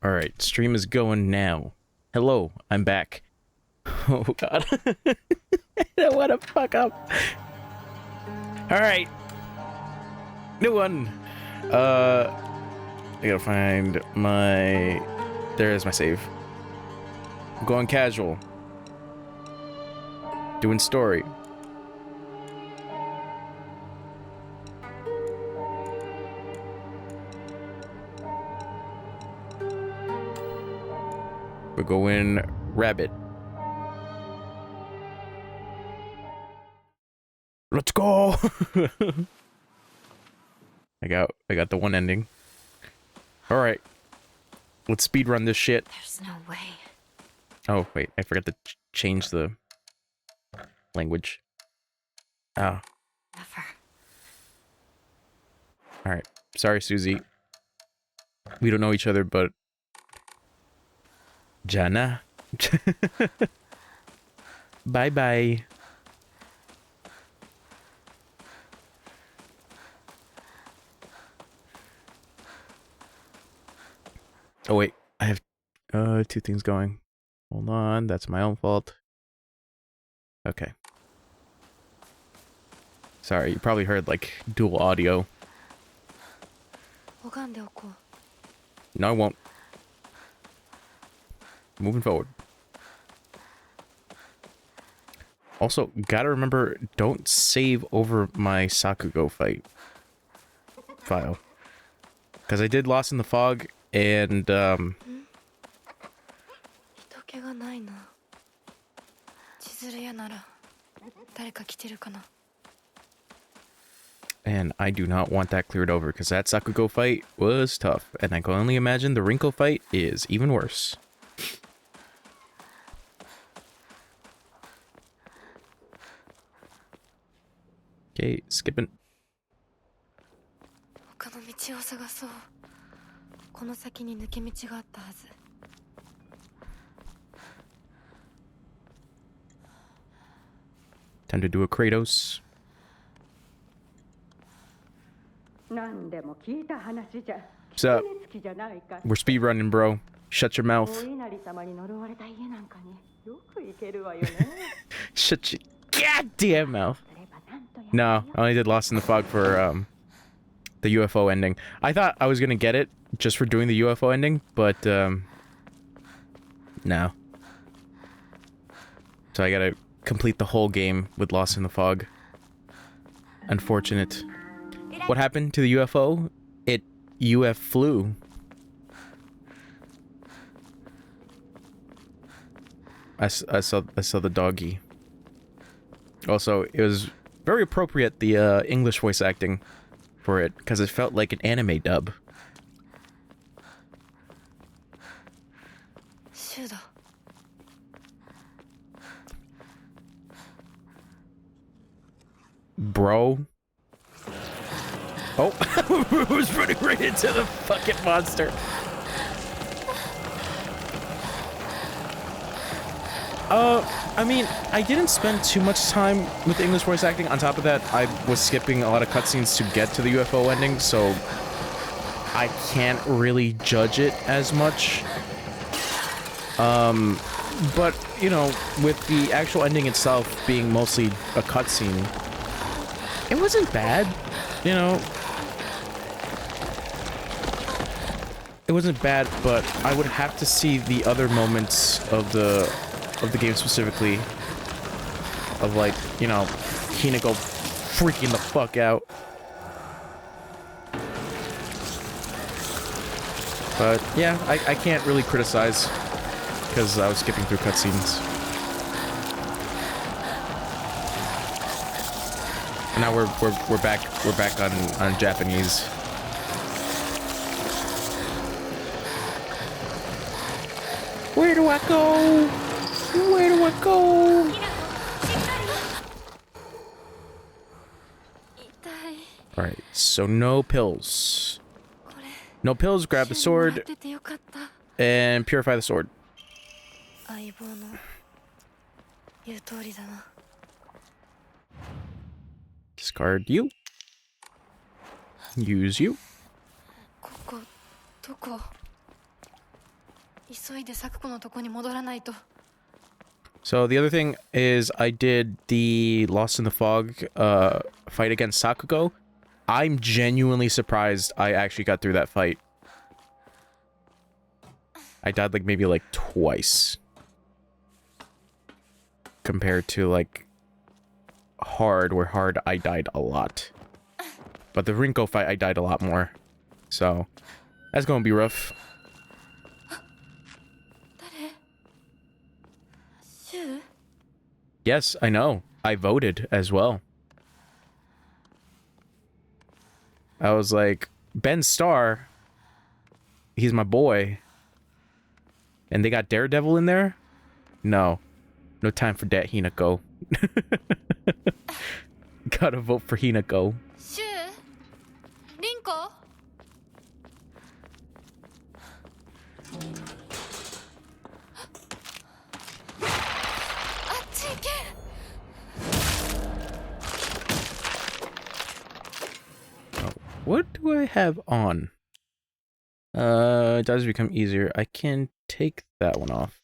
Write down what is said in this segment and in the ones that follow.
Alright, stream is going now. Hello, I'm back. Oh god. I don't want to fuck up. Alright. New one. I gotta find my... There is my save. I'm going casual. Doing story. We're going rabbit. Let's go. I got the one ending. All right. Let's speedrun this shit. There's no way. Oh, wait. I forgot to change the language. Oh. Never. All right. Sorry, Susie. We don't know each other, but Jana. Bye-bye. Oh, wait. I have two things going. Hold on. That's my own fault. Okay. Sorry, you probably heard, like, dual audio. No, I won't. Moving forward. Also, gotta remember, don't save over my Sakugo fight file. Because I did Lost in the Fog, and, and I do not want that cleared over, because that Sakugo fight was tough. And I can only imagine the Rinko fight is even worse. Okay, skipping. Time to do a Kratos. So, we're speedrunning, bro. Shut your mouth. Shut your goddamn mouth. No, I only did Lost in the Fog for the UFO ending. I thought I was gonna get it just for doing the UFO ending, but no. So I gotta complete the whole game with Lost in the Fog. Unfortunate. What happened to the UFO? It UF flew. I saw the doggy. Also, it was very appropriate, the English voice acting for it, because it felt like an anime dub. Bro. Oh, I was running right into the fucking monster. I mean, I didn't spend too much time with the English voice acting. On top of that, I was skipping a lot of cutscenes to get to the UFO ending, so I can't really judge it as much. But, you know, with the actual ending itself being mostly a cutscene, it wasn't bad, you know. It wasn't bad, but I would have to see the other moments of the game specifically, of, like, you know, Hinako freaking the fuck out. But yeah, I can't really criticize because I was skipping through cutscenes. And now we're back on Japanese. Where do I go? Where do I go? Alright, so no pills. No pills, grab the sword and purify the sword. Discard you. Use you. So the other thing is I did the Lost in the Fog fight against Sakugo. I'm genuinely surprised I actually got through that fight. I died like maybe like twice. Compared to like hard, where hard I died a lot. But the Rinko fight I died a lot more. So that's gonna be rough. Yes, I know. I voted as well. I was like, Ben Starr, he's my boy. And they got Daredevil in there? No. No time for that, Hinako. Gotta vote for Hinako. Rinko? What do I have on? It does become easier. I can take that one off.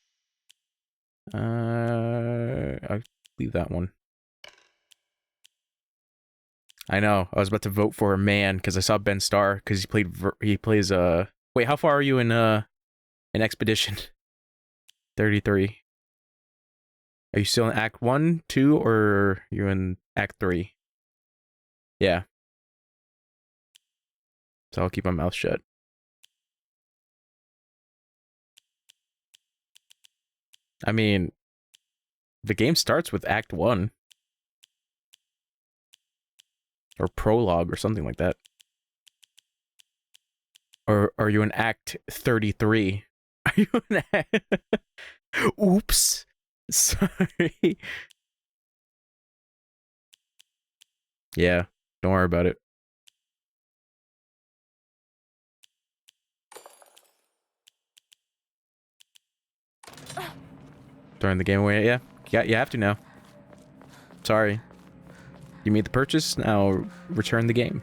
I'll leave that one. I know. I was about to vote for a man because I saw Ben Starr because he plays wait, how far are you in Expedition? 33. Are you still in Act 1, 2, or are you in Act 3? Yeah. So I'll keep my mouth shut. I mean, the game starts with Act 1. Or prologue or something like that. Or are you in Act 33? Are you in Act... Oops. Sorry. Yeah, don't worry about it. Throwing the game away, yeah. Yeah, you have to now. Sorry. You made the purchase, now return the game.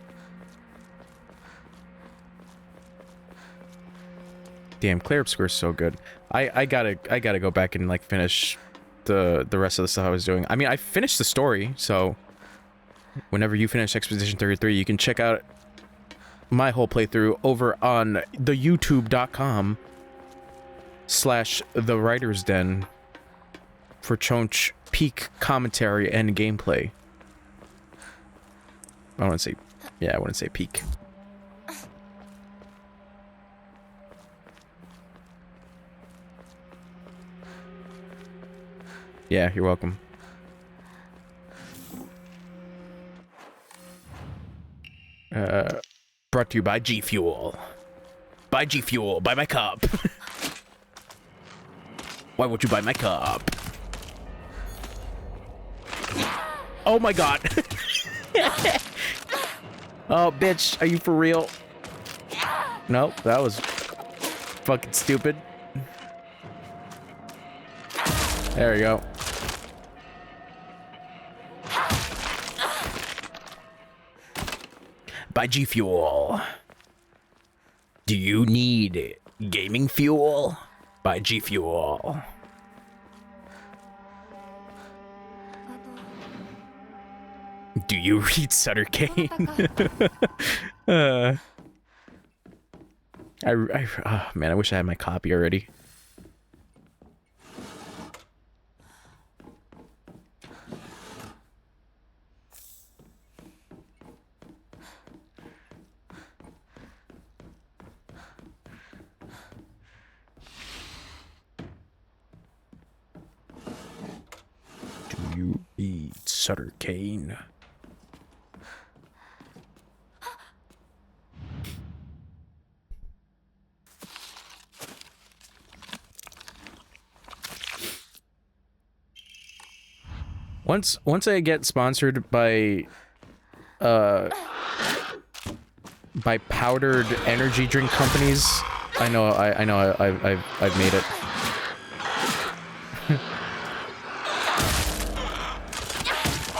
Damn, Clair Obscure is so good. I gotta go back and like finish the rest of the stuff I was doing. I mean, I finished the story, so whenever you finish Expedition 33, you can check out my whole playthrough over on the youtube.com/The Writer's Den for Chonch peak commentary and gameplay. I wouldn't say, yeah, I wouldn't say peak. Yeah, you're welcome. Brought to you by G Fuel. Buy G Fuel, buy my cup. Why won't you buy my cup? Oh my god. Oh, bitch, are you for real? Nope, that was fucking stupid. There we go. Buy G Fuel. Do you need gaming fuel? Buy G Fuel. Do you read Sutter Kane? Oh man, I wish I had my copy already. Do you read Sutter Kane? Once I get sponsored by powdered energy drink companies, I know I've made it.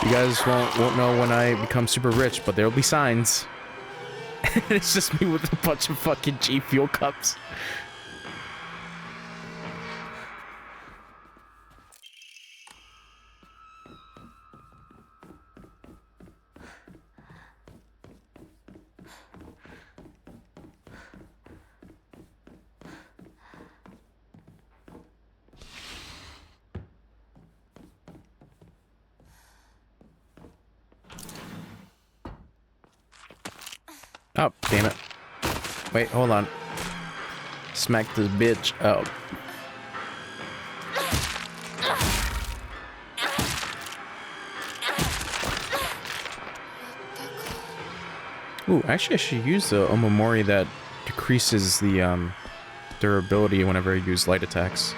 You guys won't know when I become super rich, but there'll be signs. It's just me with a bunch of fucking G Fuel cups. Oh, damn it. Wait, hold on. Smack this bitch up. Ooh, actually I should use the Omamori that decreases the durability whenever I use light attacks.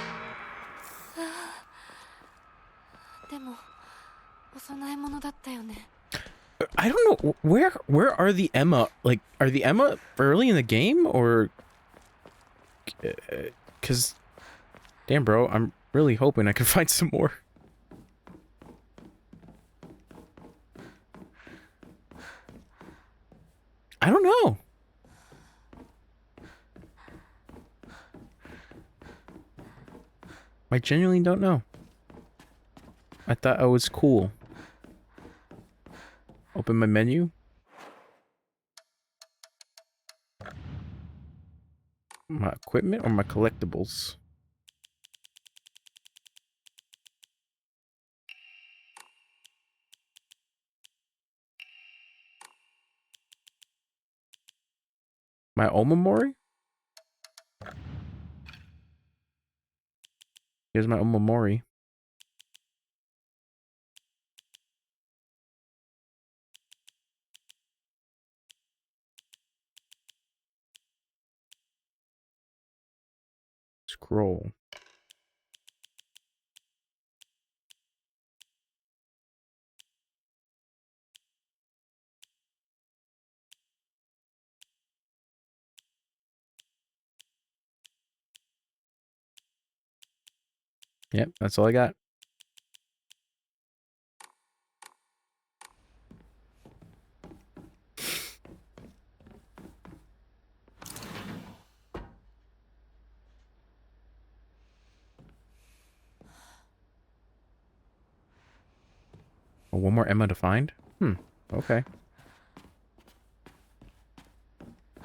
I don't know, where are the Emma? Like, are the Emma early in the game, or... Cause... Damn, bro, I'm really hoping I can find some more. I don't know. I genuinely don't know. I thought I was cool. Open my menu. My equipment or my collectibles? My Omamori? Here's my Omamori. Scroll. Yep, that's all I got. Oh, one more Emma to find? Okay. I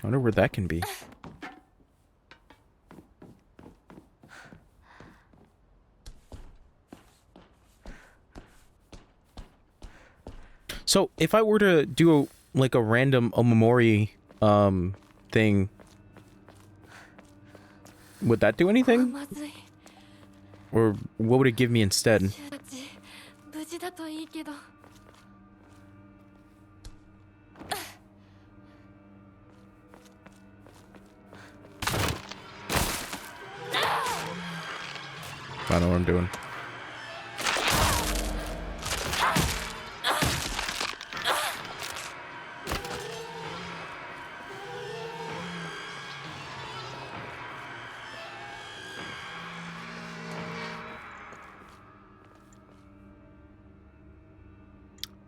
wonder where that can be. So, if I were to do like a random Omamori thing, would that do anything? Or what would it give me instead? I don't know what I'm doing.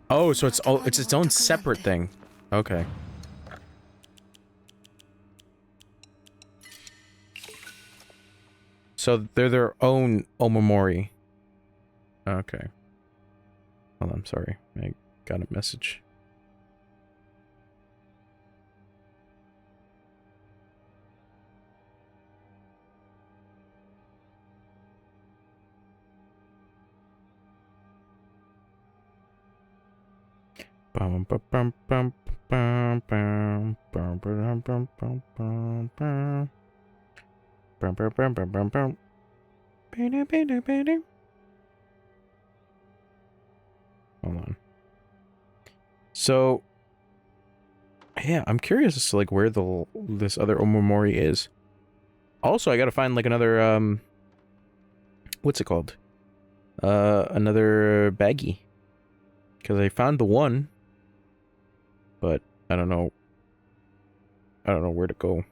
Oh, so it's its own separate thing. Okay. So they're their own Omamori. Okay. Hold on, I'm sorry. I got a message. Hold on. So, yeah, I'm curious as to like where this other Omamori is. Also, I gotta find like another what's it called? Another baggie. Because I found the one, but I don't know where to go.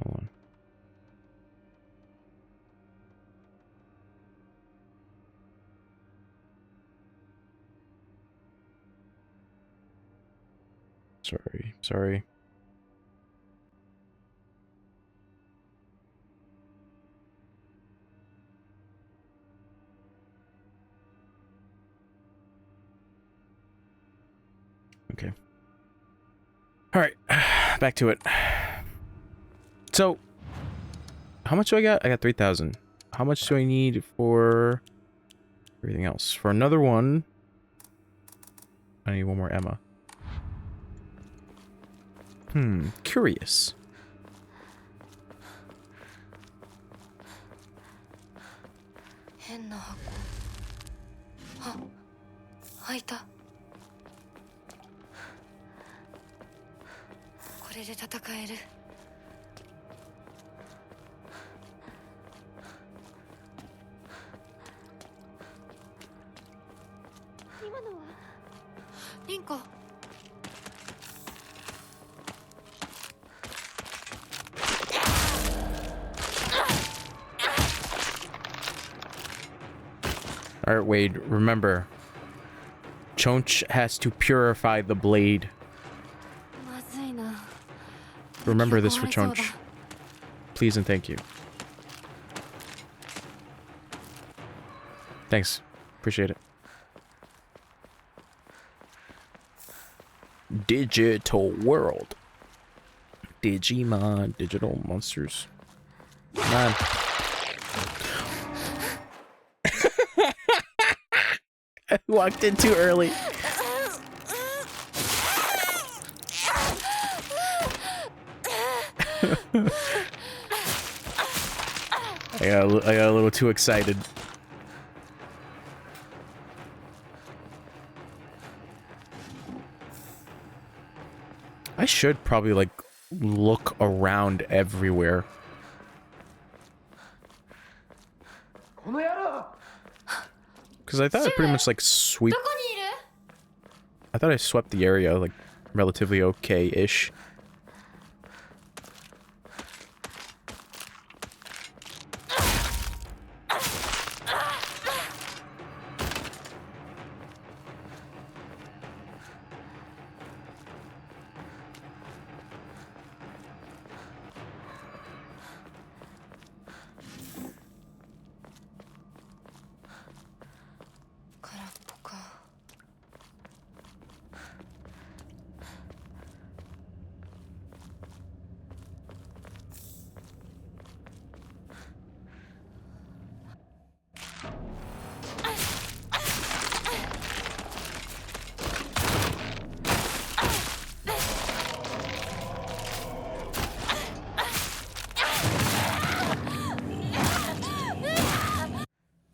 Hold on. Sorry. Okay. All right, back to it. So, how much do I got? I got 3,000. How much do I need for everything else? For another one, I need one more Emma. Curious. 変な箱。あ、開いた。これで戦える。今のは？リンコ。Alright, Wade, remember, Chonch has to purify the blade. まずいな。Remember this for Chonch. Please and thank you. Thanks. Appreciate it. Digital world. Digimon, digital monsters. Man. I walked in too early. I got a little too excited. I should probably like look around everywhere. Because I thought I pretty much like sweep. I thought I swept the area like relatively okay-ish.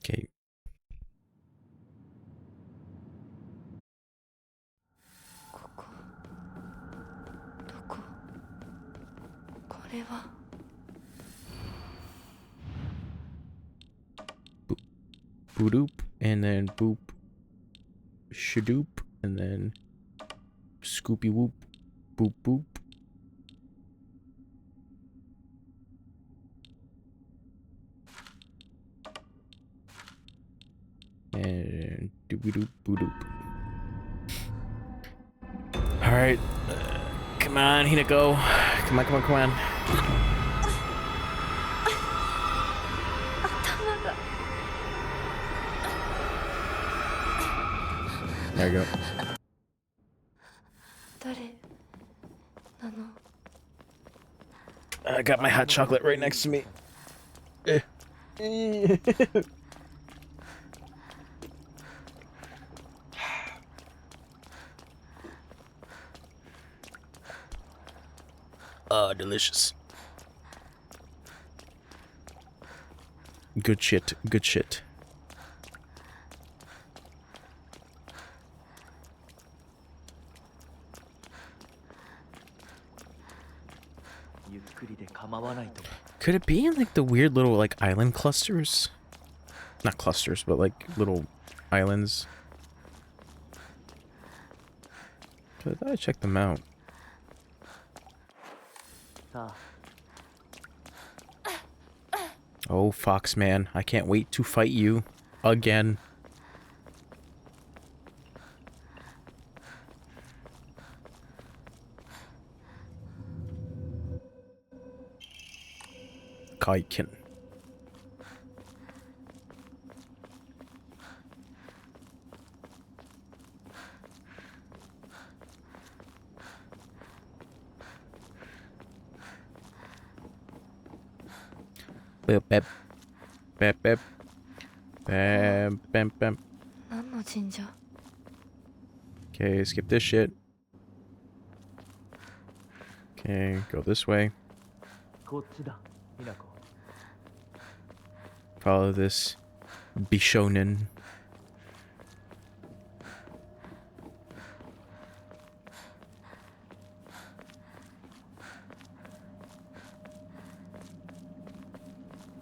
Okay. これは Boop, and then boop, shadoop, and then scoopy whoop, boop boop. And doopy doop, boo doop. Alright. Come on, Hinako. Come on, come on, come on. There you go. I got my hot chocolate right next to me. Oh, delicious. Good shit, good shit. Could it be in like the weird little like island clusters? Not clusters, but like little islands. I thought I checked them out. Oh, Fox man, I can't wait to fight you again. Kaiken. Bep, bep, bep, bep, bam, bam, bam. 何の神社？ Okay, skip this shit. Okay, go this way. こっちだ、ミナコ。 Follow this Bishonen.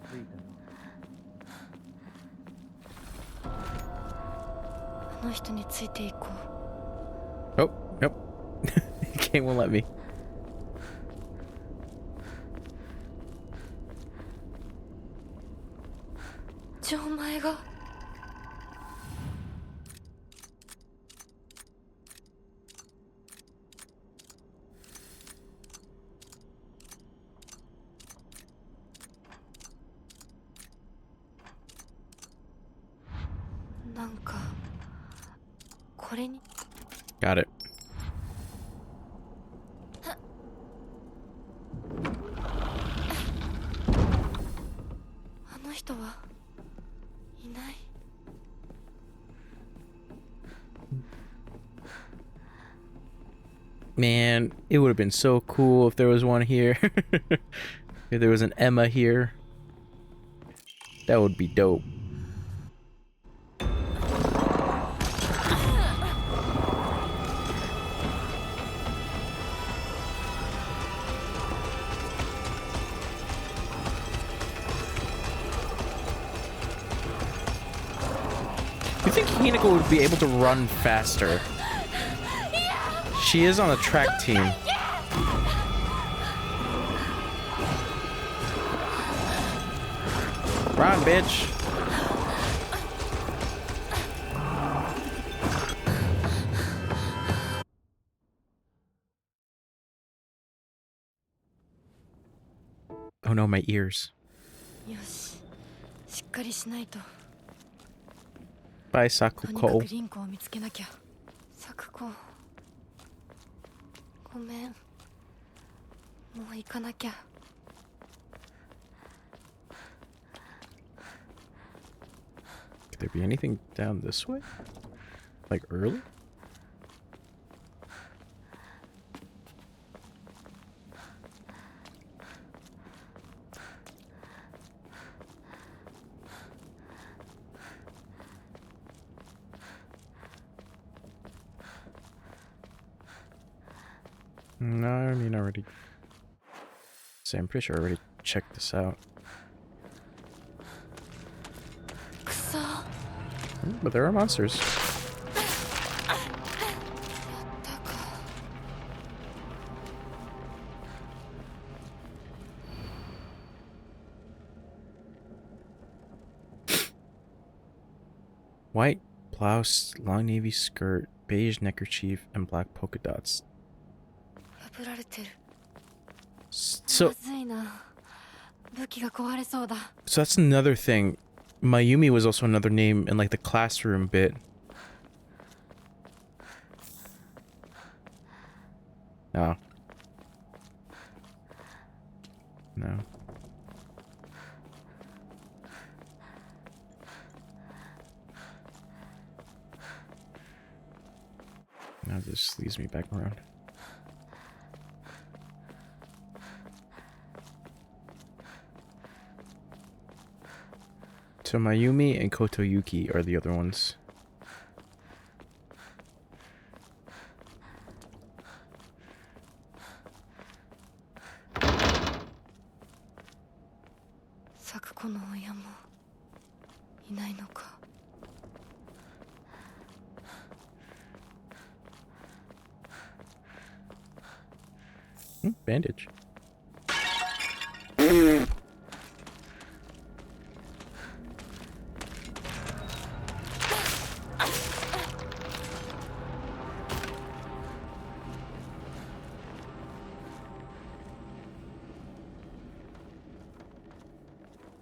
着いたよ。あの人についていこう。 Oh, nope. Game won't let me. 錠前が。なんかこれに。 Got it. あの人はいない。 Man, it would have been so cool if there was one here. If there was an Emma here. That would be dope. You think Hinako would be able to run faster? She is on the track team. Run, bitch. Oh no, my ears. よし、しっかりしないと。 Bye, とにか Sakuko. くリンコを見つけなきゃ。サクコ、ごめん。もう行かなきゃ。 Could there be anything down this way? Like early? No, I mean, I already. Say, I'm pretty sure I already checked this out. くそ。 But there are monsters. やったか。 White blouse, long navy skirt, beige neckerchief, and black polka dots. 破られてる。 So, まずいな。武器が壊れそうだ。 so that's another thing. Mayumi was also another name in like the classroom bit. No. No. Now this leads me back around. So Mayumi and Kotoyuki are the other ones. Sakukoの親もいないのか。 Bandage.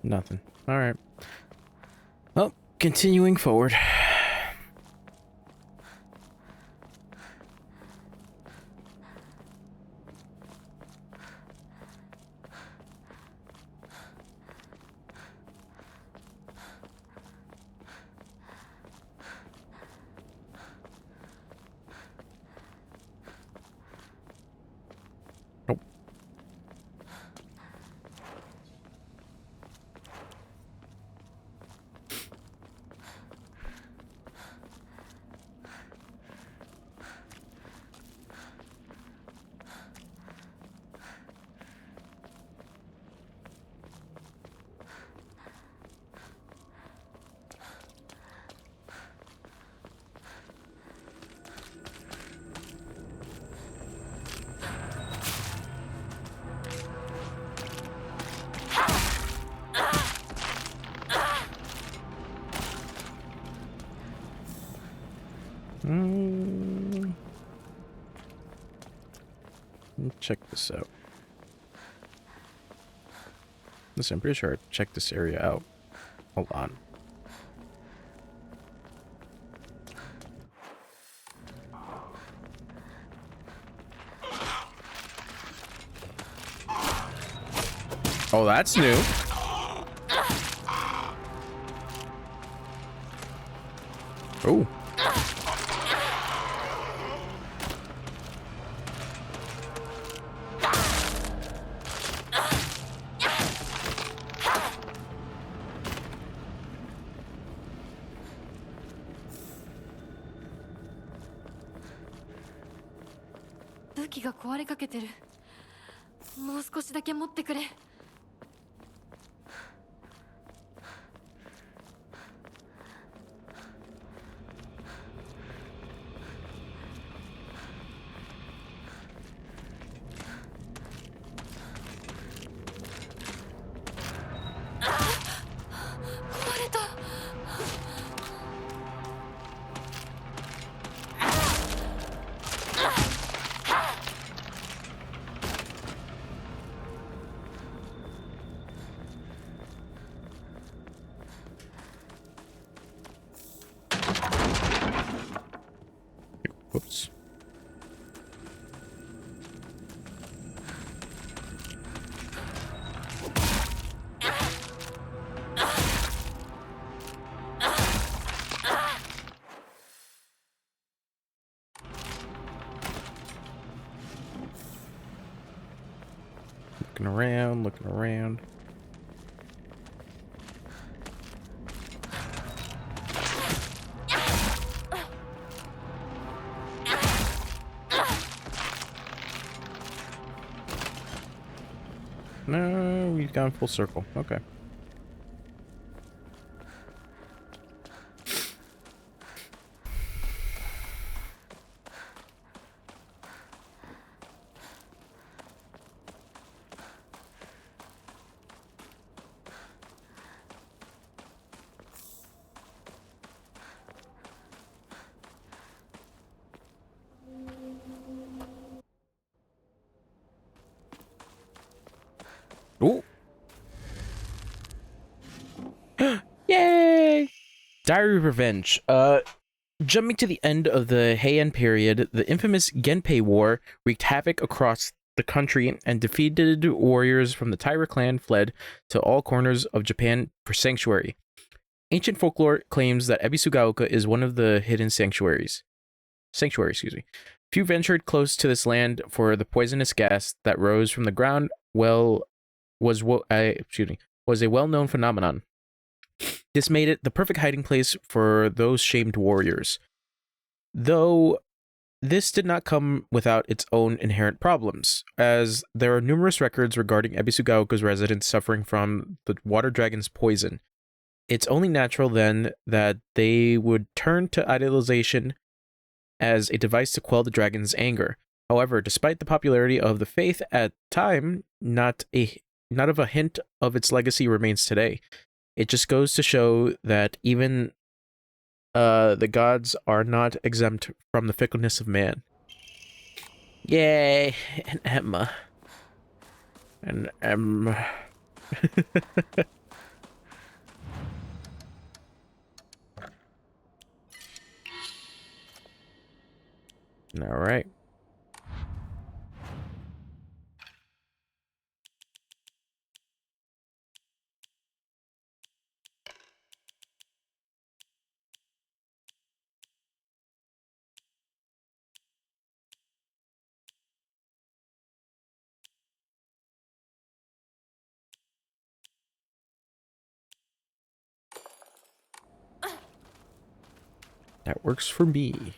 Nothing. All right. Well, continuing forward. Check this out. Listen, I'm pretty sure I checked this area out. Hold on. Oh, that's new. Oh.武器が壊れかけてる。もう少しだけ持ってくれ。壊れた。Whoops. Looking around, looking around. No, we've gone full circle. Okay. Oh. Yay! Diary of Revenge. Jumping to the end of the Heian period, the infamous Genpei War wreaked havoc across the country, and defeated warriors from the Taira clan fled to all corners of Japan for sanctuary. Ancient folklore claims that Ebisugaoka is one of the hidden sanctuaries. Few ventured close to this land, for the poisonous gas that rose from the ground was a well-known phenomenon. This made it the perfect hiding place for those shamed warriors. Though this did not come without its own inherent problems, as there are numerous records regarding Ebisugaoka's residents suffering from the water dragon's poison. It's only natural then that they would turn to idolization as a device to quell the dragon's anger. However, despite the popularity of the faith at the time, not of a hint of its legacy remains today. It just goes to show that even the gods are not exempt from the fickleness of man. Yay! And Emma. And Emma. All right. That works for me.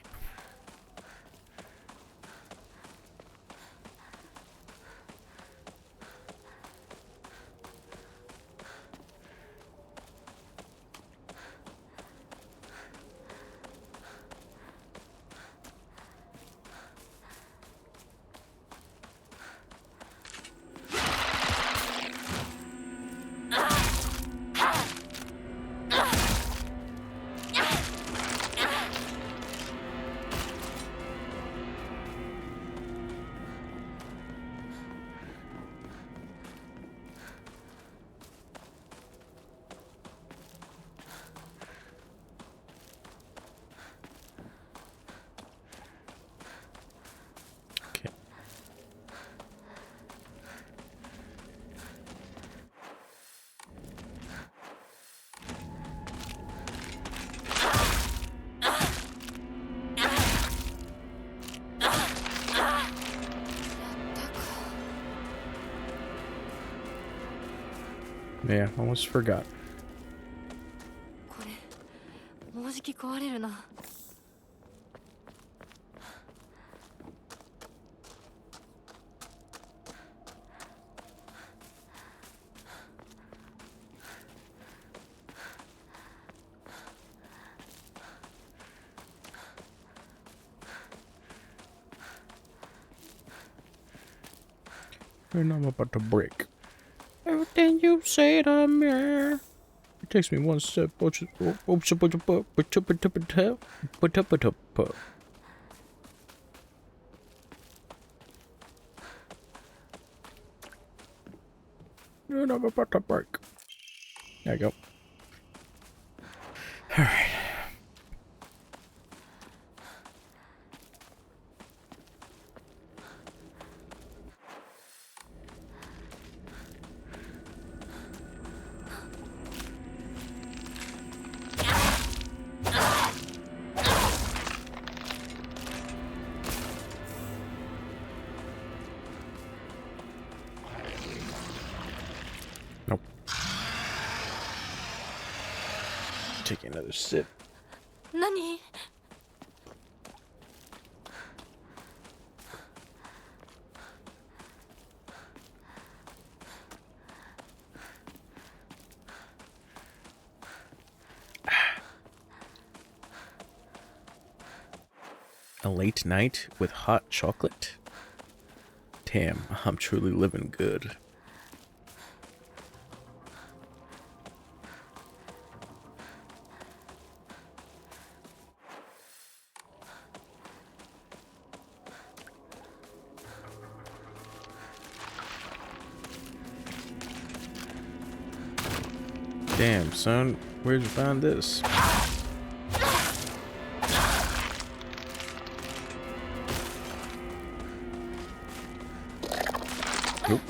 Yeah, almost forgot. これもうじき壊れるな。And I'm about to break. Everything you say to me. It takes me one step. And I'm about to break. There you go. Alright. Nope. Taking another sip. 何？ A late night with hot chocolate? Damn, I'm truly living good. Damn, son, where'd you find this? Nope.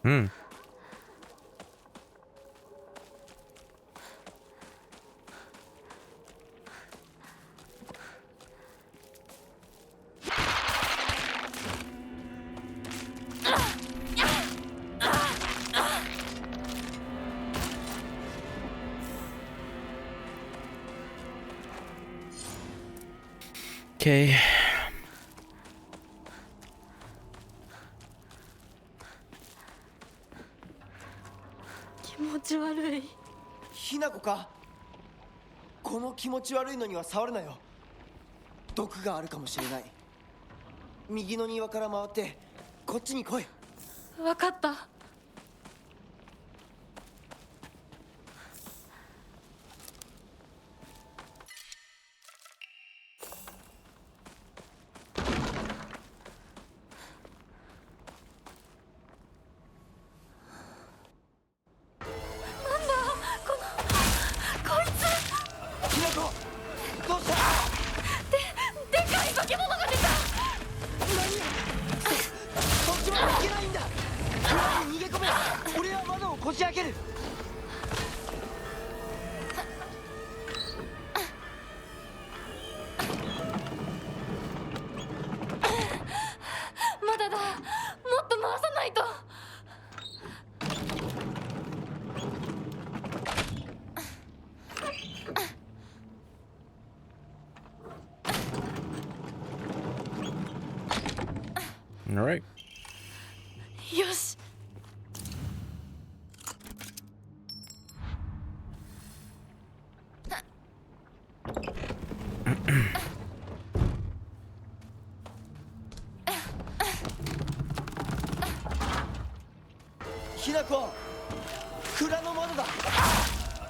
Hmm. Okay. 気持ち悪い。ひなこか。この気持ち悪いのには触るなよ。毒があるかもしれない。右の庭から回ってこっちに来い。わかった。ひなこ、どうした。でかい化け物が出た。そっちまで行けないんだ。裏に逃げ込め。俺は窓をこじ開ける。まだだ。もっと回さないと。 All right. よし。ひなこ、蔵の窓だ。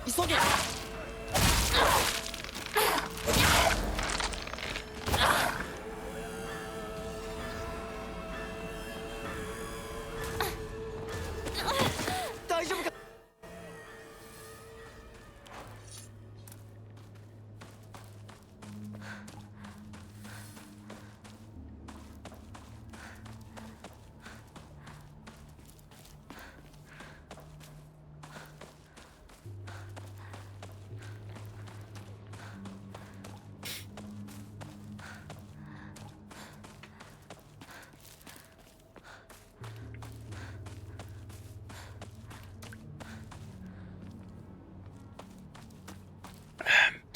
急げ。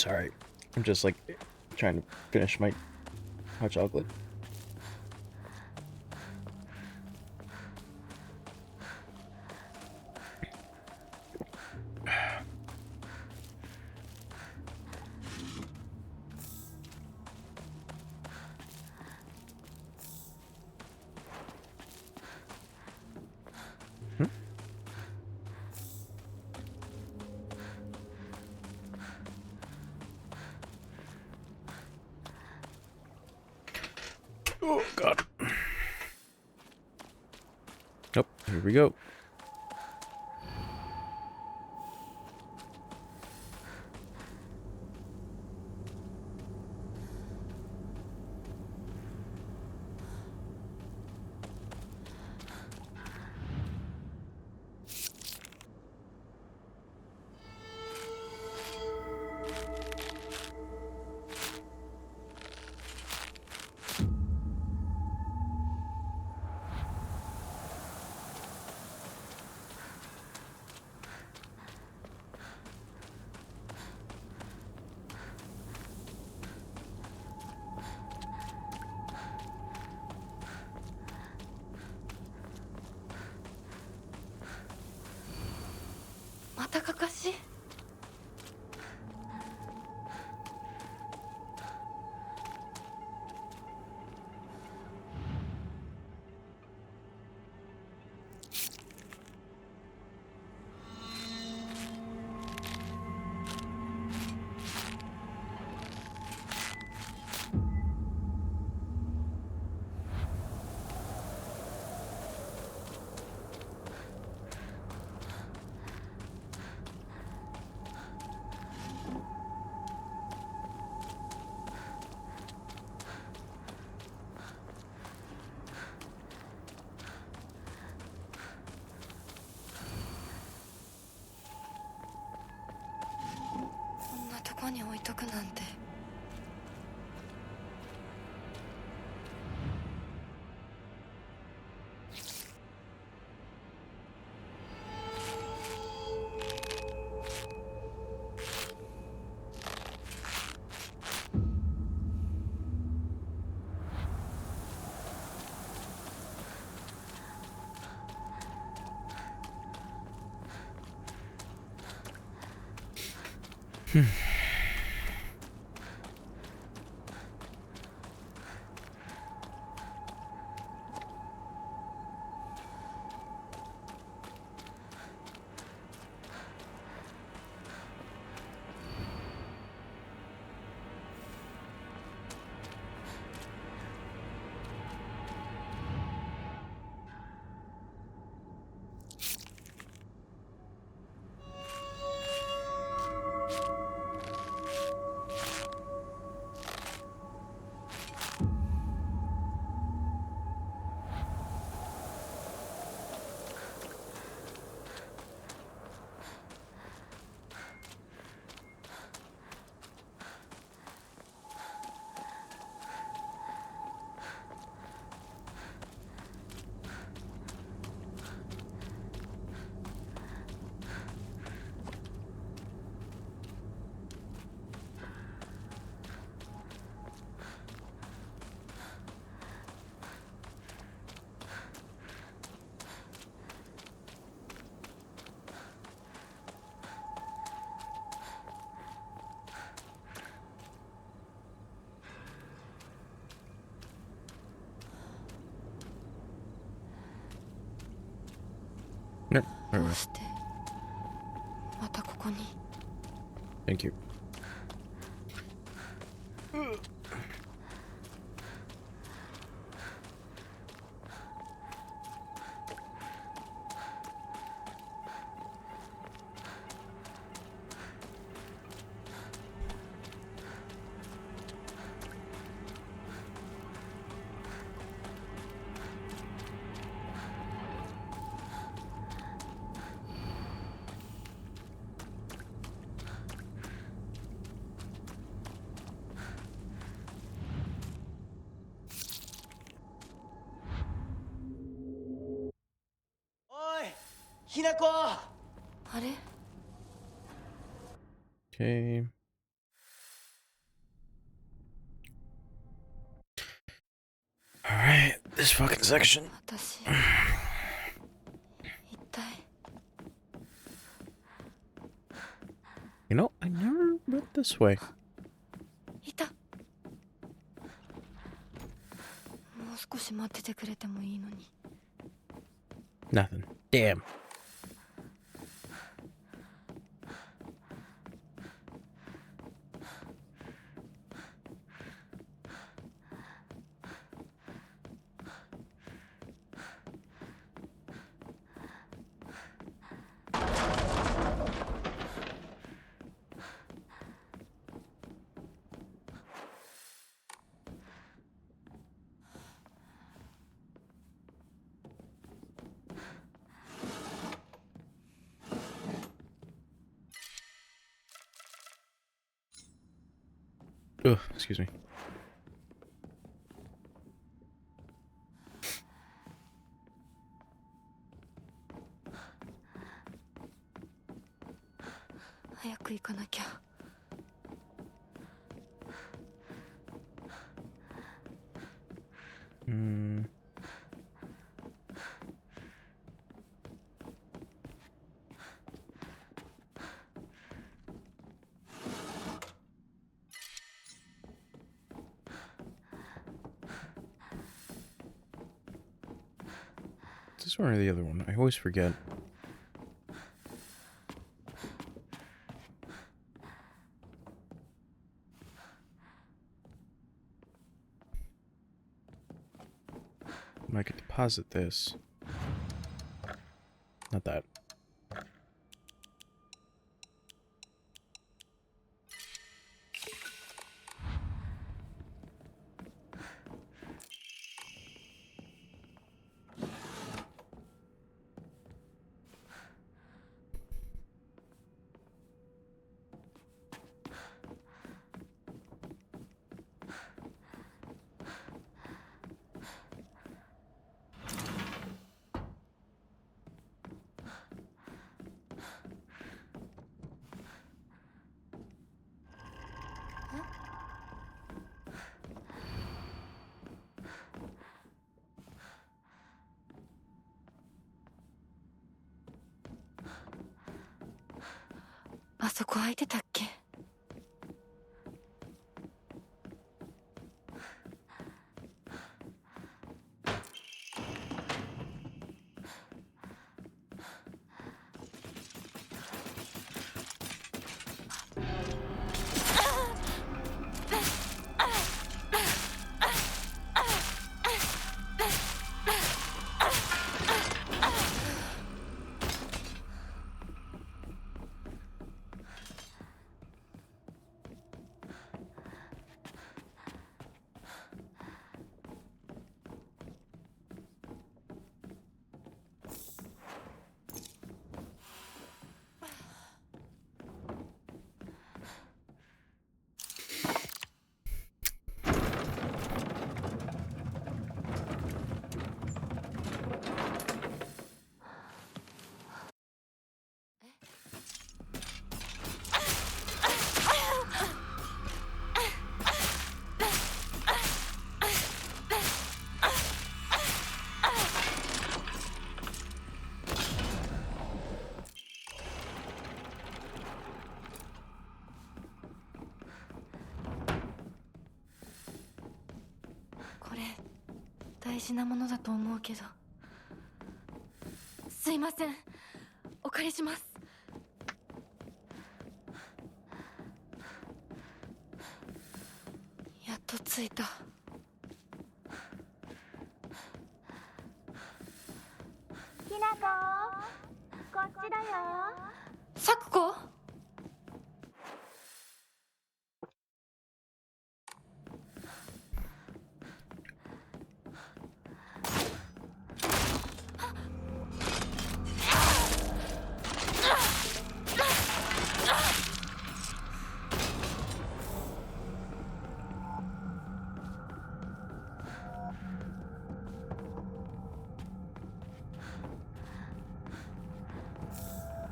Sorry. I'm just like trying to finish my hot chocolate. Oh, God. Oh, here we go.またかかし。こんなとこに置いとくなんて。No, どうしてまたここに。 thank you. Hinako! あれ。 Okay. this fucking section. 私一体 You know, I never went this way. いた。もう少し待っててくれてもいいのに。 Nothing. Damn. Ugh, excuse me. 早く行かなきゃ。This one or the other one? I always forget. I could deposit this. Not that. Huh? あそこ空いてたっけ？これ大事なものだと思うけど。すいません、お借りします。やっと着いた。きなこ、こっちだよ。さくこ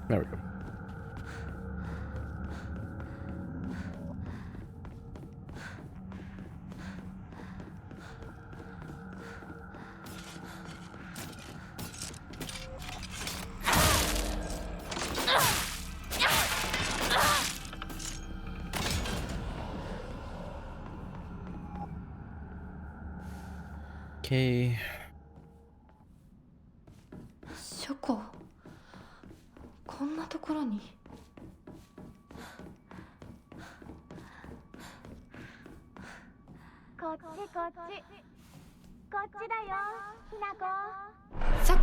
？There we go. Okay. 書庫こんなところに。こっちこっちこっちだよひなこ。咲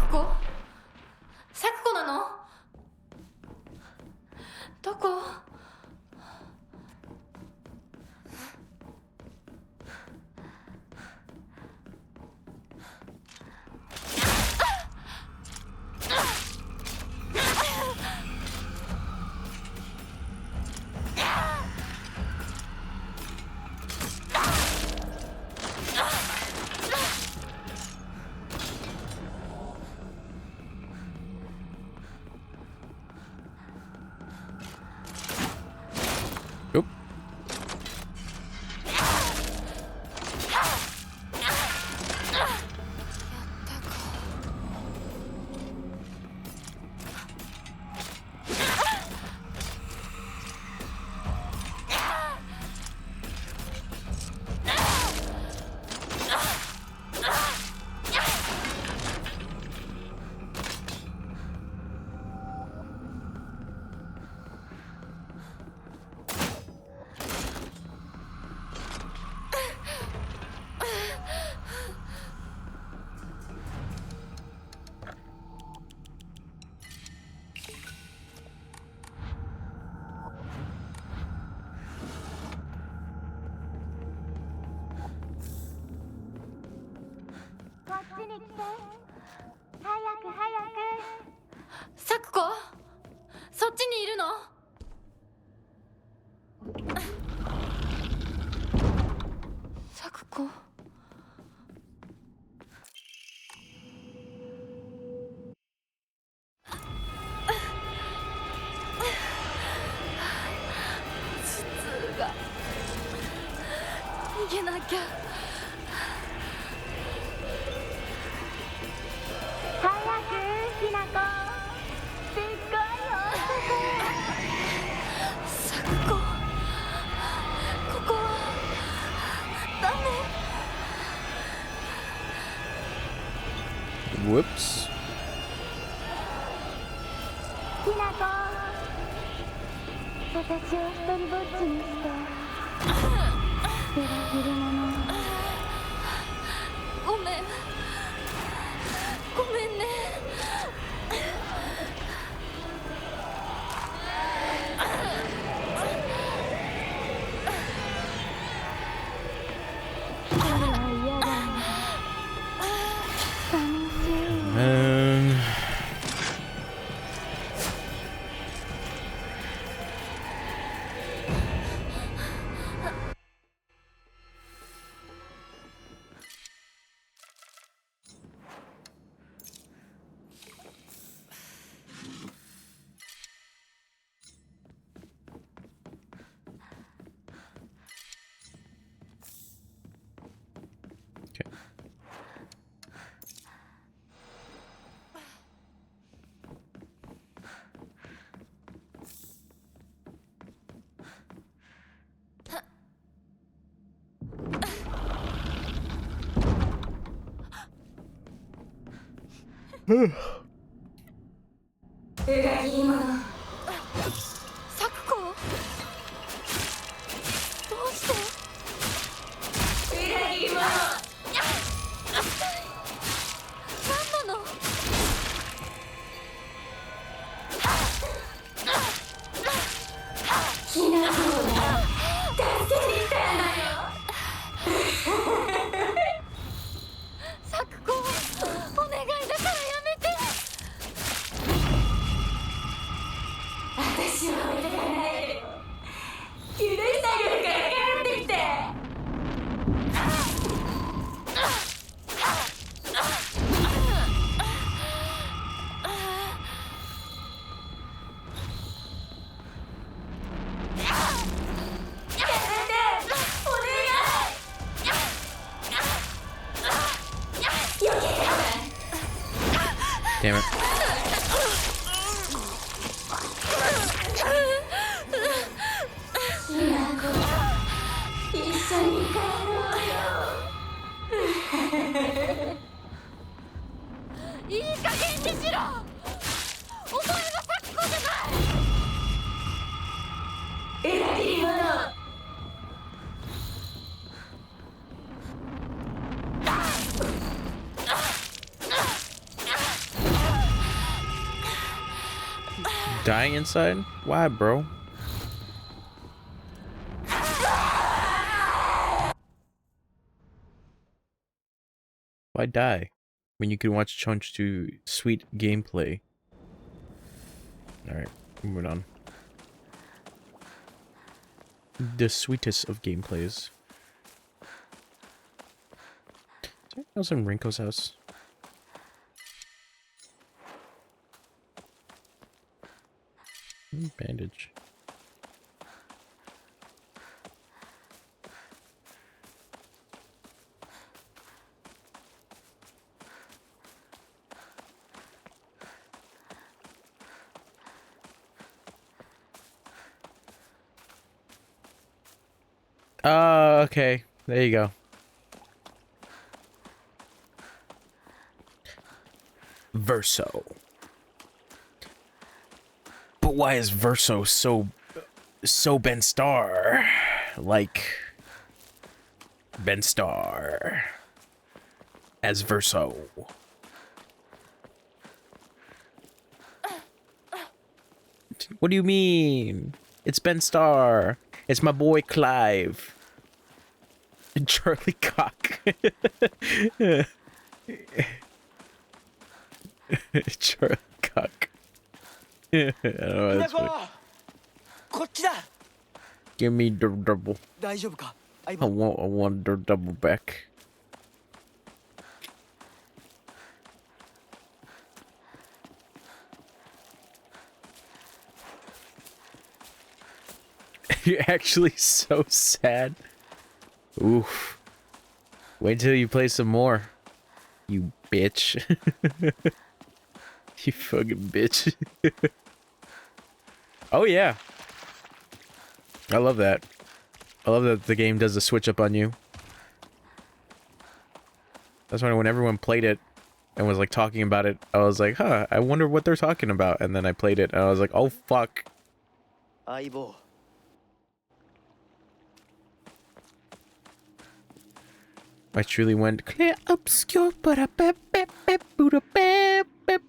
子なの？どこ？Oop.こっちに来て早く早咲子そっちにいるの？咲子頭痛が逃げなきゃ。く早くひなこ。すっごいよ咲子ここはダメ。 Whoops. ひなこ。私を一人ぼっちにして裏切り者。ごめんね。それは嫌だよ。寂しい。Okay. Huh. 咲子どうして裏切り者。何なの？ひなこ助けに来たんだよ。咲子お願いだからやめて。私は置いてかないでよ。許してあげるから帰ってきて。Damn it. 一緒に帰ろうよ。Dying inside? Why, bro? Why die when you can watch Chunch to sweet gameplay? Alright, moving on. The sweetest of gameplays. Is there anything else in Rinko's house? Bandage. Okay. There you go. Verso. But why is Verso so Ben Star? Like Ben Star as Verso. What do you mean? It's Ben Star. It's my boy Clive. Charlie Cock. Charlie Cock. I don't know, that's funny. こっちだ Give me the double. 大丈夫か I want the double back. You're actually so sad. Oof. Wait till you play some more. You bitch. You fucking bitch. Oh yeah. I love that. I love that the game does the switch up on you. That's why when everyone played it and was like talking about it, I was like, huh, I wonder what they're talking about. And then I played it and I was like, oh fuck. 相棒 I truly went clear obscure but a bep bep bep Buddha bep bep.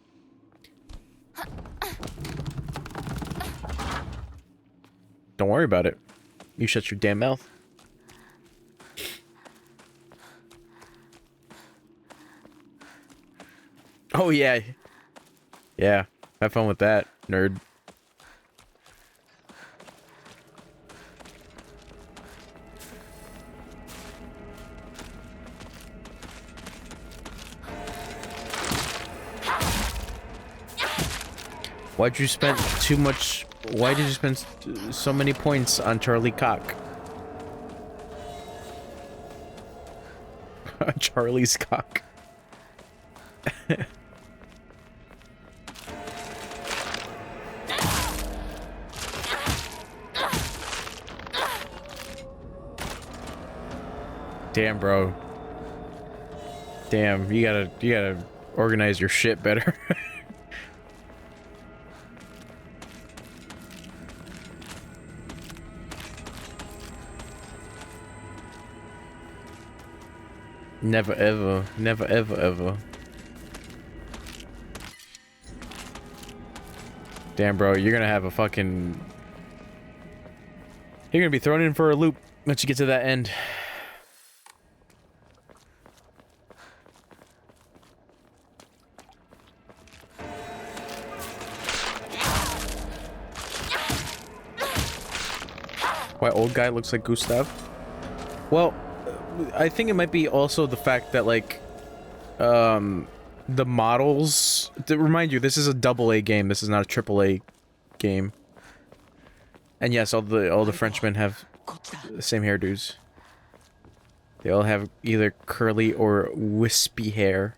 Don't worry about it. You shut your damn mouth. Oh yeah. Yeah. Have fun with that, nerd. Why'd you spend too much? Why did you spend so many points on Charlie Cock? Charlie's cock. Damn, bro. Damn, you gotta organize your shit better. Never ever. Never ever ever. Damn, bro, you're gonna have a fucking... You're gonna be thrown in for a loop once you get to that end. Why old guy looks like Gustav? Well, I think it might be also the fact that, like, the models... To remind you, this is a AA game. This is not a AAA game. And yes, all the Frenchmen have the same hairdos. They all have either curly or wispy hair.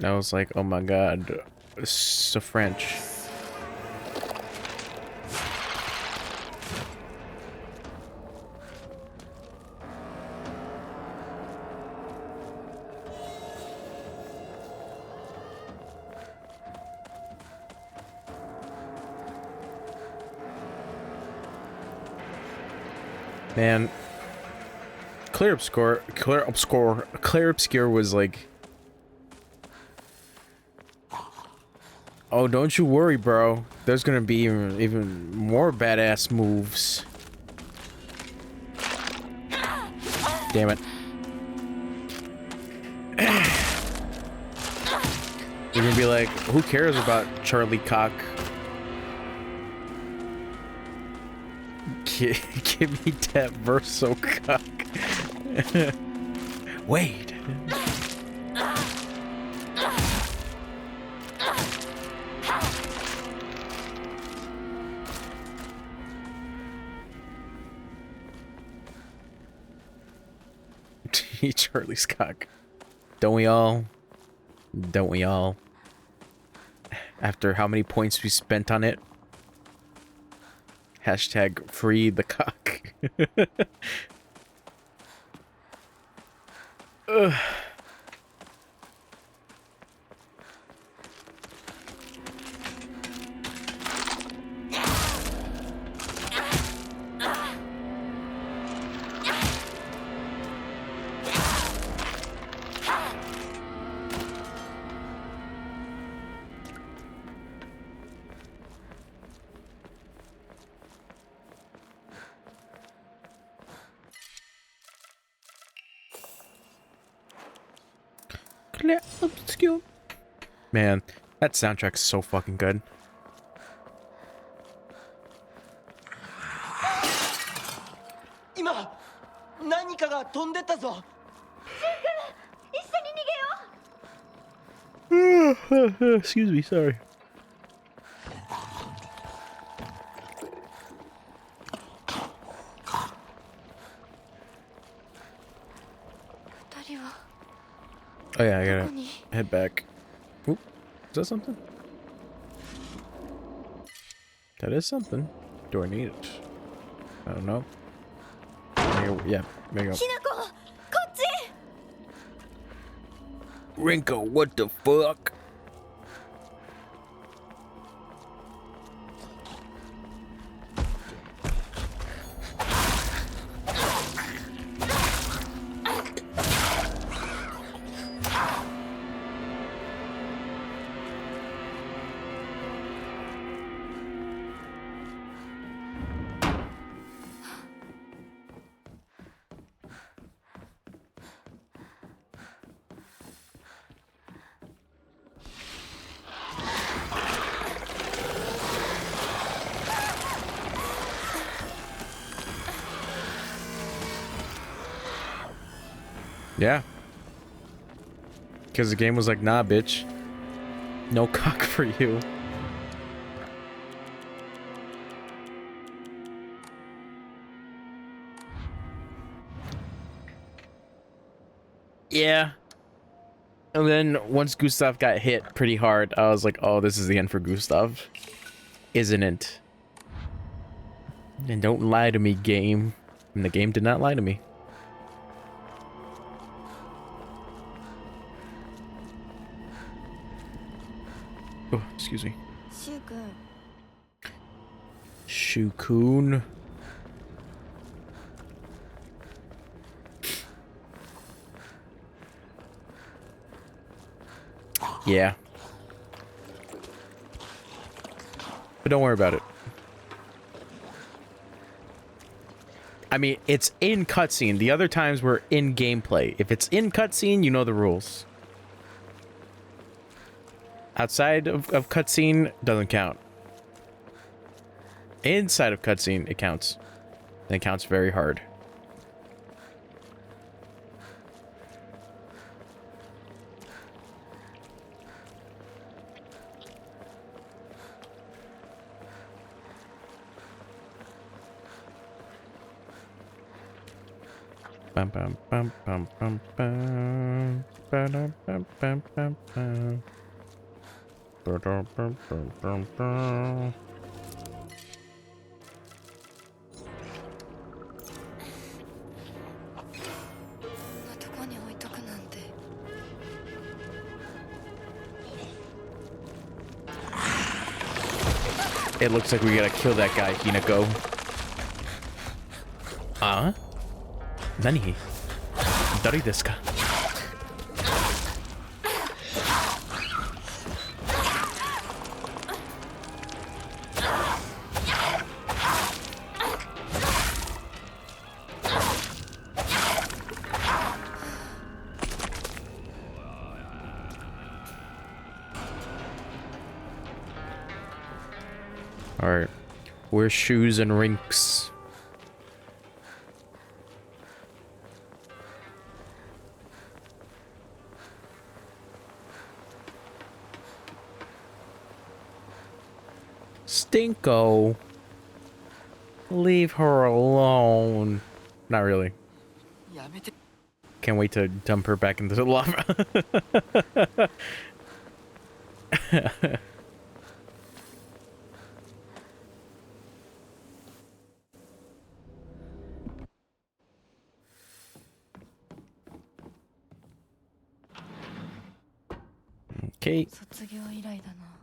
I was like, oh my god, it's so French. Man, Clear Obscure was like, oh, don't you worry, bro. There's gonna be even more badass moves. Damn it. You're gonna be like, who cares about Charlie Cock? Give me that Verso Cock. Wait. Charlie's cock. Don't we all? Don't we all? After how many points we spent on it? Hashtag free the cock. Ugh. Obscure. Man, that soundtrack's so fucking good. Ima, 何かが飛んでったぞ。一緒に逃げよう。 Excuse me, sorry. 二人は Oh yeah, I ど gotta こに head back. Oop, is that something? That is something. Do I need it? I don't know. Yeah, there you go. ひなこ、こっち。 Rinko, what the fuck? Yeah. Because the game was like, nah, bitch. No cock for you. Yeah. And then once Gustav got hit pretty hard, I was like, oh, this is the end for Gustav. Isn't it? And don't lie to me, game. And the game did not lie to me. Oh, excuse me. シュウ君、 Shukun. Yeah. But don't worry about it. I mean, it's in cutscene. The other times we're in gameplay. If it's in cutscene, you know the rules. Outside of cutscene, doesn't count. Inside of cutscene, it counts. And it counts very hard. Bum bum bum bum bum bum. Ba-dum bum bum bum bum. Ba-dum bum bum bum bum. こんなとこに置いとくなんて。 It looks like we gotta kill that guy, Hinako. あ何誰ですか Alright. Wear shoes and rinks. Stinko. Leave her alone. Not really. やめて Can't wait to dump her back into the lava. Okay. 卒業以来だな。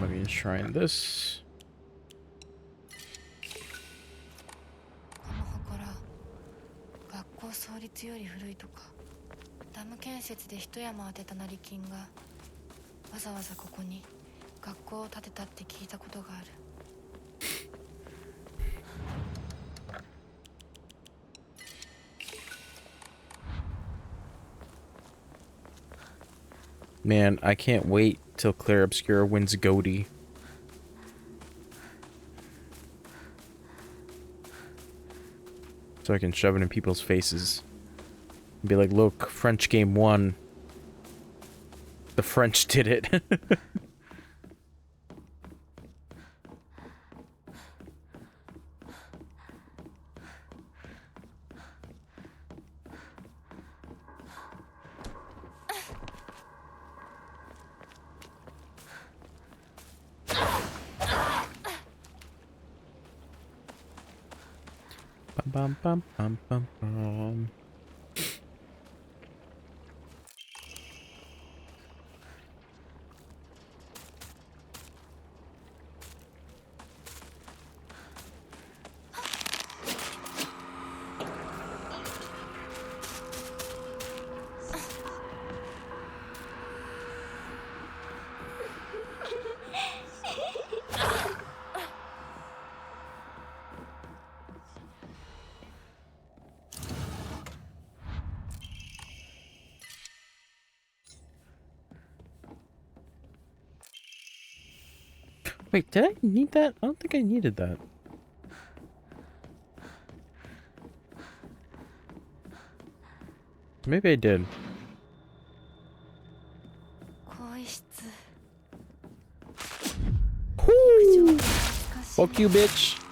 Let me just try this. この祠、学校創立より古いとか。ダム建設で一山当てた成金がわざわざここに学校を建てたって聞いたことがある。Man, I can't wait till Claire Obscura wins Goaty. So I can shove it in people's faces. And be like, look, French game won. The French did it. Bum bum bum bum bum. Wait, did I need that? I don't think I needed that. Maybe I did. 更衣室。 Woo! 懐かしい。 Fuck you, bitch.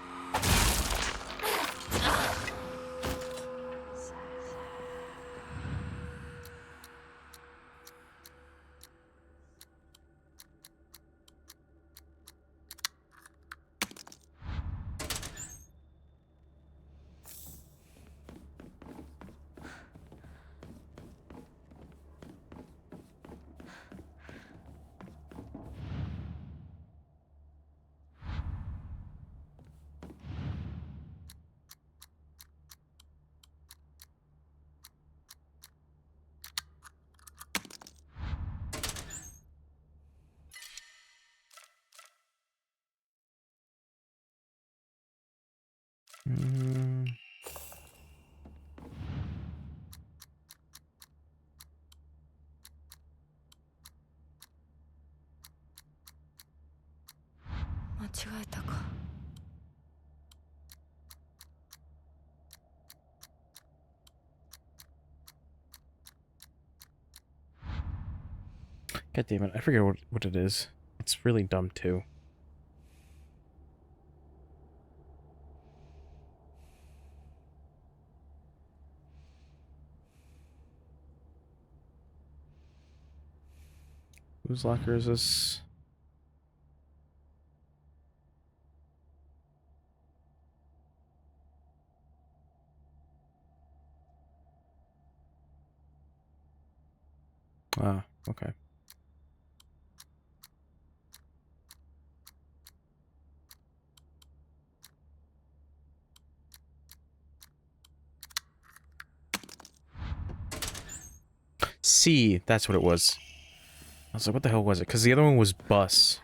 違えたか。 God damn it, I forget what it is. It's really dumb too. Whose locker is this? Ah, okay. C, that's what it was. I was like, what the hell was it? Because the other one was bus.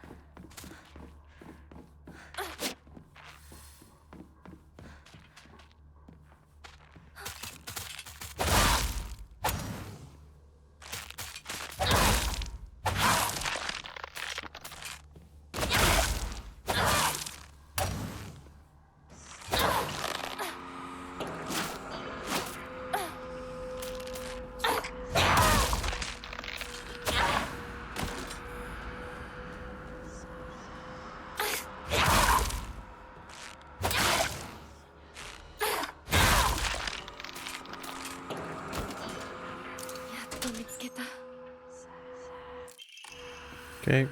Okay.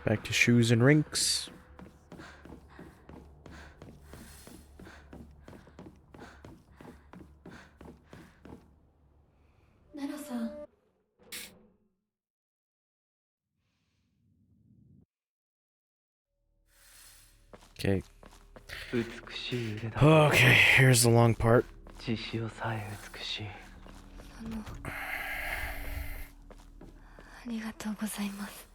Back to shoes and rinks. ネロさん。 Okay. 美しい腕だ。 Okay, here's the long part. 血潮さえ美しい。ありがとうございます。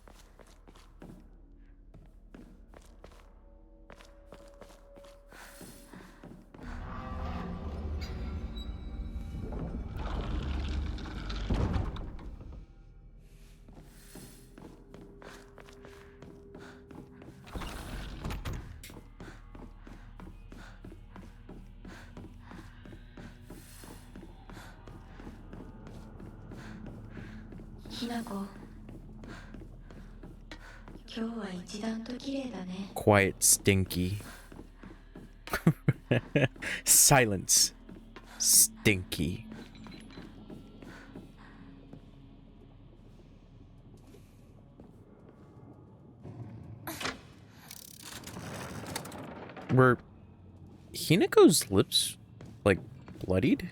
きなこ、今日は一段と綺麗だね。 Quiet, stinky. Silence. Stinky. Were Hinako's lips, like, bloodied?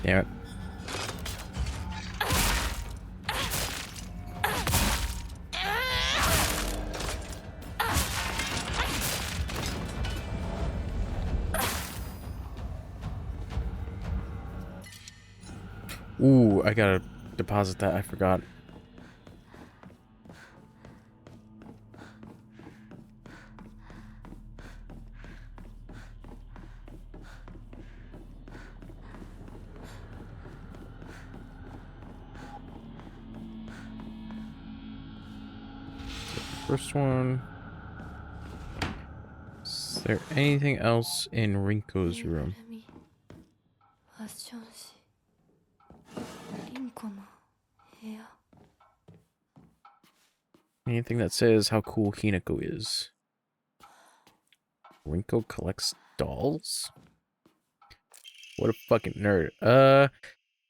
Damn it. Ooh, I gotta deposit that. I forgot. First one. Is there anything else in Rinko's room? ファッション誌。リンコの部屋。 Anything that says how cool Hinako is? Rinko collects dolls? What a fucking nerd.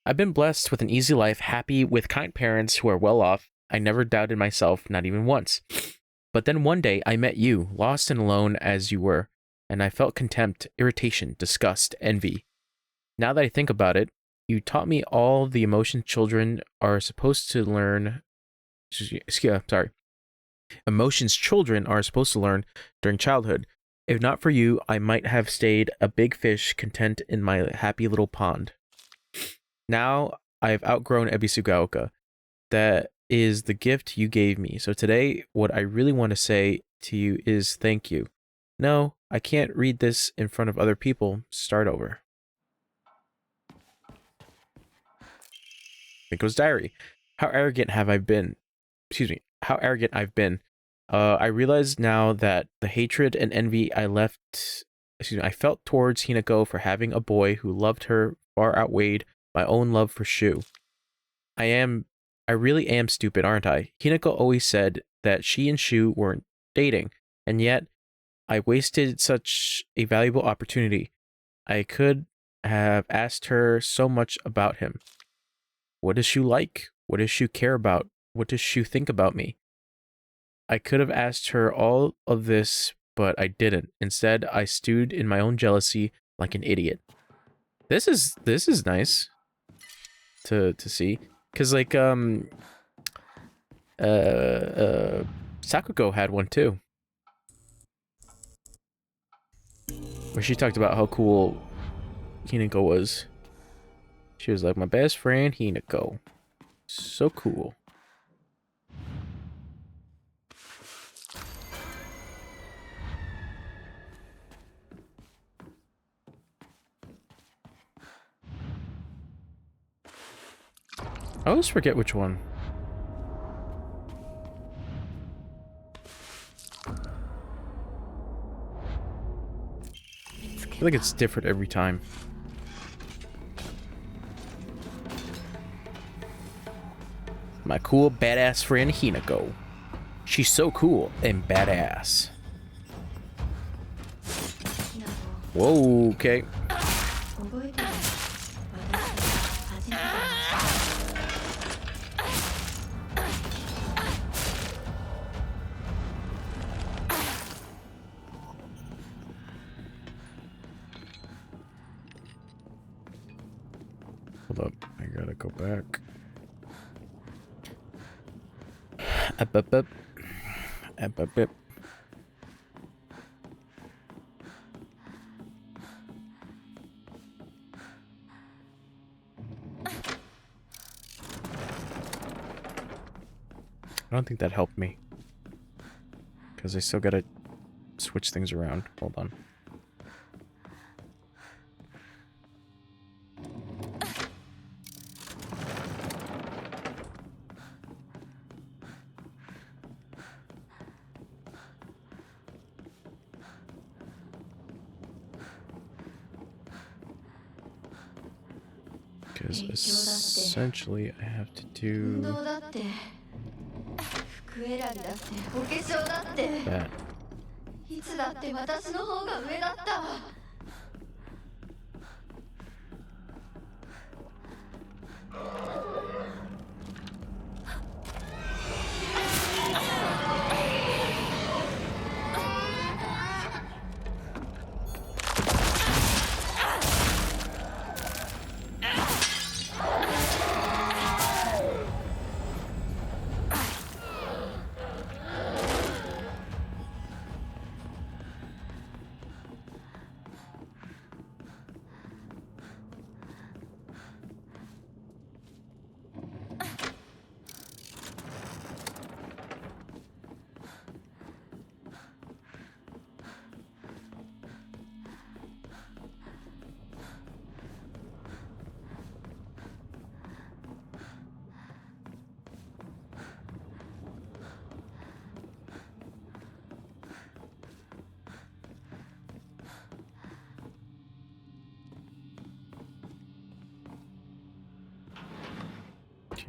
I've been blessed with an easy life, happy with kind parents who are well off. I never doubted myself, not even once. But then one day I met you, lost and alone as you were, and I felt contempt, irritation, disgust, envy. Now that I think about it, you taught me all the emotions children are supposed to learn. Emotions children are supposed to learn during childhood. If not for you, I might have stayed a big fish content in my happy little pond. Now I've outgrown Ebisugaoka. That is the gift you gave me. So today, what I really want to say to you is thank you. No, I can't read this in front of other people. Start over. Minko's diary. How arrogant have I been? Excuse me. How arrogant I've been. I realize now that the hatred and envy I felt towards Hinako for having a boy who loved her far outweighed my own love for Shu. I really am stupid, aren't I? Hinako always said that she and Shu weren't dating, and yet I wasted such a valuable opportunity. I could have asked her so much about him. What does Shu like? What does Shu care about? What does Shu think about me? I could have asked her all of this, but I didn't. Instead, I stewed in my own jealousy like an idiot. This is nice to see, cause like Sakuko had one too, where she talked about how cool Hinako was. She was like, my best friend Hinako, so cool. I always forget which one. I feel like it's different every time. My cool, badass friend Hinako. She's so cool and badass. Whoa, okay. Hold up, I gotta go back. Up. I don't think that helped me, because I still gotta switch things around. Hold on. Because essentially I have to do that. いつだって私の方が上だった。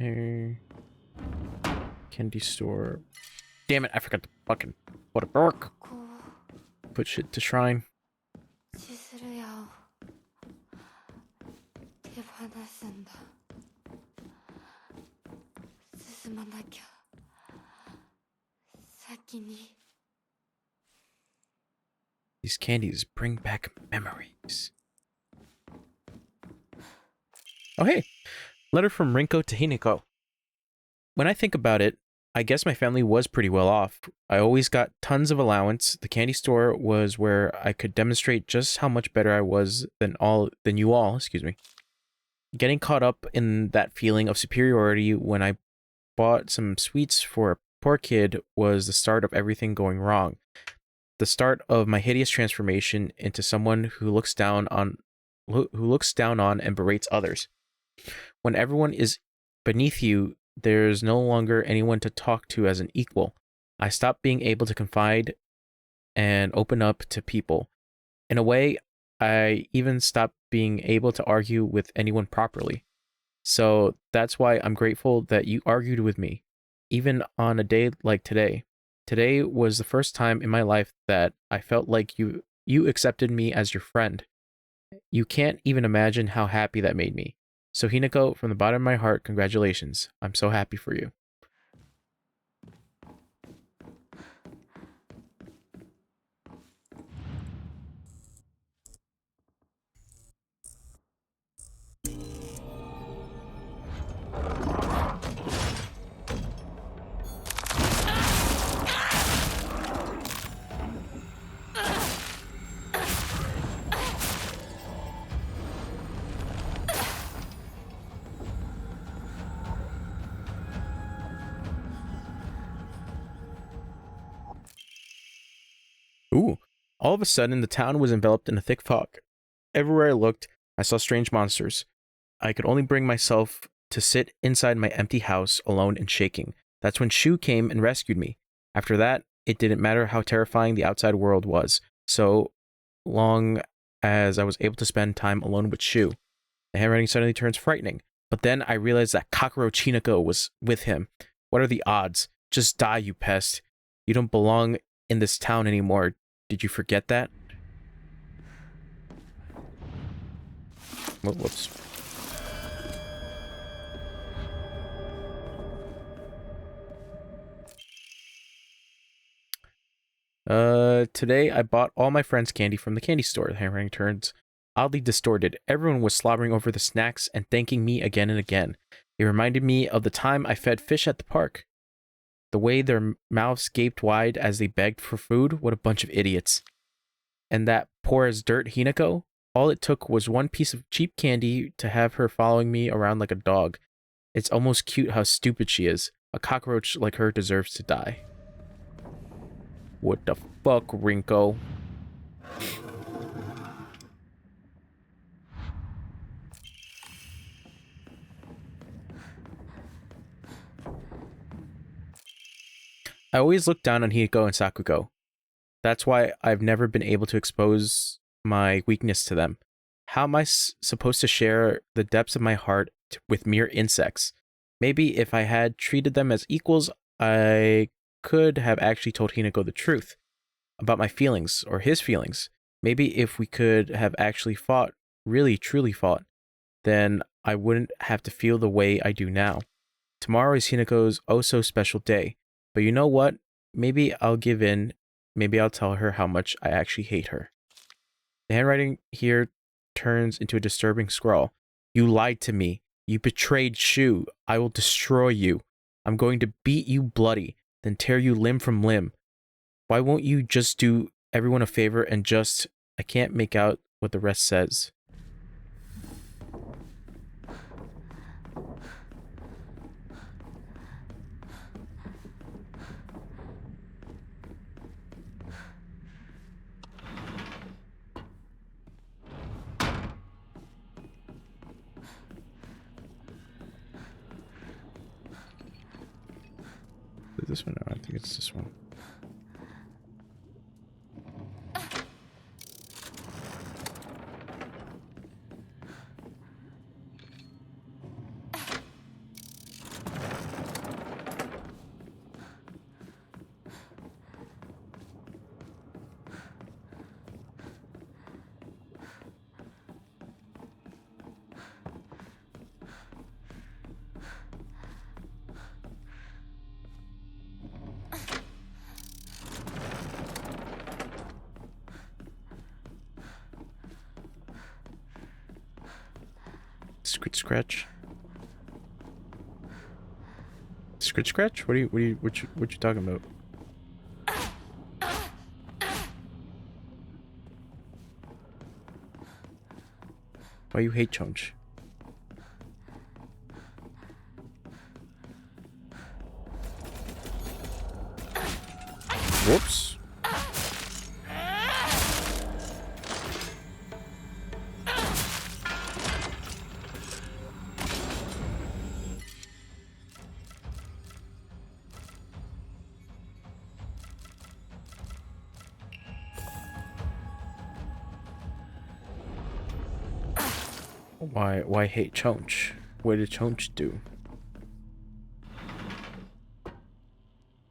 Okay. Candy store. Damn it, I forgot to fucking put a work. Put shit to shrine. 千鶴屋を手放すんだ。進まなきゃ。先に。 These candies bring back memories. Oh hey, letter from Rinko to Hinako. When I think about it, I guess my family was pretty well off. I always got tons of allowance. The candy store was where I could demonstrate just how much better I was than you all, excuse me. Getting caught up in that feeling of superiority when I bought some sweets for a poor kid was the start of everything going wrong. The start of my hideous transformation into someone who looks down on and berates others. When everyone is beneath you, there's no longer anyone to talk to as an equal. I stopped being able to confide and open up to people. In a way, I even stopped being able to argue with anyone properly. So that's why I'm grateful that you argued with me, even on a day like today. Today was the first time in my life that I felt like you accepted me as your friend. You can't even imagine how happy that made me. So Hinako, from the bottom of my heart, congratulations. I'm so happy for you. Ooh. All of a sudden, the town was enveloped in a thick fog. Everywhere I looked, I saw strange monsters. I could only bring myself to sit inside my empty house, alone and shaking. That's when Shu came and rescued me. After that, it didn't matter how terrifying the outside world was, so long as I was able to spend time alone with Shu. The handwriting suddenly turns frightening, but then I realized that cockroach Hinako was with him. What are the odds? Just die, you pest. You don't belong in this town anymore. Did you forget that? Whoops. Today I bought all my friends candy from the candy store. The handwriting turns oddly distorted. Everyone was slobbering over the snacks and thanking me again and again. It reminded me of the time I fed fish at the park. The way their mouths gaped wide as they begged for food, what a bunch of idiots. And that poor as dirt Hinako, all it took was one piece of cheap candy to have her following me around like a dog. It's almost cute how stupid she is. A cockroach like her deserves to die. What the fuck, Rinko? I always look down on Hiko and Sakugo. That's why I've never been able to expose my weakness to them. How am I supposed to share the depths of my heart with mere insects? Maybe if I had treated them as equals, I could have actually told Hinako the truth about my feelings, or his feelings. Maybe if we could have actually fought, really truly fought, then I wouldn't have to feel the way I do now. Tomorrow is Hinako's oh so special day. But you know what? Maybe I'll give in. Maybe I'll tell her how much I actually hate her. The handwriting here turns into a disturbing scrawl. You lied to me. You betrayed Shu. I will destroy you. I'm going to beat you bloody, then tear you limb from limb. Why won't you just do everyone a favor and just... I can't make out what the rest says. This one? No, I think it's this one. Scratch. Scratch scratch? What you talking about? Why you hate Chonch? Whoops. Why hate Chonch? What did Chonch do?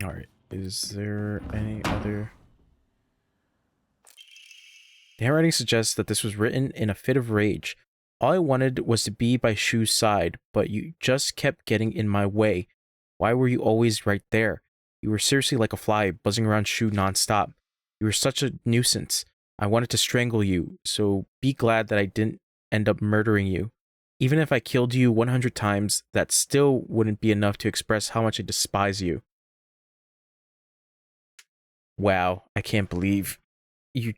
Alright, is there any other... The handwriting suggests that this was written in a fit of rage. All I wanted was to be by Shu's side, but you just kept getting in my way. Why were you always right there? You were seriously like a fly, buzzing around Shu nonstop. You were such a nuisance. I wanted to strangle you, so be glad that I didn't end up murdering you. Even if I killed you 100 times, that still wouldn't be enough to express how much I despise you. Wow, I can't believe you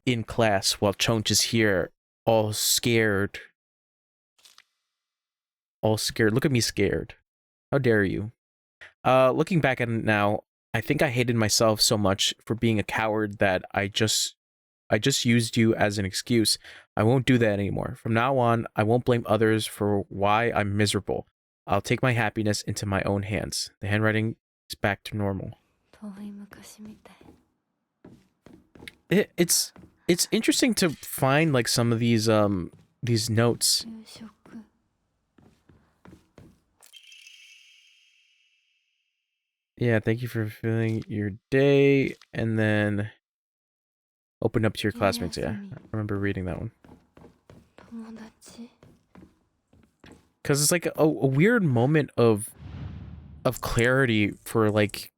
in class while Chonch is here, all scared. All scared. Look at me scared. How dare you? Looking back at it now, I think I hated myself so much for being a coward that I just used you as an excuse. I won't do that anymore. From now on, I won't blame others for why I'm miserable. I'll take my happiness into my own hands. The handwriting is back to normal. 遠い昔みたい。 It's interesting to find like some of these notes. 夕食。 Yeah, thank you for filling your day, and then open up to your classmates. Yeah, I remember reading that one. 友達。 Because it's like a weird moment of clarity for like,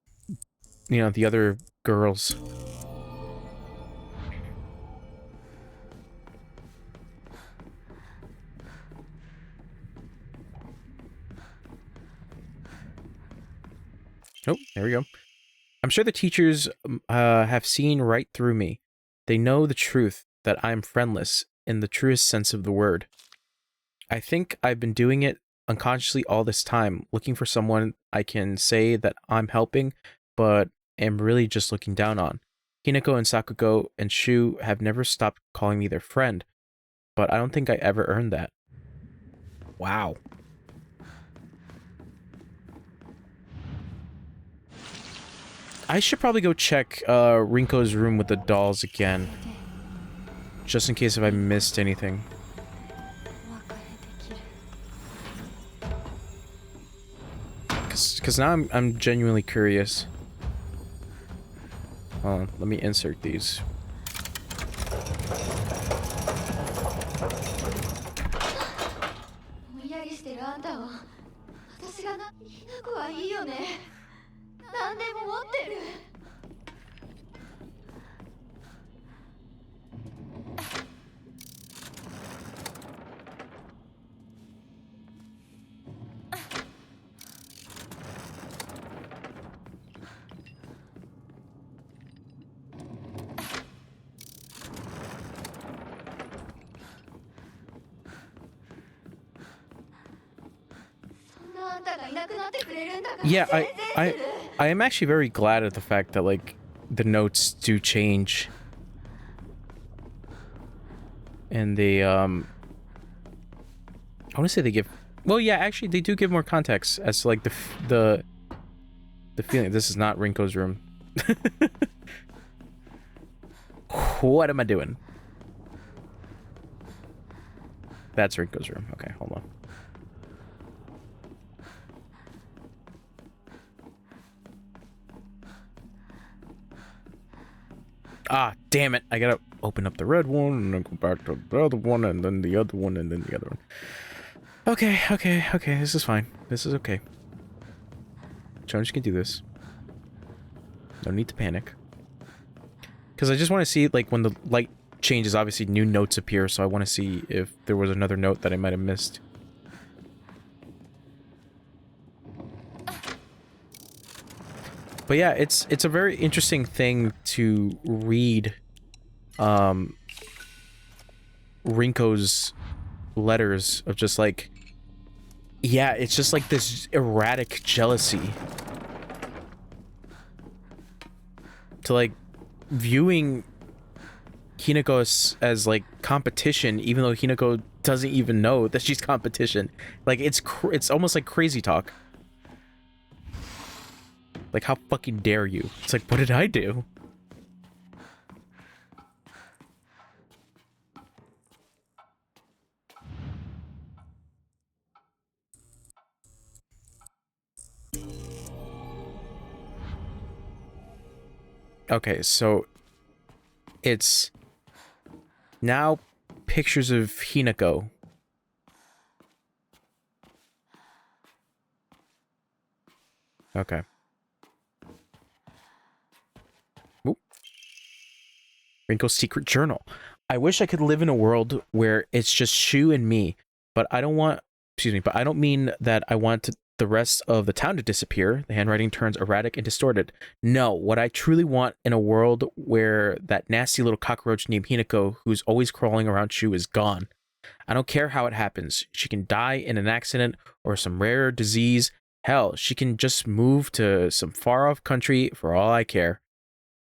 you know, the other girls. Oh, there we go. I'm sure the teachers have seen right through me. They know the truth, that I'm friendless in the truest sense of the word. I think I've been doing it unconsciously all this time, looking for someone I can say that I'm helping, but am really just looking down on. Hinako and Sakugo and Shu have never stopped calling me their friend, but I don't think I ever earned that. Wow. I should probably go check Rinko's room with the dolls again, just in case if I missed anything. お別れできる。 Cause now I'm genuinely curious. Hold on, let me insert these. ぼんやりしてるあんたを私がひな子はいいよね。何でも持ってる。そんなあんたがいなくなってくれるんだから。 Yeah, 全然する。 I am actually very glad at the fact that like the notes do change. And they I want to say they give, well, yeah, actually they do give more context as to like the feeling. This is not Rinko's room. What am I doing? That's Rinko's room. Okay, hold on. Ah, damn it. I gotta open up the red one and then go back to the other one and then the other one and then the other one. Okay. This is fine. This is okay. Jones can do this. No need to panic. Because I just want to see, like, when the light changes, obviously new notes appear, so I want to see if there was another note that I might have missed. But yeah, it's a very interesting thing to read Rinko's letters of just like, yeah, it's just like this erratic jealousy to like viewing Hinako as like competition, even though Hinako doesn't even know that she's competition. Like it's almost like crazy talk. Like, how fucking dare you? It's like, what did I do? Okay, so it's now pictures of Hinako. Okay. Oop. Rinko's secret journal. I wish I could live in a world where it's just Shu and me, but I don't want, excuse me, but I don't mean that I want the rest of the town to disappear. The handwriting turns erratic and distorted. No, what I truly want in a world where that nasty little cockroach named Hinako, who's always crawling around Shu, is gone. I don't care how it happens. She can die in an accident or some rare disease. Hell, she can just move to some far-off country for all I care.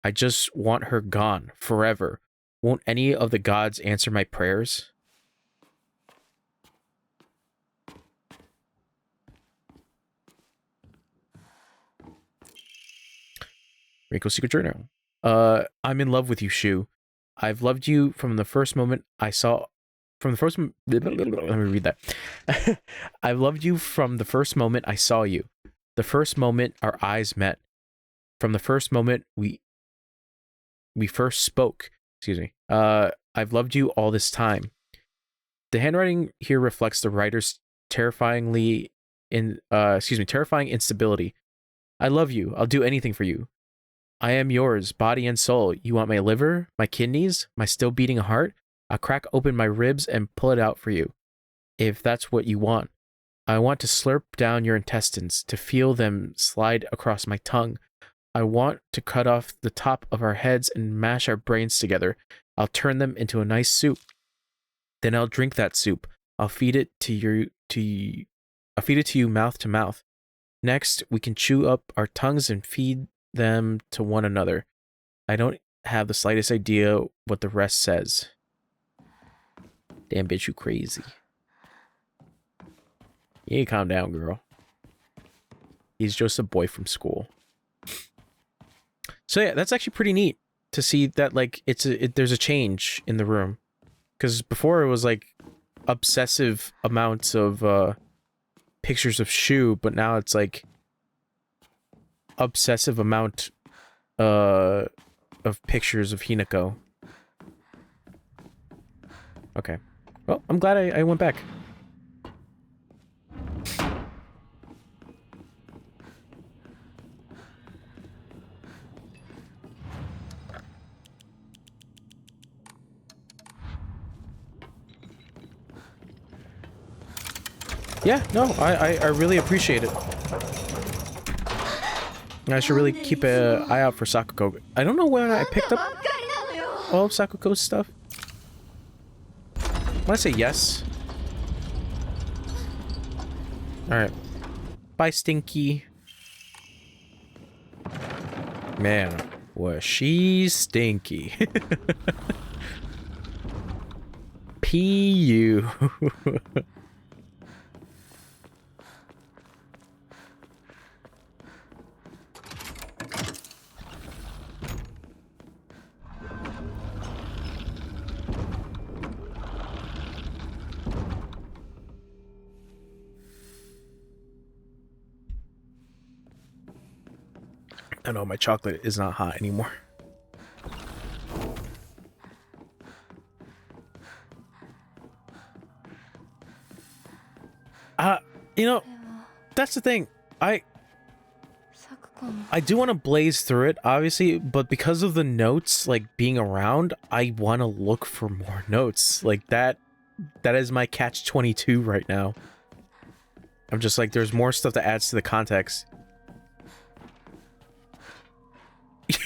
I just want her gone, forever. Won't any of the gods answer my prayers? Rinko's secret journal. I'm in love with you, Shu. I've loved you from the first moment I saw... From the first... Let me read that. I've loved you from the first moment I saw you. The first moment our eyes met. From the first moment we first spoke. Excuse me. I've loved you all this time. The handwriting here reflects the writer's terrifying instability. I love you. I'll do anything for you. I am yours, body and soul. You want my liver, my kidneys, my still beating heart? I'll crack open my ribs and pull it out for you, if that's what you want. I want to slurp down your intestines, to feel them slide across my tongue. I want to cut off the top of our heads and mash our brains together. I'll turn them into a nice soup. Then I'll drink that soup. I'll feed it to you mouth to mouth. Next, we can chew up our tongues and feed them to one another. I don't have the slightest idea what the rest says. Damn bitch, you crazy. You need to calm down, girl. He's just a boy from school. So yeah, that's actually pretty neat to see that like there's a change in the room, because before it was like obsessive amounts of pictures of Shu, but now it's like obsessive amount of pictures of Hinako. Okay. Well, I'm glad I went back. Yeah, no, I really appreciate it. I should really keep an eye out for Sakuko. I don't know when I picked up all of Sakuko's stuff. I want to say yes. Alright. Bye, Stinky. Man, was she stinky. P.U. I know my chocolate is not hot anymore. You know, that's the thing. I do want to blaze through it, obviously, but because of the notes, like, being around, I want to look for more notes. Like, that is my catch-22 right now. I'm just like, there's more stuff that adds to the context.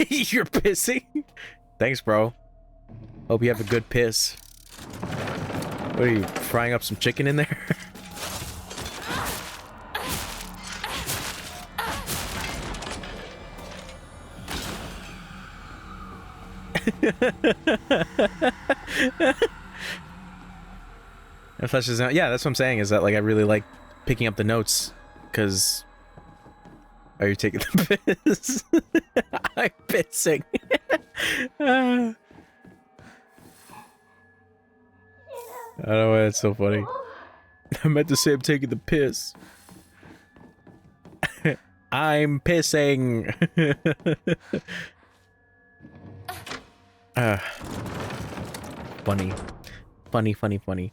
You're pissing? Thanks, bro. Hope you have a good piss. What are you, frying up some chicken in there? Yeah, that's what I'm saying, is that like I really like picking up the notes, because are you taking the piss? I'm pissing. I don't know why that's so funny. I meant to say I'm taking the piss. I'm pissing. Funny. Funny, funny, funny.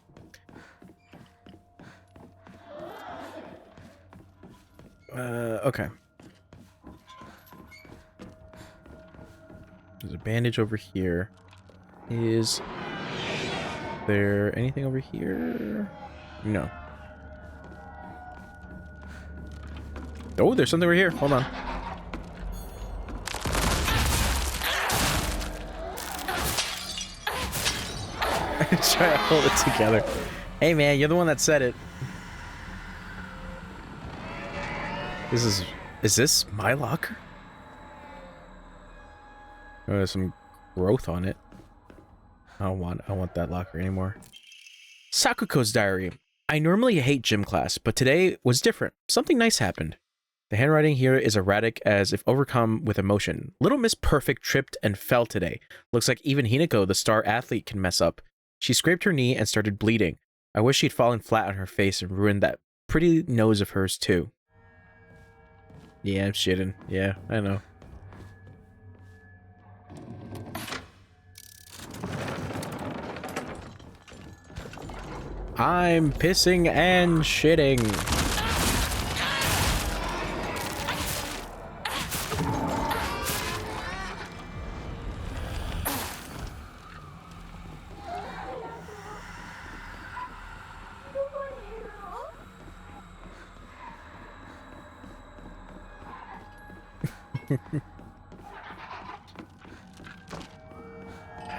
Okay. There's a bandage over here. Is there anything over here? No. Oh, there's something over here. Hold on. Try to hold it together. Hey man, you're the one that said it. Is this my locker? Oh, there's some growth on it. I don't want that locker anymore. Sakuko's diary. I normally hate gym class, but today was different. Something nice happened. The handwriting here is erratic, as if overcome with emotion. Little Miss Perfect tripped and fell today. Looks like even Hinako, the star athlete, can mess up. She scraped her knee and started bleeding. I wish she'd fallen flat on her face and ruined that pretty nose of hers too. Yeah, I'm shitting. Yeah, I know. I'm pissing and shitting.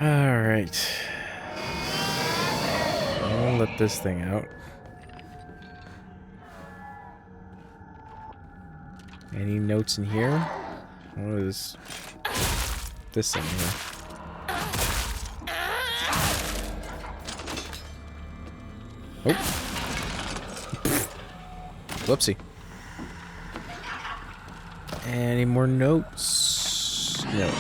Alright. I'll let this thing out. Any notes in here? What is this thing here? Oh. Whoopsie. Any more notes? No.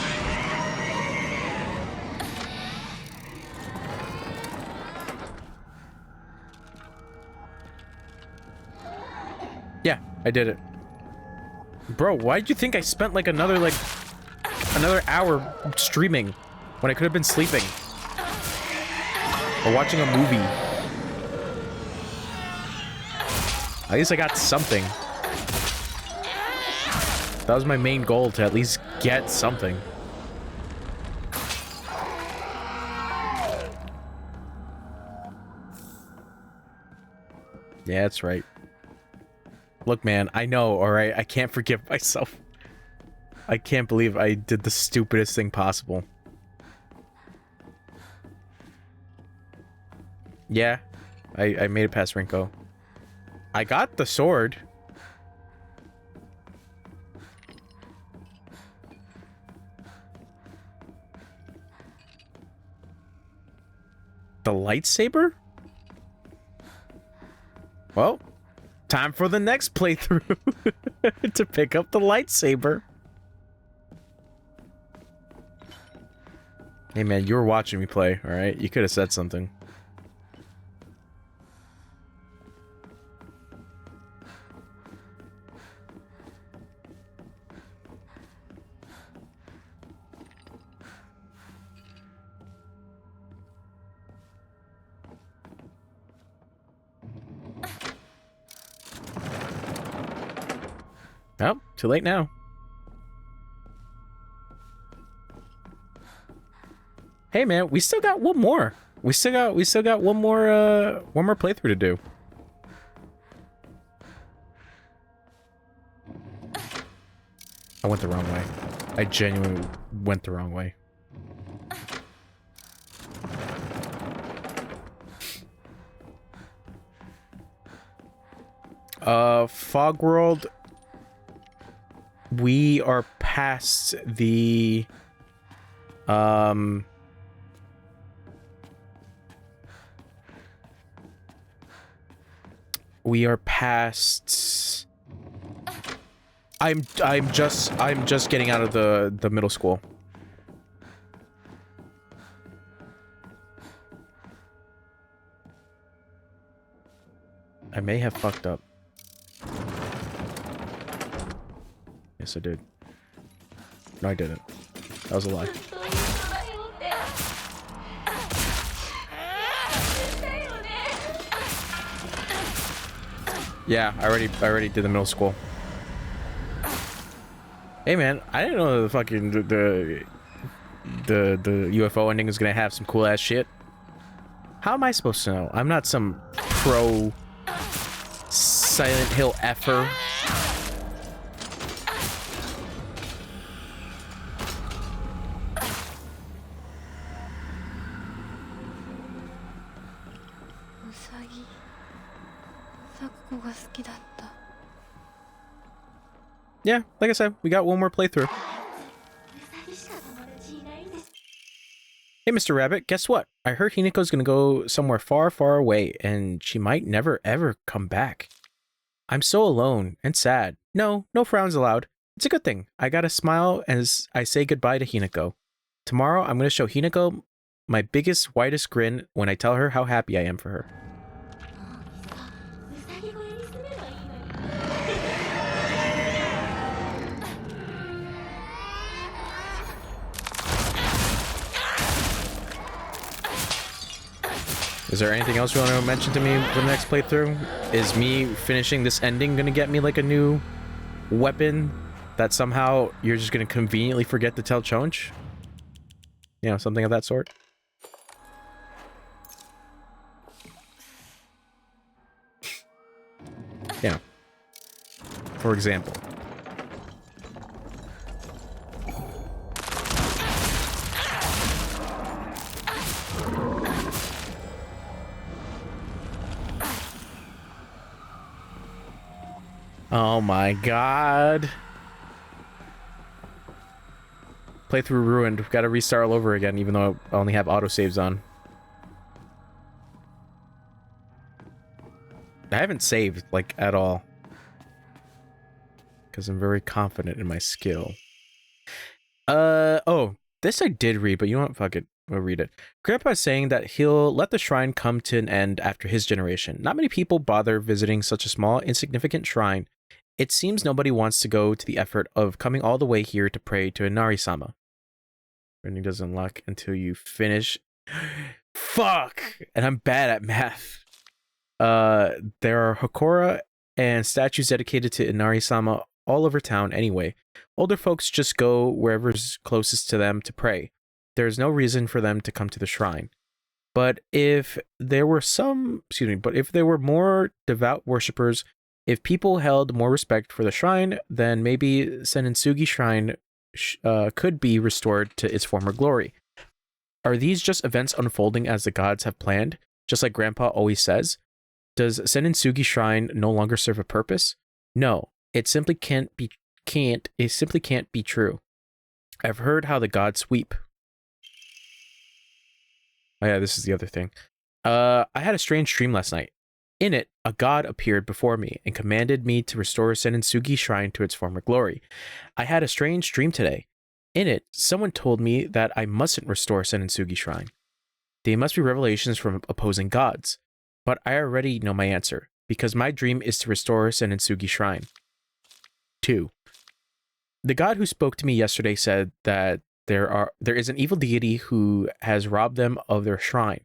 Yeah, I did it. Bro, why'd you think I spent like another hour streaming when I could have been sleeping? Or watching a movie? At least I got something. That was my main goal, to at least get something. Yeah, that's right. Look, man, I know, alright? I can't forgive myself. I can't believe I did the stupidest thing possible. Yeah, I made it past Rinko. I got the sword. The lightsaber? Well, time for the next playthrough to pick up the lightsaber. Hey man, you were watching me play, alright? You could have said something. Oh, too late now. Hey man, we still got one more. We still got one more playthrough to do. I went the wrong way. I genuinely went the wrong way. Fog World. We are past the we are past I'm just getting out of the middle school. I may have fucked up. Yes, I did. No, I didn't. That was a lie. Yeah, I already did the middle school. Hey man, I didn't know the fucking the UFO ending was gonna have some cool ass shit. How am I supposed to know? I'm not some pro Silent Hill effer. Yeah, like I said, we got one more playthrough. Hey, Mr. Rabbit, guess what? I heard Hinako's gonna go somewhere far, far away, and she might never, ever come back. I'm so alone and sad. No frowns allowed. It's a good thing. I gotta smile as I say goodbye to Hinako. Tomorrow, I'm gonna show Hinako my biggest, widest grin when I tell her how happy I am for her. Is there anything else you want to mention to me for the next playthrough? Is me finishing this ending gonna get me like a new weapon that somehow you're just gonna conveniently forget to tell Chonch? You know, something of that sort? Yeah. For example. Oh my god. Playthrough ruined. Gotta restart all over again, even though I only have autosaves on. I haven't saved, like, at all. Because I'm very confident in my skill. Oh, this I did read, but you know what? Fuck it. We'll read it. Grandpa's saying that he'll let the shrine come to an end after his generation. Not many people bother visiting such a small, insignificant shrine. It seems nobody wants to go to the effort of coming all the way here to pray to Inari-sama. Learning doesn't unlock until you finish. Fuck! And I'm bad at math. There are Hokora and statues dedicated to Inari-sama all over town anyway. Older folks just go wherever's closest to them to pray. There's no reason for them to come to the shrine. But if there were more devout worshippers, if people held more respect for the shrine, then maybe Senitsugi Shrine could be restored to its former glory. Are these just events unfolding as the gods have planned, just like Grandpa always says? Does Senitsugi Shrine no longer serve a purpose? No, it simply can't be true. I've heard how the gods weep. Oh yeah, this is the other thing. I had a strange dream last night. In it, a god appeared before me and commanded me to restore Senitsugi Shrine to its former glory. I had a strange dream today. In it, someone told me that I mustn't restore Senitsugi Shrine. They must be revelations from opposing gods. But I already know my answer, because my dream is to restore Senitsugi Shrine. 2. The god who spoke to me yesterday said that there is an evil deity who has robbed them of their shrine.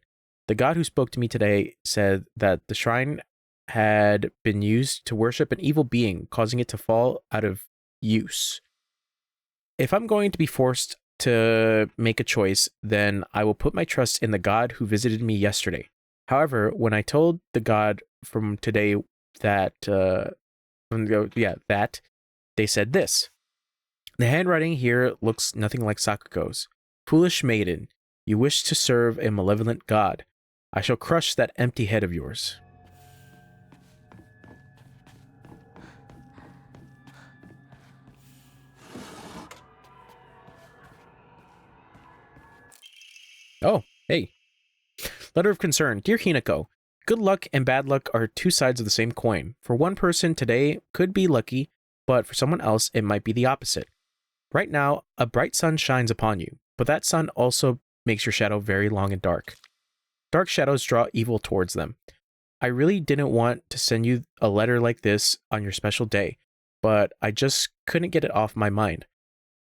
The god who spoke to me today said that the shrine had been used to worship an evil being, causing it to fall out of use. If I'm going to be forced to make a choice, then I will put my trust in the god who visited me yesterday. However, when I told the god from today that, they said this. The handwriting here looks nothing like Sakuko's. Foolish maiden, you wish to serve a malevolent god. I shall crush that empty head of yours. Oh, hey. Letter of concern. Dear Hinako, good luck and bad luck are two sides of the same coin. For one person, today could be lucky, but for someone else, it might be the opposite. Right now, a bright sun shines upon you, but that sun also makes your shadow very long and dark. Dark shadows draw evil towards them. I really didn't want to send you a letter like this on your special day, but I just couldn't get it off my mind.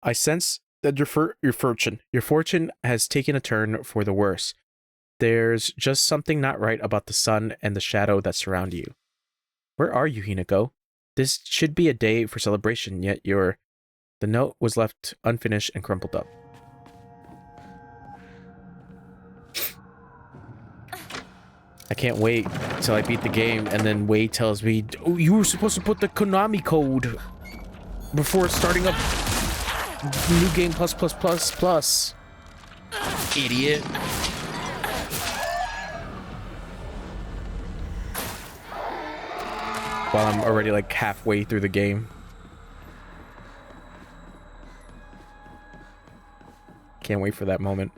I sense that your fortune has taken a turn for the worse. There's just something not right about the sun and the shadow that surround you. Where are you, Hinako? This should be a day for celebration, yet the note was left unfinished and crumpled up. I can't wait till I beat the game and then Wei tells me, oh, you were supposed to put the Konami code before starting up New Game plus. Idiot. While I'm already like halfway through the game. Can't wait for that moment.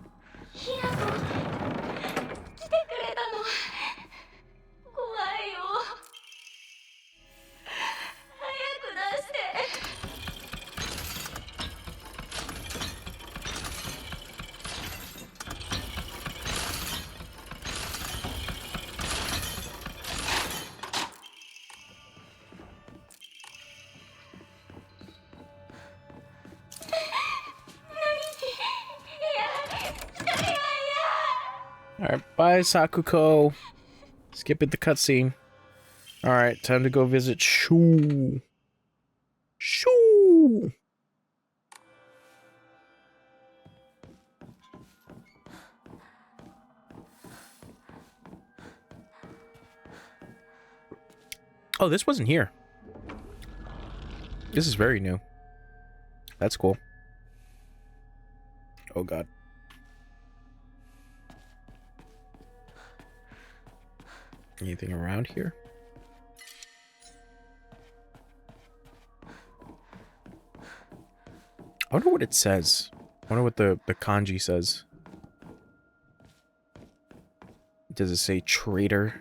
来てくれたの。怖いよ。早く出して。Alright, bye Sakuko. Skipping the cutscene. Alright, time to go visit Shu. Shu! Oh, this wasn't here. This is very new. That's cool. Oh god. Anything around here? I wonder what it says. I wonder what the kanji says. Does it say traitor?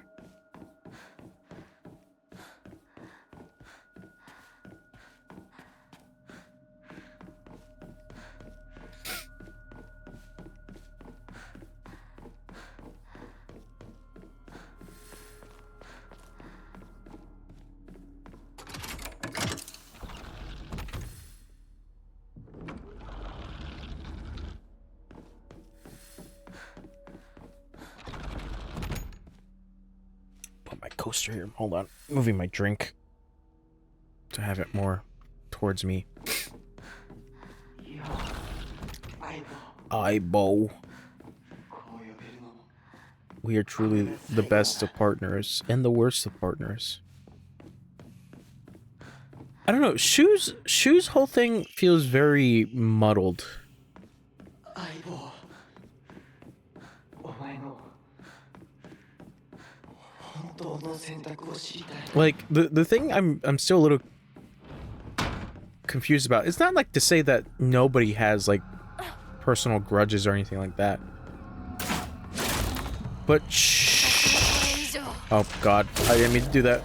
Coaster here. Hold on. Moving my drink to have it more towards me. Aibo. We are truly the best of partners and the worst of partners. I don't know. Shu's whole thing feels very muddled. Like the thing I'm still a little confused about. It's not like to say that nobody has like personal grudges or anything like that. But shh. Oh god, I didn't mean to do that.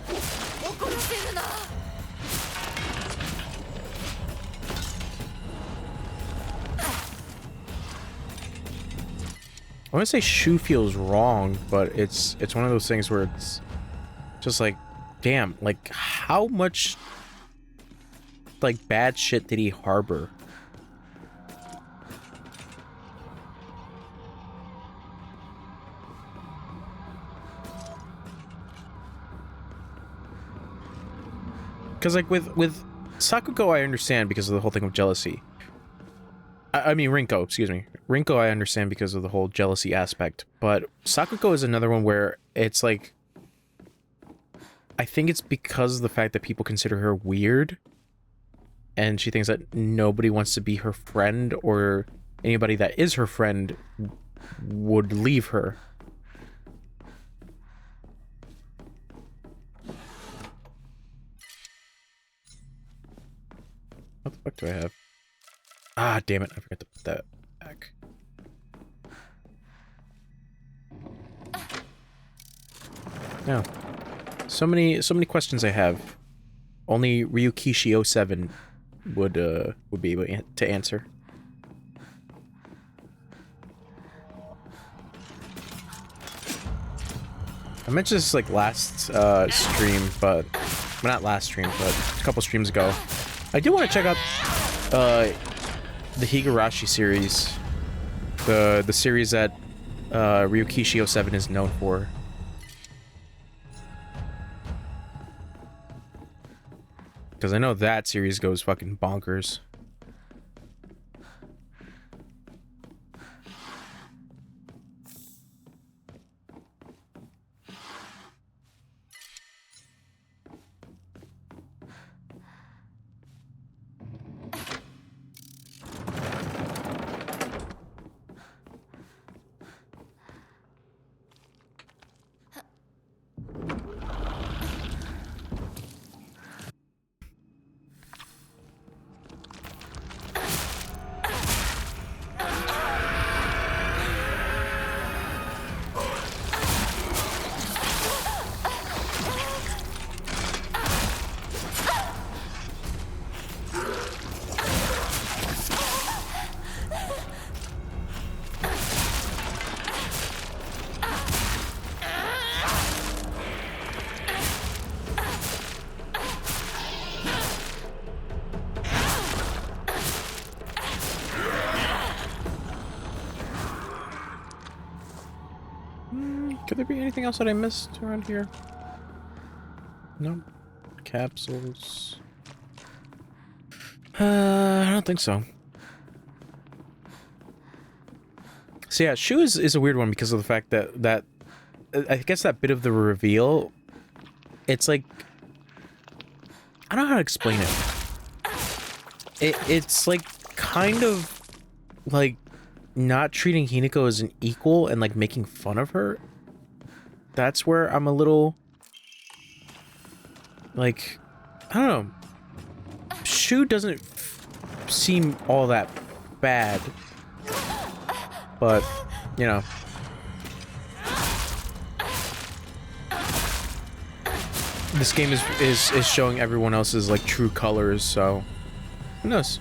I want to say Shu feels wrong, but it's one of those things where it's just like, damn, like how much like bad shit did he harbor? Because like with Sakuko, I understand because of the whole thing of jealousy. I mean, Rinko, excuse me. Rinko, I understand because of the whole jealousy aspect. But Sakuko is another one where it's like... I think it's because of the fact that people consider her weird. and she thinks that nobody wants to be her friend, or anybody that is her friend would leave her. What the fuck do I have? Ah, damn it, I forgot to put that back. No. So many questions I have. Only Ryukishi 07 would be able to answer. I mentioned this like last stream, but well, not last stream, but a couple streams ago. I do want to check out the Higurashi series, the series that Ryukishi 07 is known for. Because I know that series goes fucking bonkers. Could there be anything else that I missed around here? No. Capsules. I don't think so. So yeah, Shu is a weird one because of the fact that I guess that bit of the reveal, it's like, I don't know how to explain it. It's like kind of like not treating Hinako as an equal and like making fun of her. That's where I'm a little like, I don't know. Shu doesn't seem all that bad, but you know, this game is showing everyone else's like true colors, so who knows?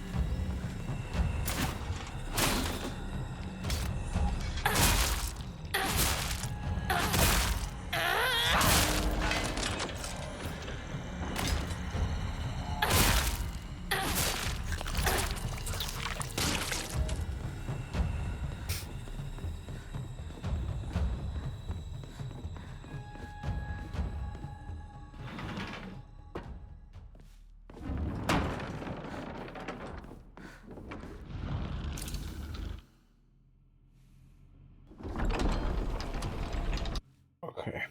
Okay.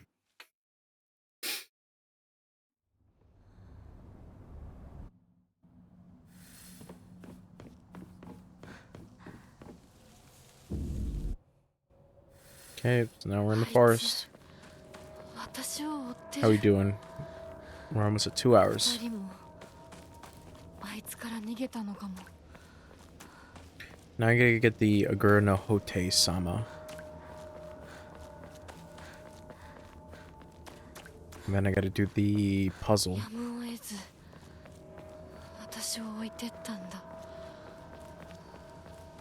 Okay, so now we're in the forest. 私を追ってる。 How are we doing? We're almost at 2 hours. 二人もあいつから逃げたのかも。 Now I gotta get the Agura no Hote Sama. And then I gotta do the puzzle. やむを得ず私を置いてったんだ。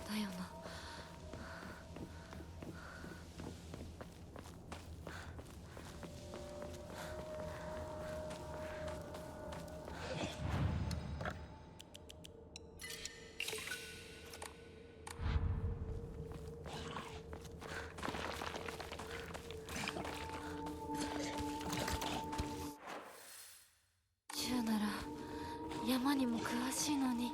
だよな。 銃なら山にも詳しいのに。 I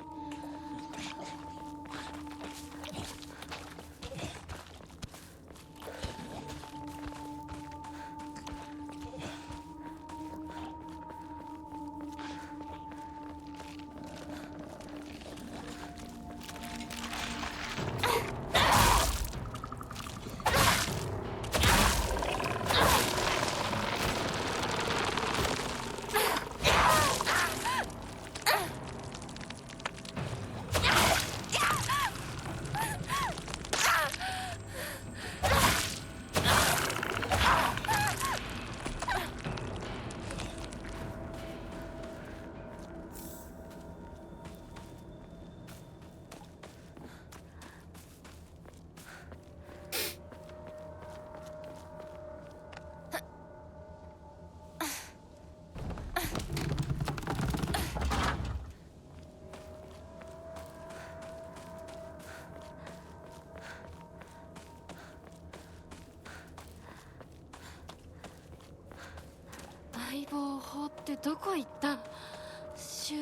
方法ってどこ行ったシュ。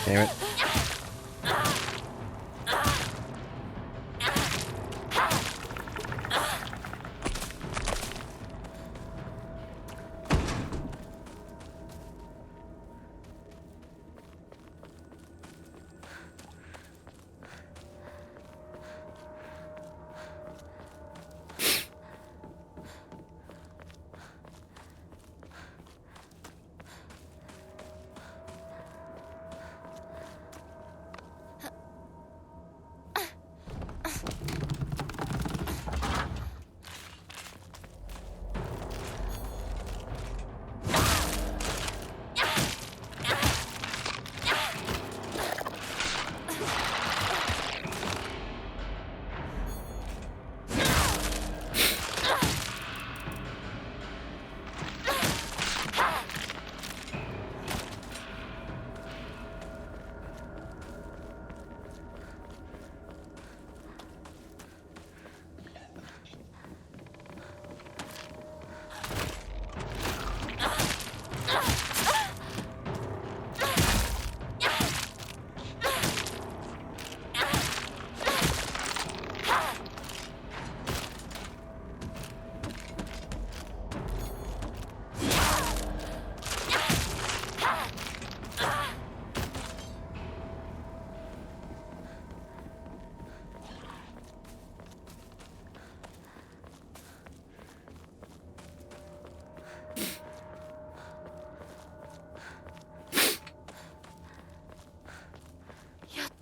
Damn it.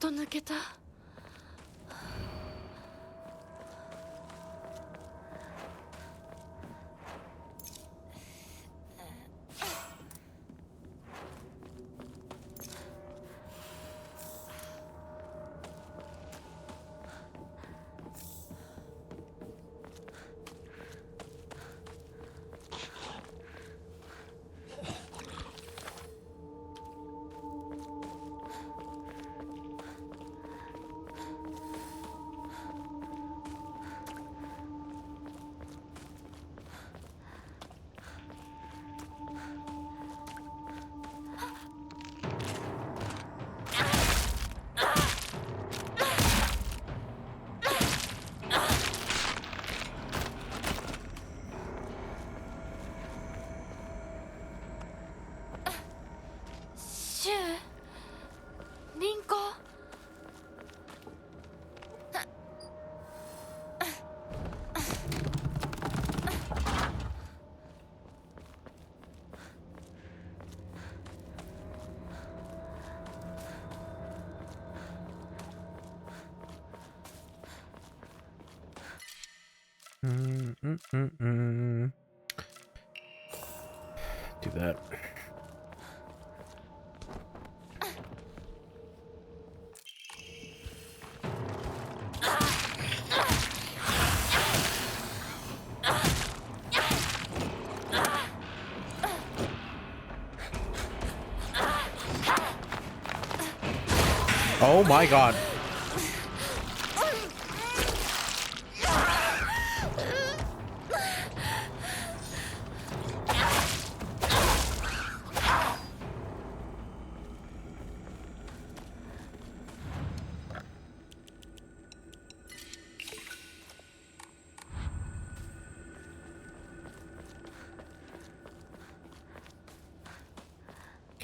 と抜けた。シュウ、リンコ。Do that. Oh my god.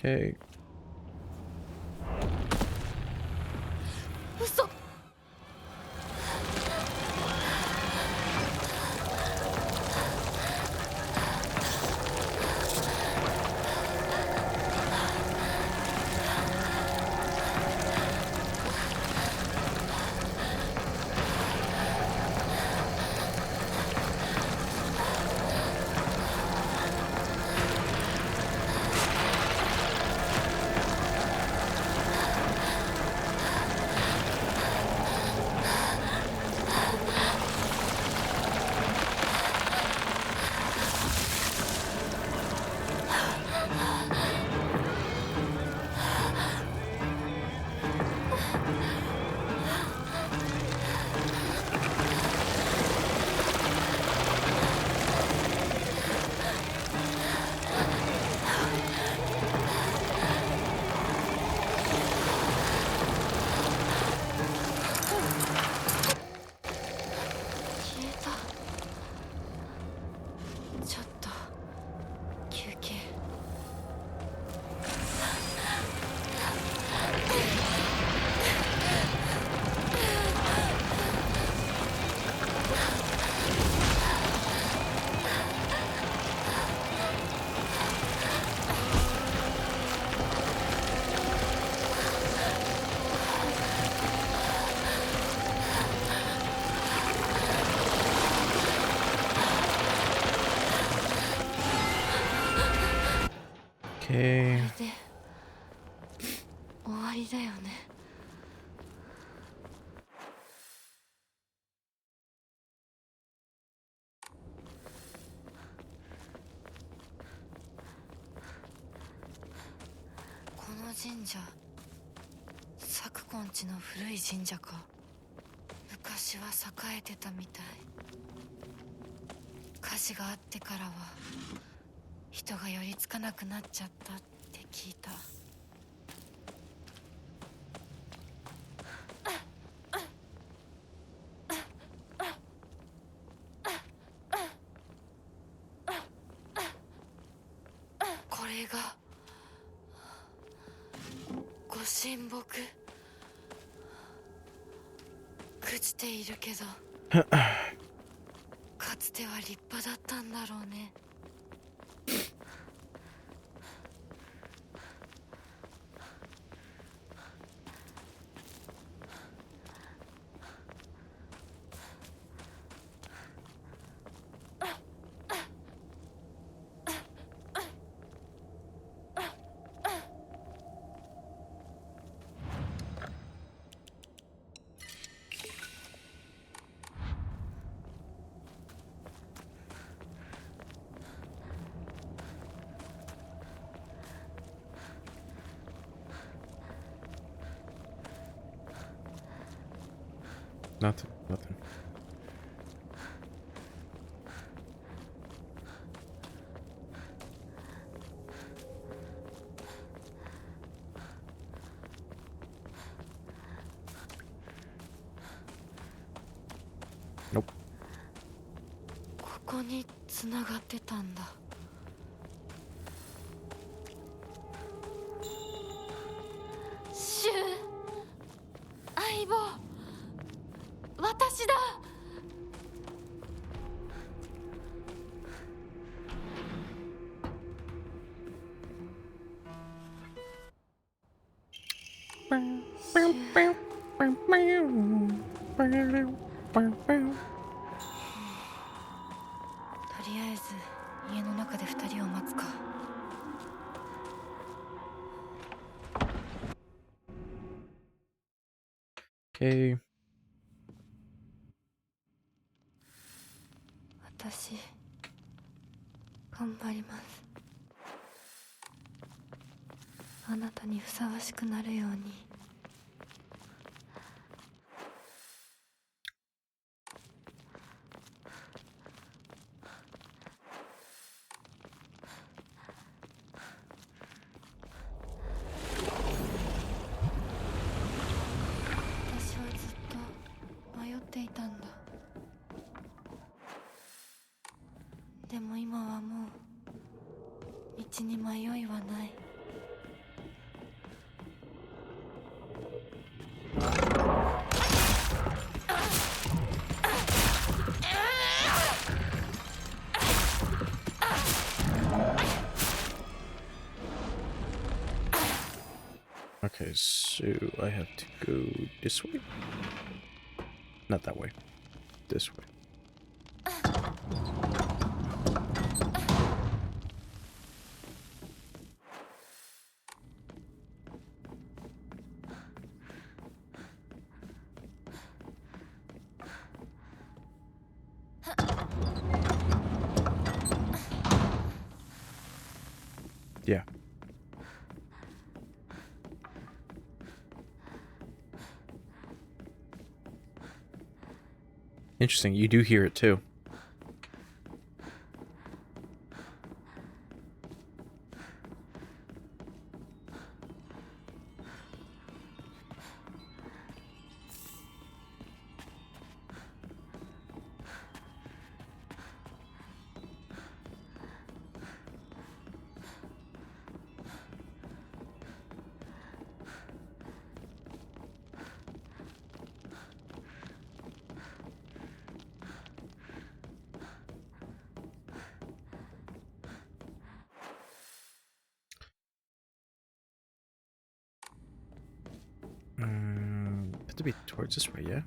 Okay. 嘘。Okay. これで終わりだよね。この神社、昨今地の古い神社か。昔は栄えてたみたい。火事があってからは人が寄りつかなくなっちゃったって聞いた。これがご神木。朽ちているけどかつては立派だったんだろうね。Nothing. Nothing. Nope. ここに繋がってたんだ。シュウ、相棒、私だ。とりあえず家の中で2人を待つか。Okay. 私頑張ります。あなたにふさわしくなるように。私はずっと迷っていたんだ。でも今はもう道に迷いはない。Okay, so I have to go this way? Not that way. This way. Yeah. Interesting, you do hear it too. Have to be towards this way, yeah?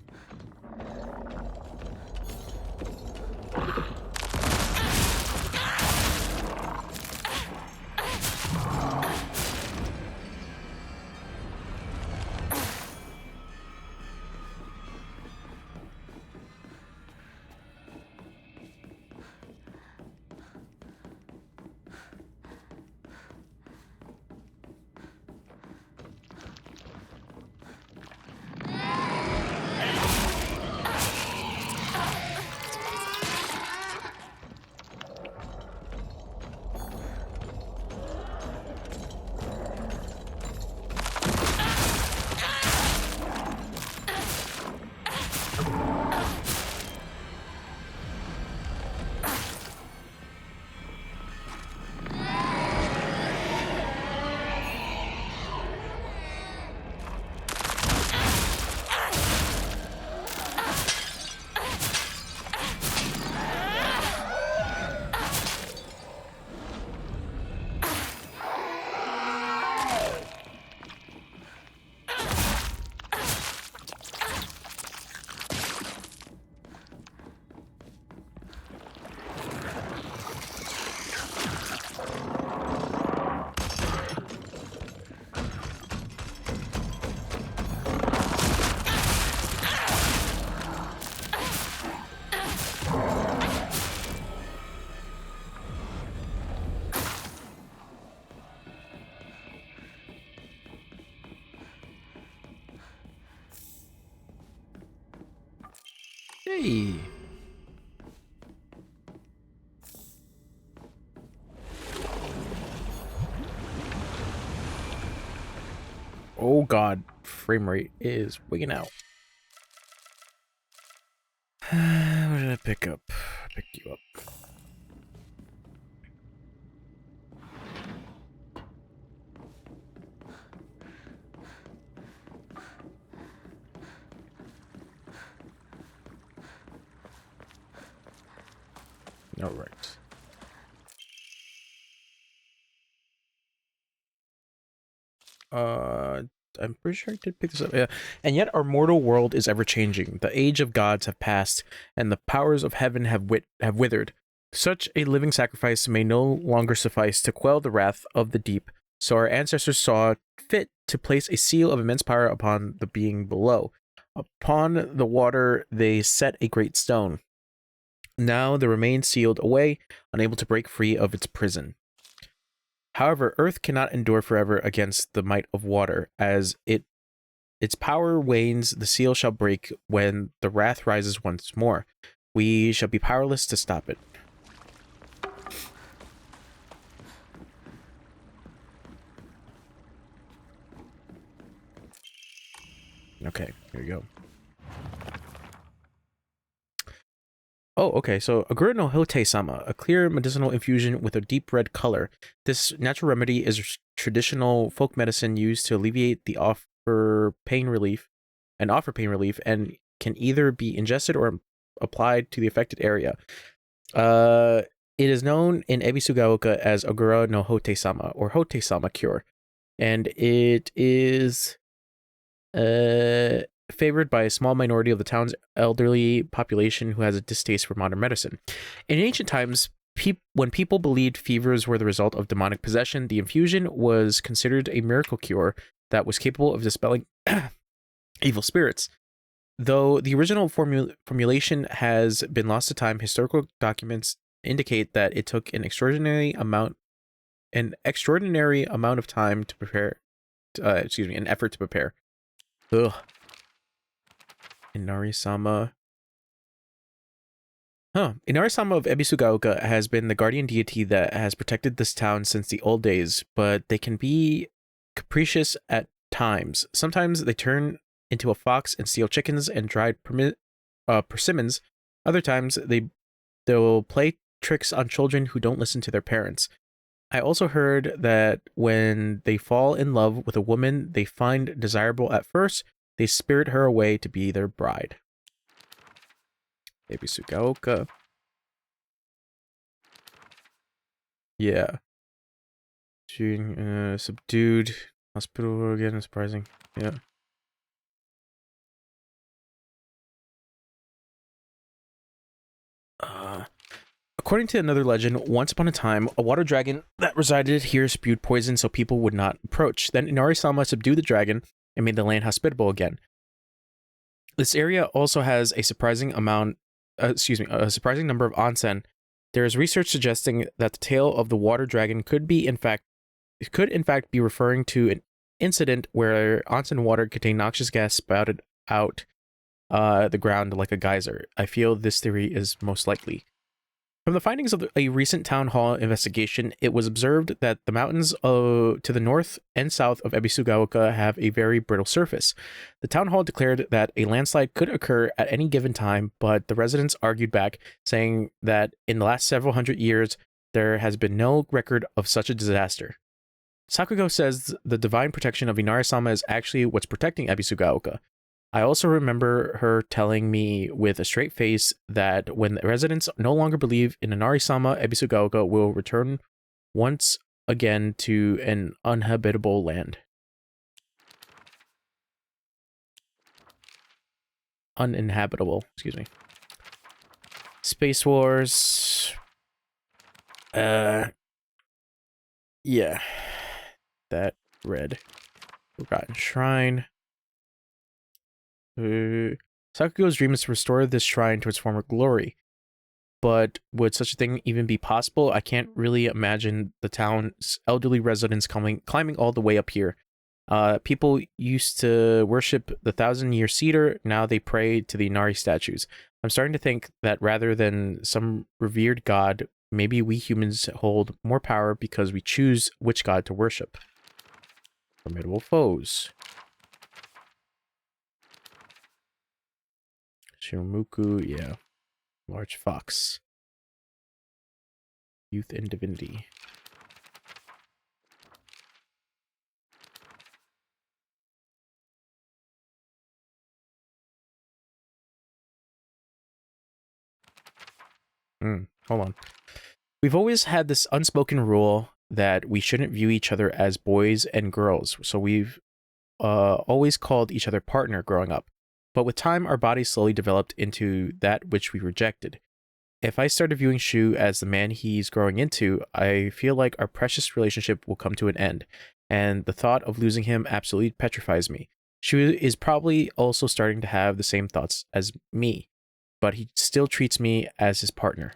Hey. Oh god, frame rate is wigging out. What did I pick up? I picked you up. All right. I'm pretty sure I did pick this up. Yeah. And yet our mortal world is ever changing. The age of gods have passed, and the powers of heaven have withered. Such a living sacrifice may no longer suffice to quell the wrath of the deep. So our ancestors saw fit to place a seal of immense power upon the being below. Upon the water they set a great stone. Now the remains sealed away, unable to break free of its prison. However, earth cannot endure forever against the might of water. As its power wanes, the seal shall break when the wrath rises once more. We shall be powerless to stop it. Okay, here we go. Oh, okay, so Agura no Hote-sama, a clear medicinal infusion with a deep red color. This natural remedy is traditional folk medicine used to alleviate the offer pain relief, and can either be ingested or applied to the affected area. It is known in Ebisugaoka as Agura no Hote-sama, or Hote-sama cure, and it is favored by a small minority of the town's elderly population who has a distaste for modern medicine. In ancient times, when people believed fevers were the result of demonic possession, the infusion was considered a miracle cure that was capable of dispelling evil spirits. Though the original formulation has been lost to time, historical documents indicate that it took an extraordinary amount of time to prepare. An effort to prepare. Ugh. Inari-sama. Inari-sama of Ebisugaoka has been the guardian deity that has protected this town since the old days, but they can be capricious at times. Sometimes they turn into a fox and steal chickens and dried persimmons. Other times they'll play tricks on children who don't listen to their parents. I also heard that when they fall in love with a woman they find desirable at first, they spirit her away to be their bride. Ebisugaoka. Yeah. Subdued. Hospital again, surprising. Yeah. According to another legend, once upon a time, a water dragon that resided here spewed poison so people would not approach. Then Inari-sama subdued the dragon and made the land hospitable again. This area also has a surprising number of onsen. There is research suggesting that the tale of the water dragon could in fact be referring to an incident where onsen water containing noxious gas spouted out the ground like a geyser. I feel this theory is most likely. From the findings of a recent town hall investigation, it was observed that the mountains to the north and south of Ebisugaoka have a very brittle surface. The town hall declared that a landslide could occur at any given time, but the residents argued back, saying that in the last several hundred years, there has been no record of such a disaster. Sakugo says the divine protection of Inari-sama is actually what's protecting Ebisugaoka. I also remember her telling me with a straight face that when the residents no longer believe in Inari-sama, Ebisugaoka will return once again to an uninhabitable land. Uninhabitable, excuse me. Space Wars. Yeah. That red. Forgotten Shrine. Sakugo's dream is to restore this shrine to its former glory. But would such a thing even be possible? I can't really imagine the town's elderly residents climbing all the way up here. People used to worship the 1,000-year cedar. Now they pray to the Inari statues. I'm starting to think that rather than some revered god, maybe we humans hold more power because we choose which god to worship. Formidable foes. Shiramuku, yeah. Large fox. Youth and divinity. Hold on. We've always had this unspoken rule that we shouldn't view each other as boys and girls, so we've always called each other partner growing up. But with time, our bodies slowly developed into that which we rejected. If I started viewing Shu as the man he's growing into, I feel like our precious relationship will come to an end, and the thought of losing him absolutely petrifies me. Shu is probably also starting to have the same thoughts as me, but he still treats me as his partner.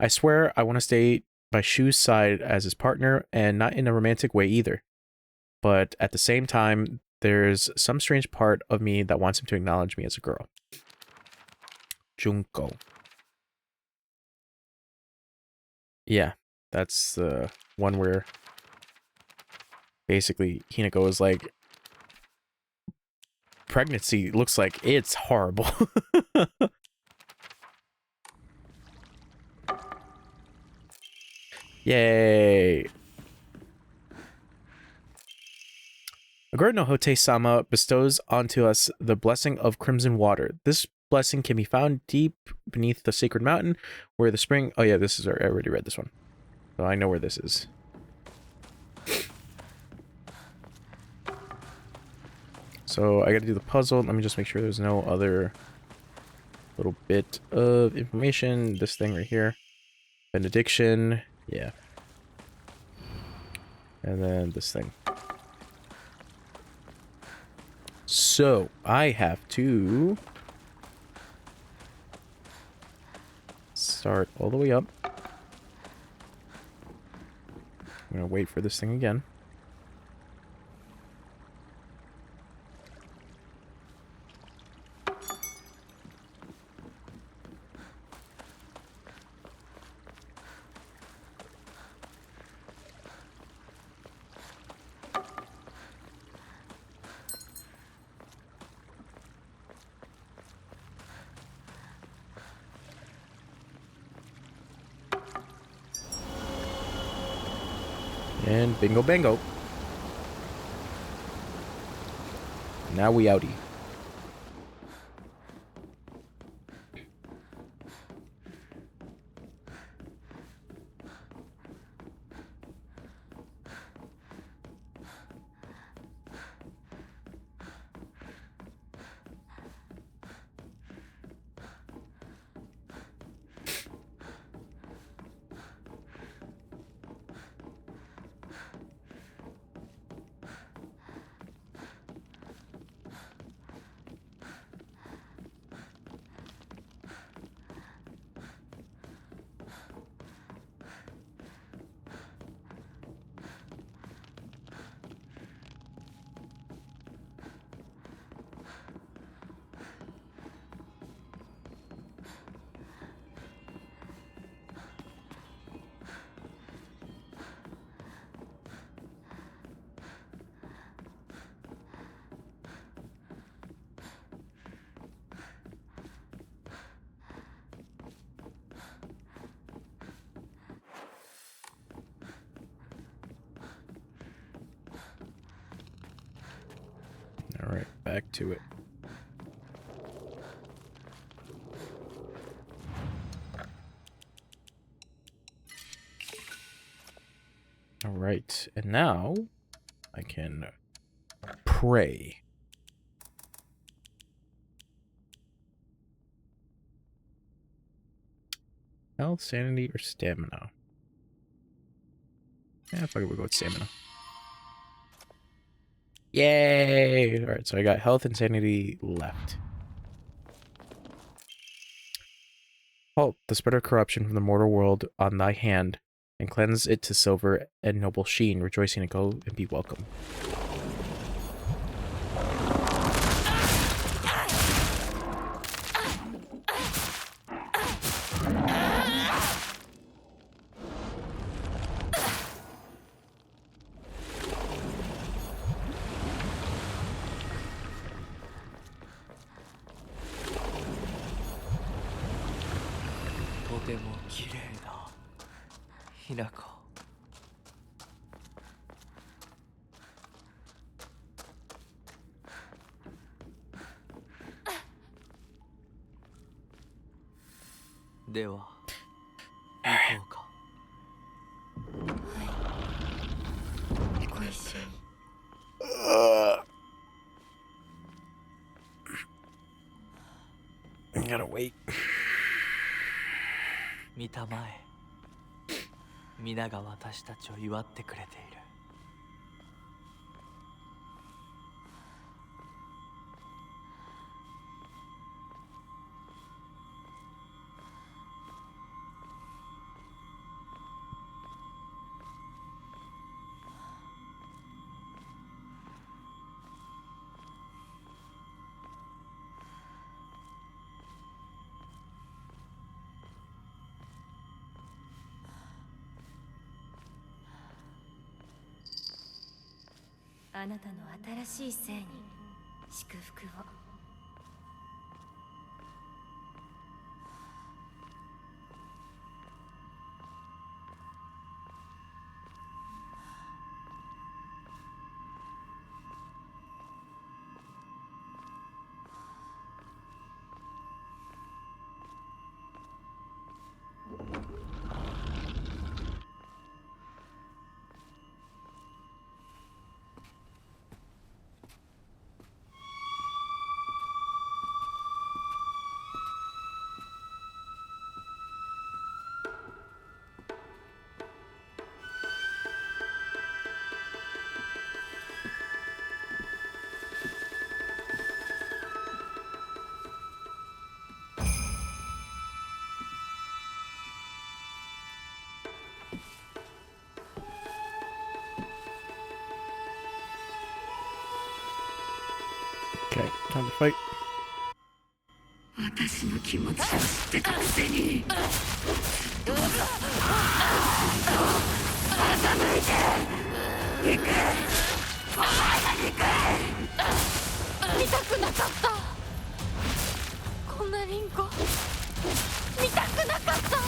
I swear I want to stay by Shu's side as his partner, and not in a romantic way either. But at the same time, there's some strange part of me that wants him to acknowledge me as a girl. Junko. Yeah, that's the one where basically Hinako is like, pregnancy looks like it's horrible. Yay. Agora no Hote-sama bestows onto us the blessing of crimson water. This blessing can be found deep beneath the sacred mountain where the spring... Oh yeah, this is... I already read this one. So I know where this is. So I gotta do the puzzle. Let me just make sure there's no other little bit of information. This thing right here. Benediction. Yeah. And then this thing. So, I have to start all the way up. I'm gonna wait for this thing again. And bingo bango. Now we outie. Alright, back to it. Alright, and now I can pray. Health, sanity, or stamina? Yeah, fuck it, we'll go with stamina. Yay! Alright, so I got health and sanity left. Halt the spread of corruption from the mortal world on thy hand, and cleanse it to silver and noble sheen. Rejoice, Hinako, and be welcome. ても綺麗だひなこ。では行こうか。ご一緒に。I gotta wait. 見たまえ、皆が私たちを祝ってくれている。あなたの新しい生に祝福を。Okay, time to fight. 私の気持ちを知ってたくせに。見たくなかった。こんなリンコ見たくなかった。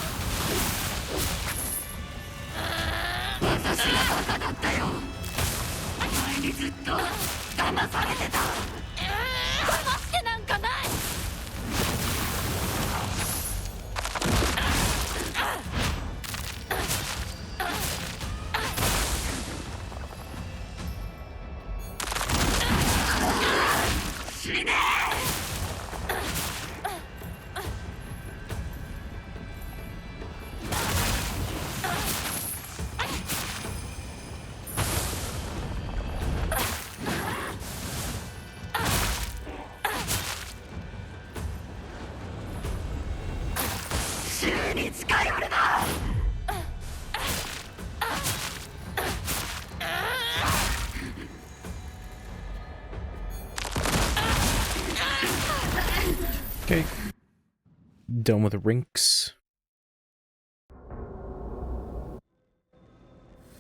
私がバカだったよ。前にずっと騙されてた。騙してなんかない。に近寄るな。Okay. Done with the rinks.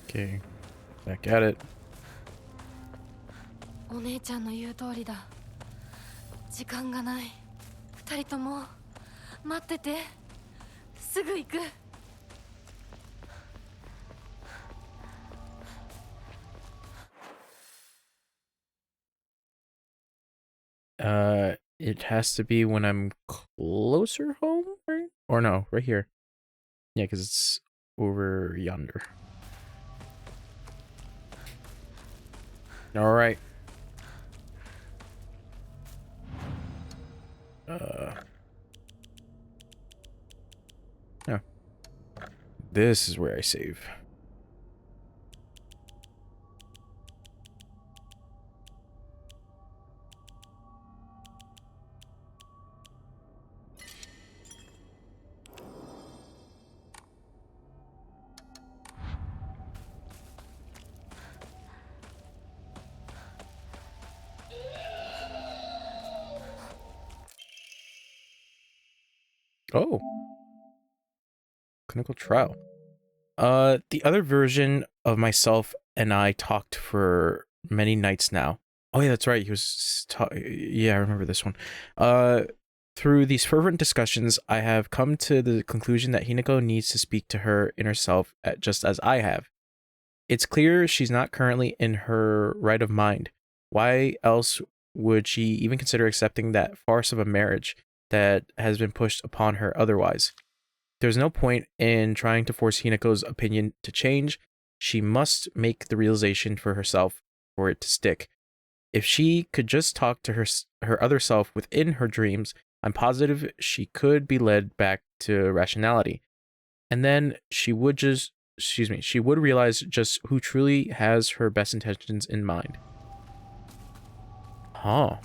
Okay. Back at it. お姉ちゃんの言う通りだ。時間がない。二人とも待ってて。すぐ行く。It has to be when I'm closer home, right? Or no, right here. Yeah, because it's over yonder. All right. Yeah. This is where I save. Oh. Clinical trial. The other version of myself and I talked for many nights now. Oh yeah, that's right. He was yeah, I remember this one. Through these fervent discussions, I have come to the conclusion that Hinako needs to speak to her inner self just as I have. It's clear she's not currently in her right of mind. Why else would she even consider accepting that farce of a marriage that has been pushed upon her otherwise? There's no point in trying to force Hinako's opinion to change. She must make the realization for herself for it to stick. If she could just talk to her other self within her dreams, I'm positive she could be led back to rationality. And then she would realize just who truly has her best intentions in mind. Huh.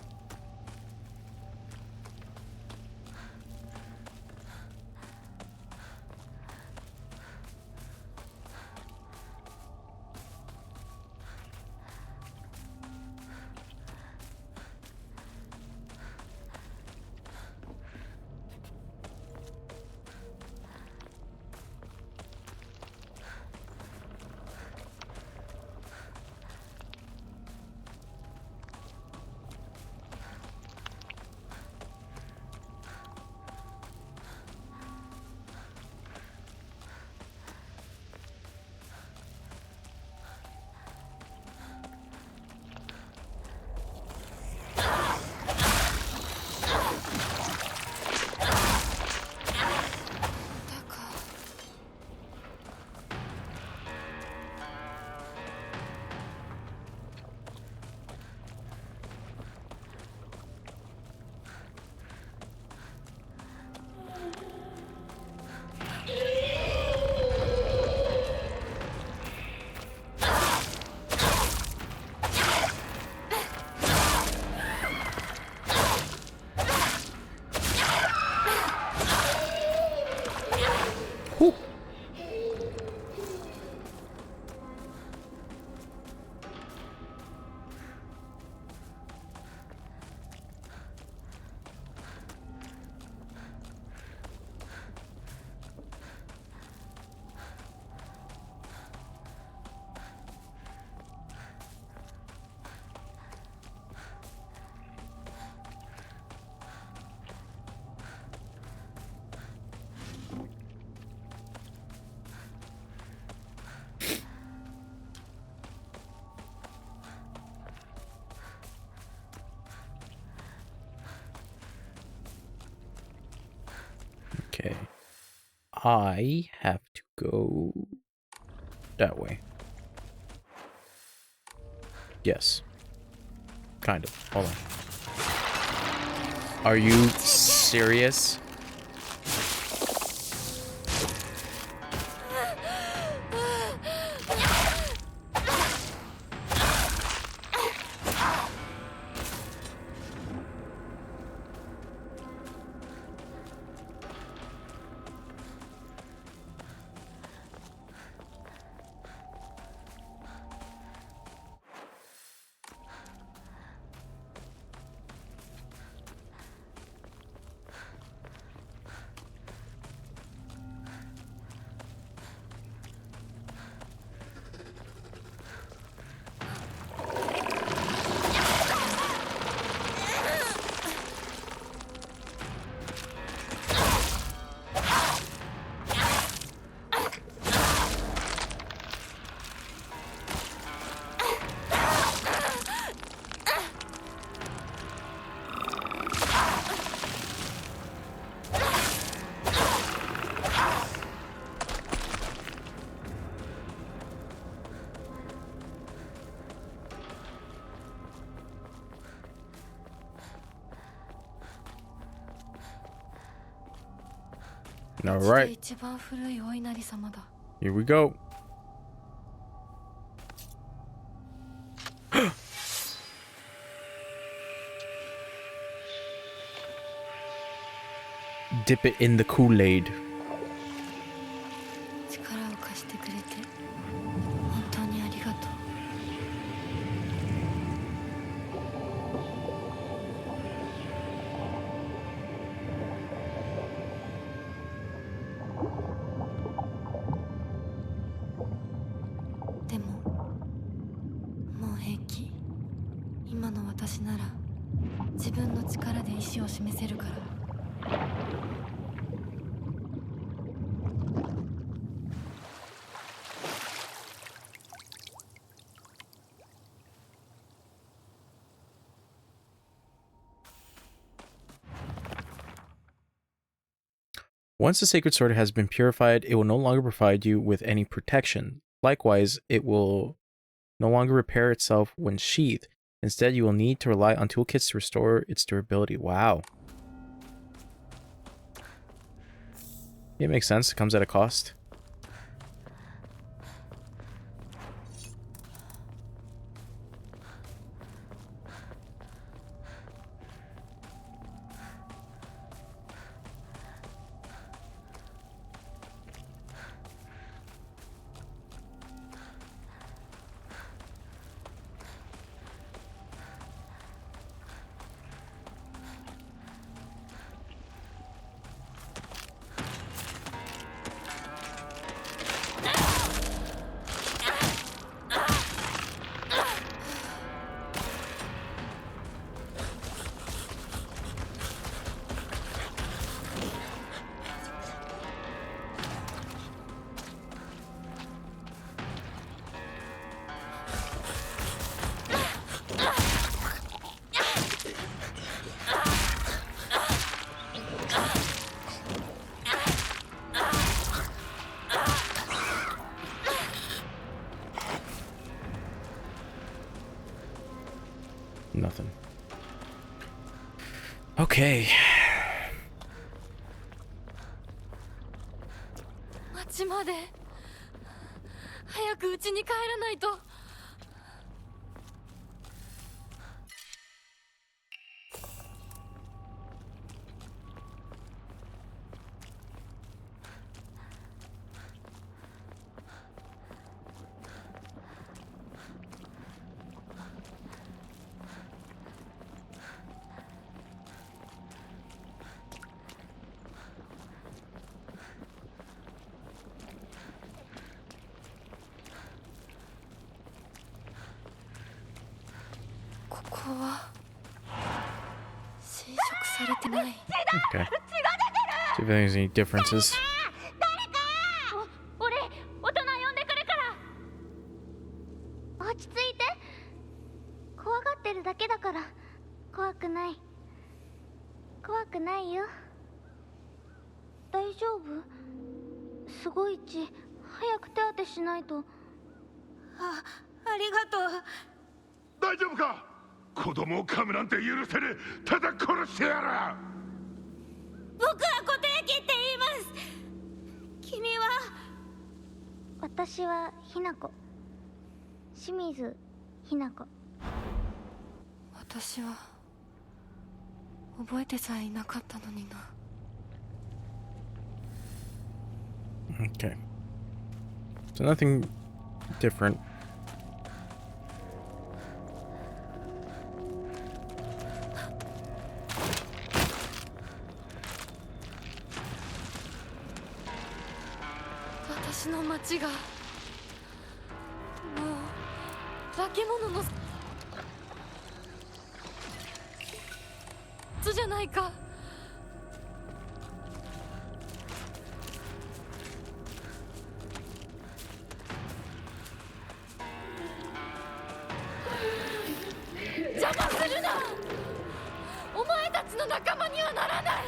Okay. I have to go that way. Yes. Kind of. Hold on. Are you serious? All right. 一番古いお稲荷様だ。 Here we go. Dip it in the Kool-Aid. 力を貸してくれて本当にありがとう。でももう平気。今の私なら自分の力で意志を示せるから。Once the sacred sword has been purified, it will no longer provide you with any protection. Likewise, it will no longer repair itself when sheathed. Instead, you will need to rely on toolkits to restore its durability. Wow. It makes sense. It comes at a cost. Nothing. Okay. 町まで早く家に帰らないと。ここは侵食されてない。 Okay. See if there's any differences. 俺大人呼んでくるから落ち着いて怖がってるだけだから怖くないよ大丈夫すごい血早く手当てしないとありがとう大丈夫か子供を噛むなんて許せねえただ殺してやる僕は固定機って言います君は私はひな子清水ひな子私は覚えてさえいなかったのにな。 Okay. So nothing different.私の町がもう化け物の巣じゃないか。邪魔するな。お前たちの仲間にはならない。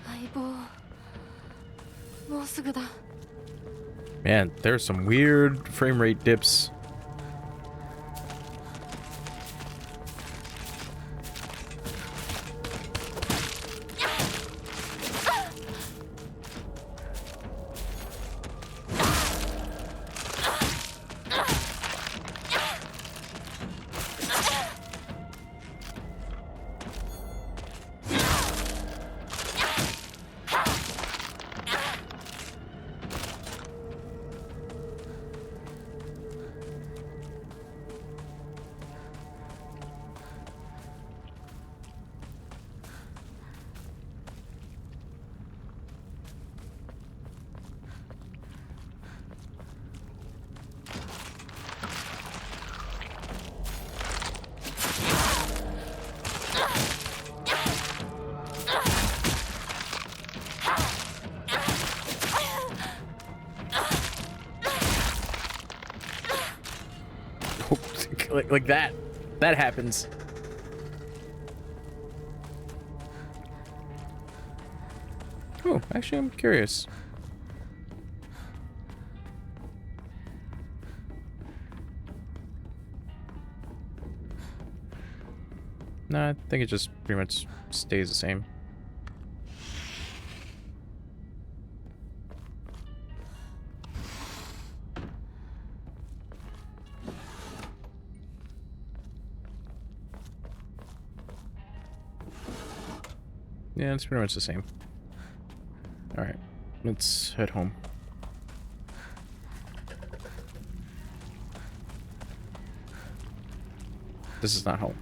相棒、もうすぐだ。 Man, there's some weird frame rate dips. like that. That happens. Oh, actually, I'm curious. No, I think it just pretty much stays the same. Yeah, it's pretty much the same. Alright, let's head home. This is not home.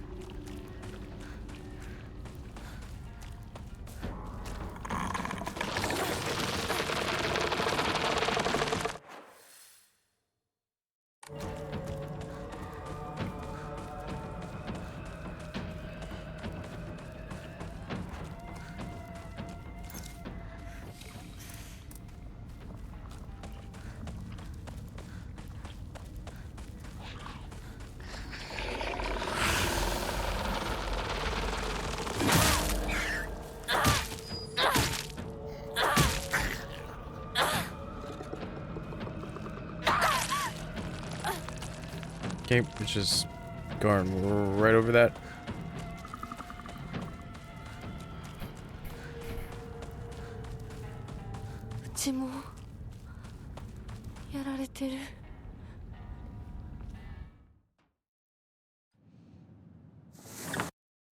Okay, which is going right over that.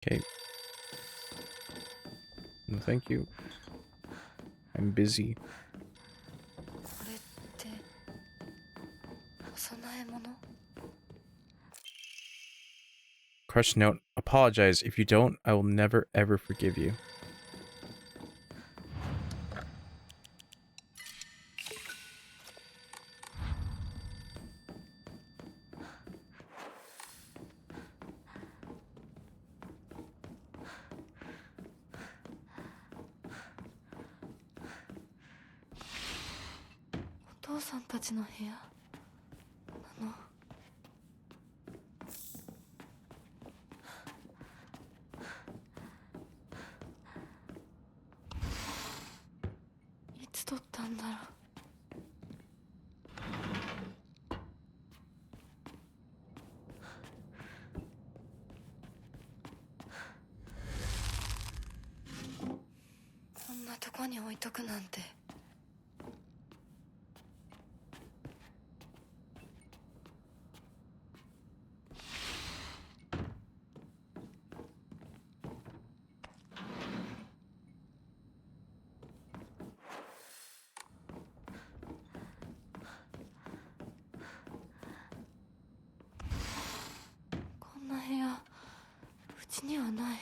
Okay. No, thank you. I'm busy. これってお供え物？ Crush note. Apologize. If you don't, I will never ever forgive you.お父さんたちの部屋なの？いつ撮ったんだろう。こんなとこに置いとくなんて。こんな部屋うちにはない。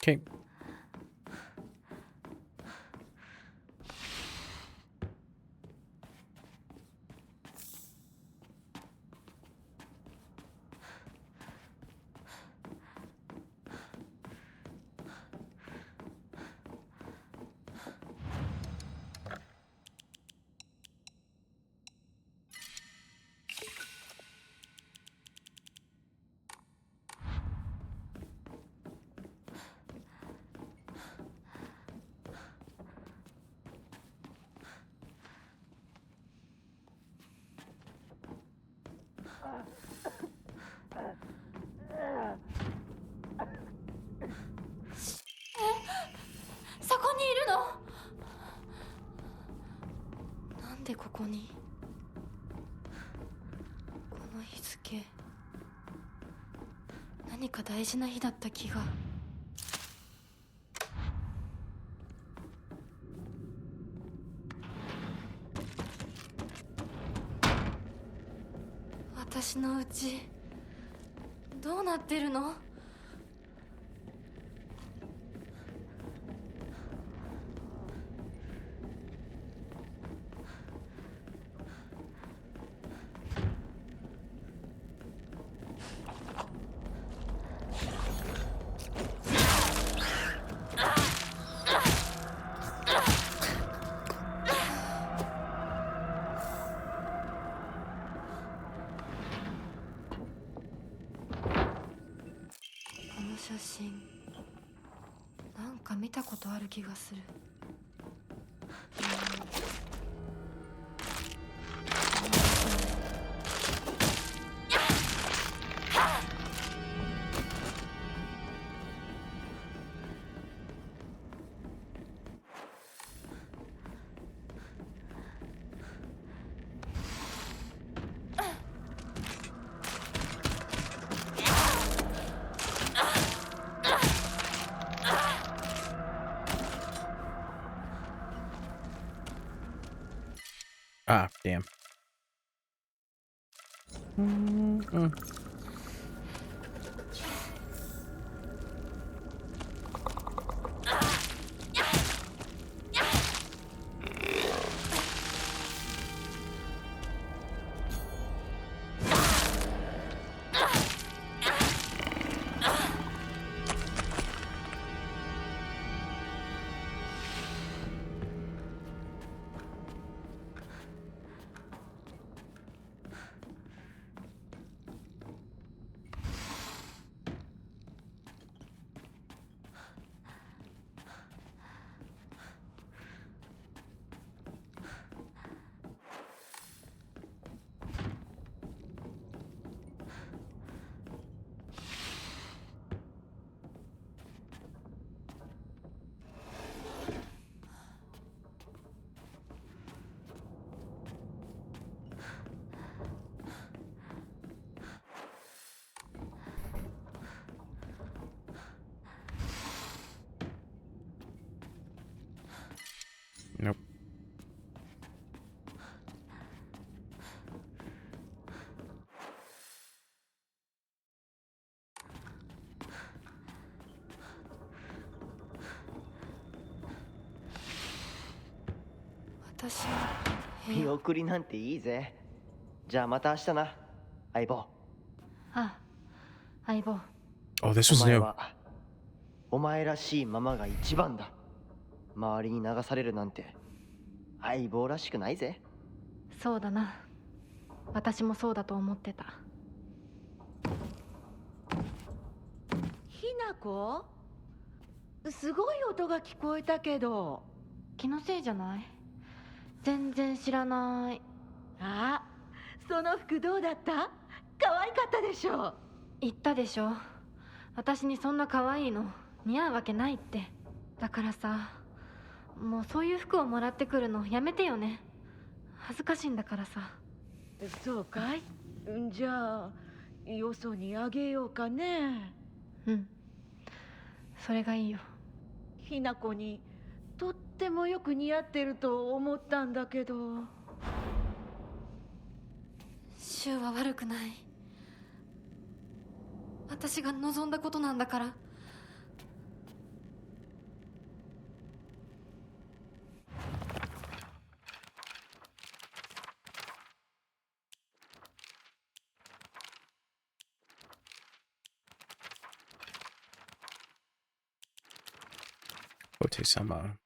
Okay.そこにいるの？なんでここに？この日付、何か大事な日だった気が。私のうちどうなってるの？真なんか見たことある気がする。Ah, damn. Mm-mm. Nope. Watashi wa 見送りなんていいぜ。じゃあまた明日な、相棒。あ、相棒。 Oh, this お was 前 new. はお前らしいままが一番だ。周りに流されるなんて相棒らしくないぜ。そうだな。私もそうだと思ってた。ひなこ、すごい音が聞こえたけど。気のせいじゃない？全然知らない。あ、その服どうだった？可愛かったでしょ。言ったでしょ。私にそんな可愛いの似合うわけないって。だからさ、もうそういう服をもらってくるのやめてよね。恥ずかしいんだからさ。そうかい？じゃあよそにあげようかね。うん、それがいいよ。ひなこにとってもよく似合ってると思ったんだけど。シュウは悪くない。私が望んだことなんだから。Ote-sama.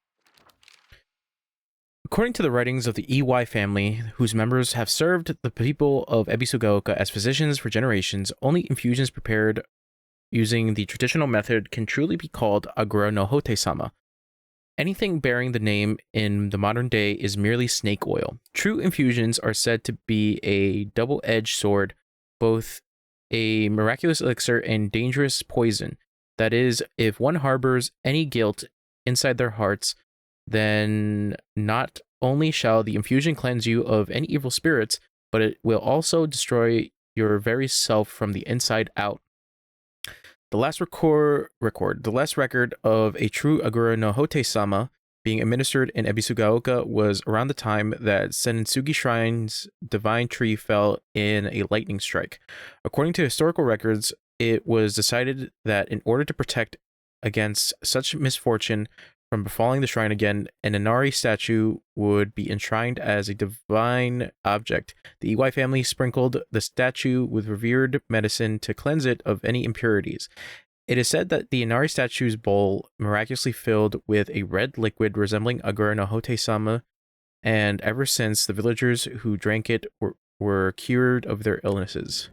According to the writings of the EY family, whose members have served the people of Ebisugaoka as physicians for generations, only infusions prepared using the traditional method can truly be called Agura no Hote-sama. Anything bearing the name in the modern day is merely snake oil. True infusions are said to be a double-edged sword, both a miraculous elixir and dangerous poison. That is, if one harbors any guilt inside their hearts, then not only shall the infusion cleanse you of any evil spirits, but it will also destroy your very self from the inside out. The last record of a true Agura no Hote-sama being administered in Ebisugaoka was around the time that Senitsugi Shrine's divine tree fell in a lightning strike. According to historical records, it was decided that in order to protect against such misfortune from befalling the shrine again, an Inari statue would be enshrined as a divine object. The Iwai family sprinkled the statue with revered medicine to cleanse it of any impurities. It is said that the Inari statue's bowl miraculously filled with a red liquid resembling Agura no Hote-sama, and ever since, the villagers who drank it were cured of their illnesses.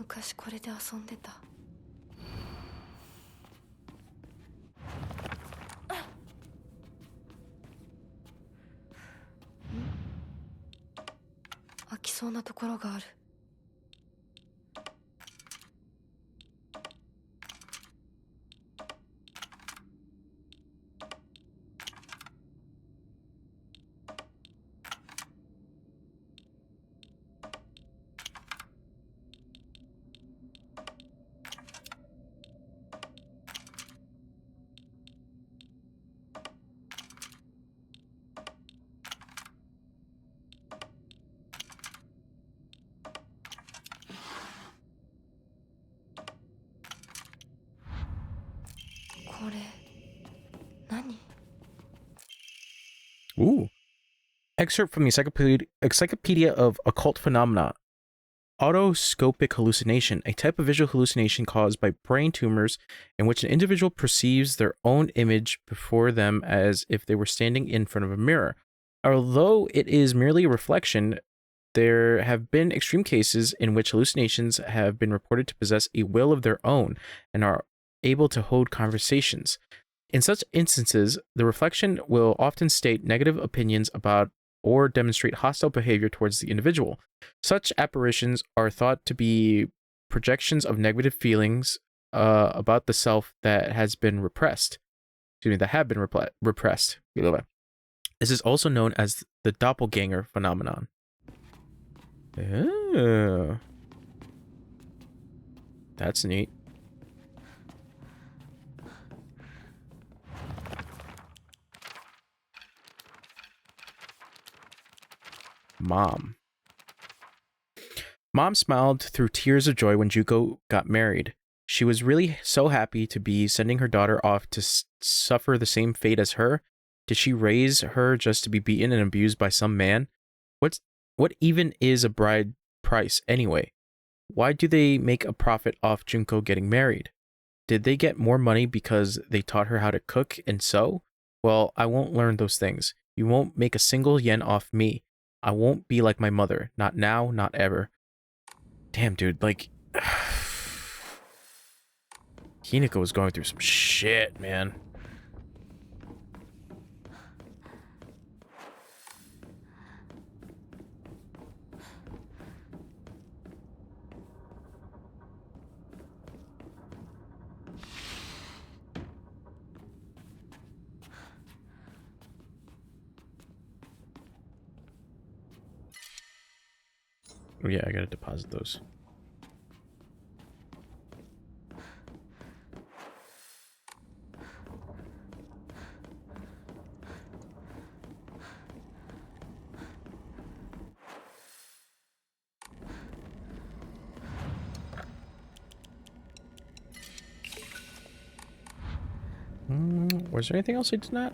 昔これで遊んでた。開きそうなところがある。これ何？ Ooh. Excerpt from the Encyclopedia of Occult Phenomena. Autoscopic hallucination, a type of visual hallucination caused by brain tumors in which an individual perceives their own image before them as if they were standing in front of a mirror. Although it is merely a reflection, there have been extreme cases in which hallucinations have been reported to possess a will of their own and are able to hold conversations. In such instances, the reflection will often state negative opinions about or demonstrate hostile behavior towards the individual. Such apparitions are thought to be projections of negative feelings about the self that has been repressed. Excuse me, that have been repressed. This is also known as the doppelganger phenomenon. Oh. That's neat. Mom smiled through tears of joy when Juko got married. She was really so happy to be sending her daughter off to suffer the same fate as her. Did she raise her just to be beaten and abused by some man? What even is a bride price anyway? Why do they make a profit off Junko getting married? Did they get more money because they taught her how to cook and sew? Well, I won't learn those things. You won't make a single yen off me. I won't be like my mother. Not now, not ever. Damn, dude, like... Hinako was going through some shit, man. Oh yeah, I gotta deposit those. Was there anything else I did not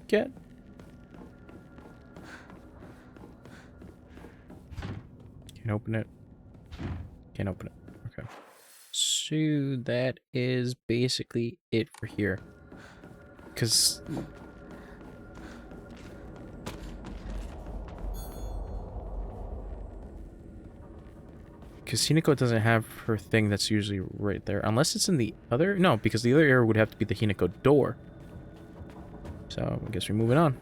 get? Can't open it. Can't open it. Okay. So that is basically it for here. Because... Hinako doesn't have her thing that's usually right there. Unless it's in the other... No, because the other area would have to be the Hinako door. So, I guess we're moving on.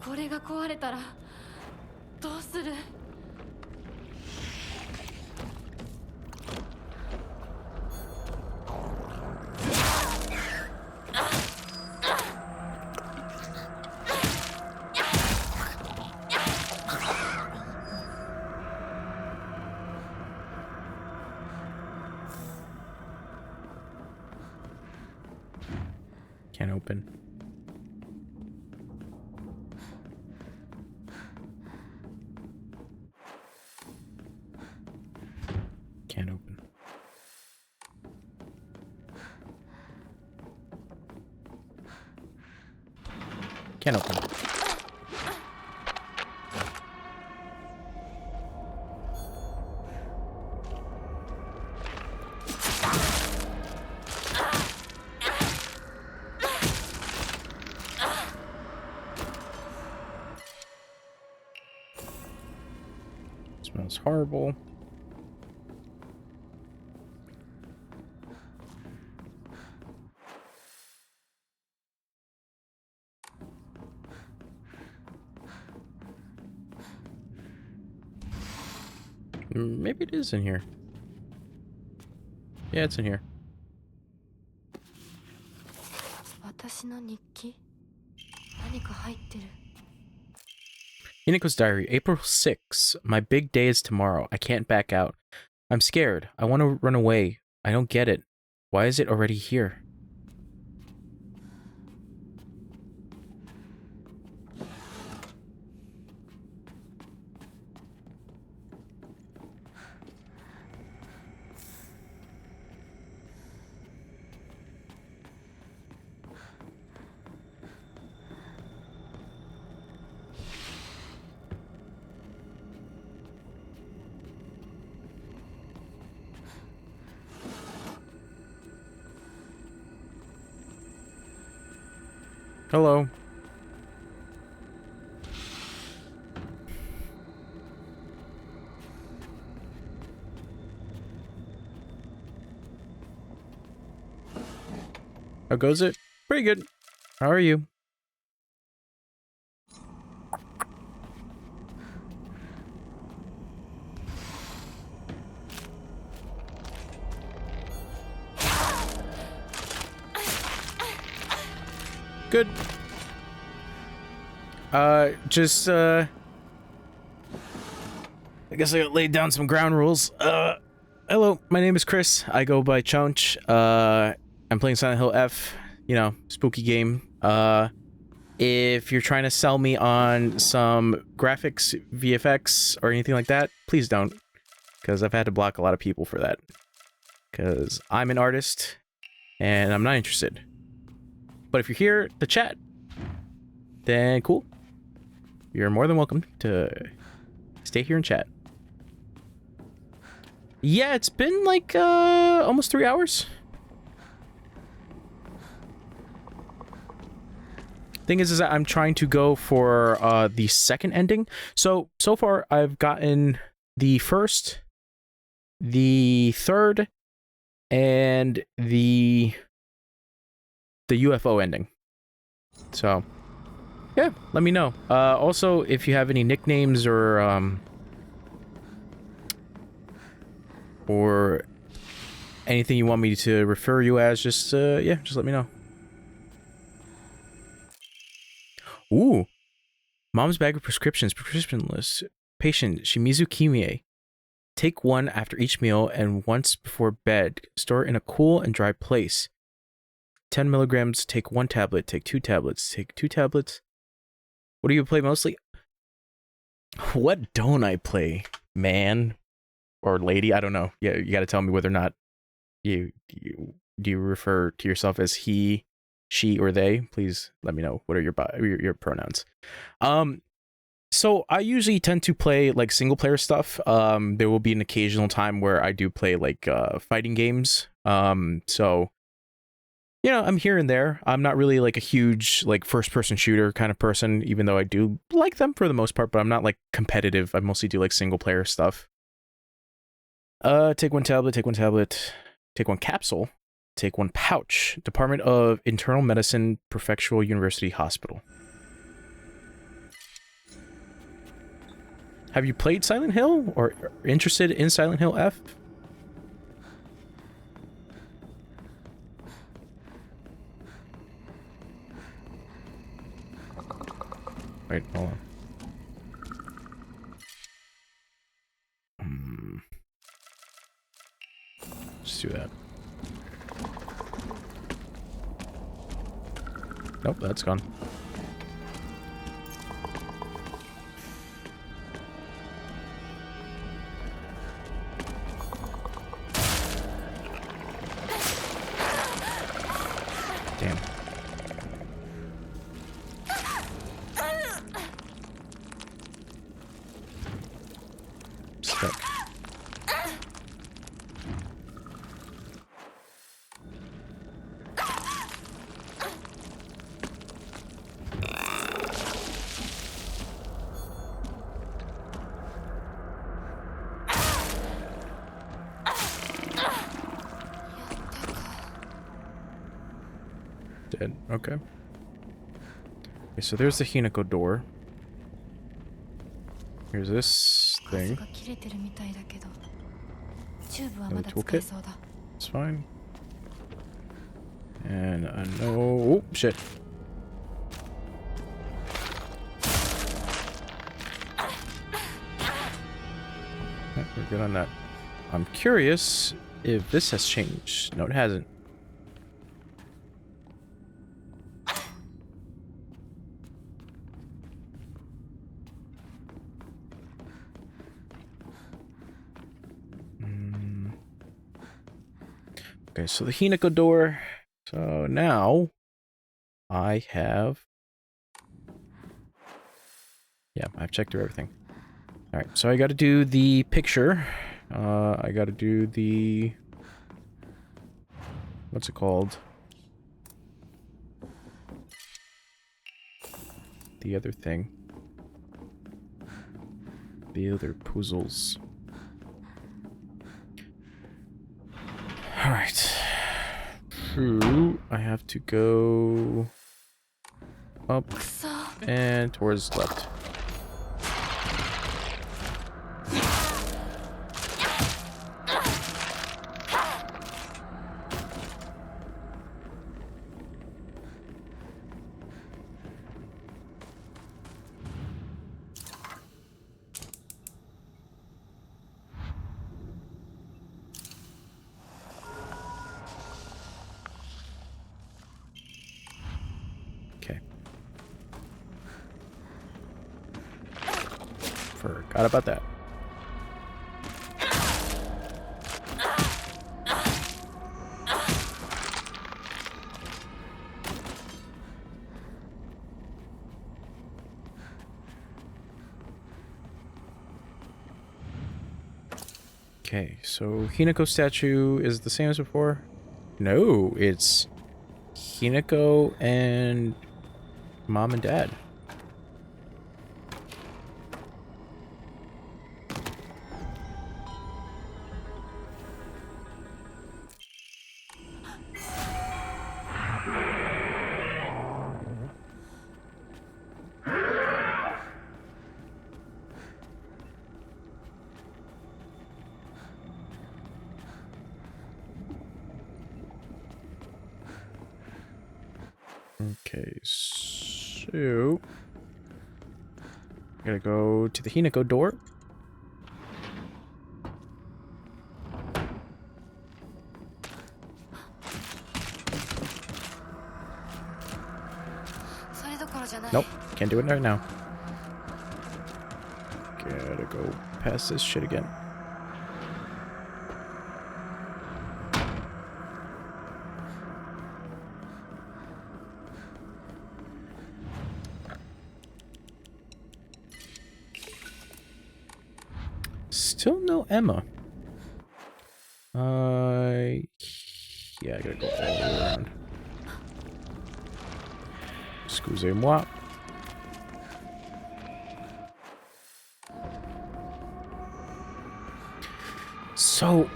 これが壊れたらどうする？Can't open. Can't open. Smells horrible. Maybe it is in here. Yeah, it's in here. 私の日記何か入ってる Hinako's diary, April 6. My big day is tomorrow. I can't back out. I'm scared. I want to run away. I don't get it. Why is it already here? Hello. How goes it? Pretty good. How are you? Good. I guess I laid down some ground rules. Hello, my name is Chris. I go by Chonch. I'm playing Silent Hill F, you know, spooky game. If you're trying to sell me on some graphics, VFX, or anything like that, please don't. Because I've had to block a lot of people for that. Because I'm an artist, and I'm not interested. But if you're here to chat, then cool. You're more than welcome to stay here and chat. Yeah, it's been like almost 3 hours. Thing is that I'm trying to go for the second ending. So far I've gotten the first, the third, and the UFO ending. So yeah, let me know. Also, if you have any nicknames or anything you want me to refer you as, just yeah, just let me know. Ooh, mom's bag of prescriptions, prescription list. Patient Shimizu Kimie. Take one after each meal and once before bed. Store in a cool and dry place. 10 milligrams, take 1 tablet, take 2 tablets, take 2 tablets. What do you play mostly? What don't I play, man? Or lady? I don't know. Yeah, you gotta tell me whether or not do you refer to yourself as he, she, or they. Please let me know what are your pronouns. So I usually tend to play like single player stuff. There will be an occasional time where I do play like fighting games. So you know, I'm here and there. I'm not really like a huge like first person shooter kind of person, even though I do like them for the most part, but I'm not like competitive. I mostly do like single player stuff. Take 1 tablet, take 1 tablet, take 1 capsule, take 1 pouch. Department of Internal Medicine, Prefectural University Hospital. Have you played Silent Hill or interested in Silent Hill F? Wait, hold on. Let's do that. Nope, that's gone. Damn. Dead. Okay. Okay, so there's the Hinako door. Here's this ガス thing. が切れてるみたいだけどチューブはま Another だ使 toolkit. えそうだ It's fine. And no. Oh, shit. Yeah, we're good on that. I'm curious if this has changed. No, it hasn't. Okay, so the Hinako door. So now I have. Yeah, I've checked through everything. Alright, so I gotta do the picture. I gotta do the. What's it called? The other thing. The other puzzles. Alright. True. I have to go up くそ and towards left. Okay. Forgot about that. Okay, so Hinako statue is the same as before? No, it's Hinako and mom and dad. Okay, so I gotta go to the Hinako door. Nope, can't do it right now. Gotta go past this shit again. Still no Emma. Yeah, I gotta go all the way around. Excusez-moi. So,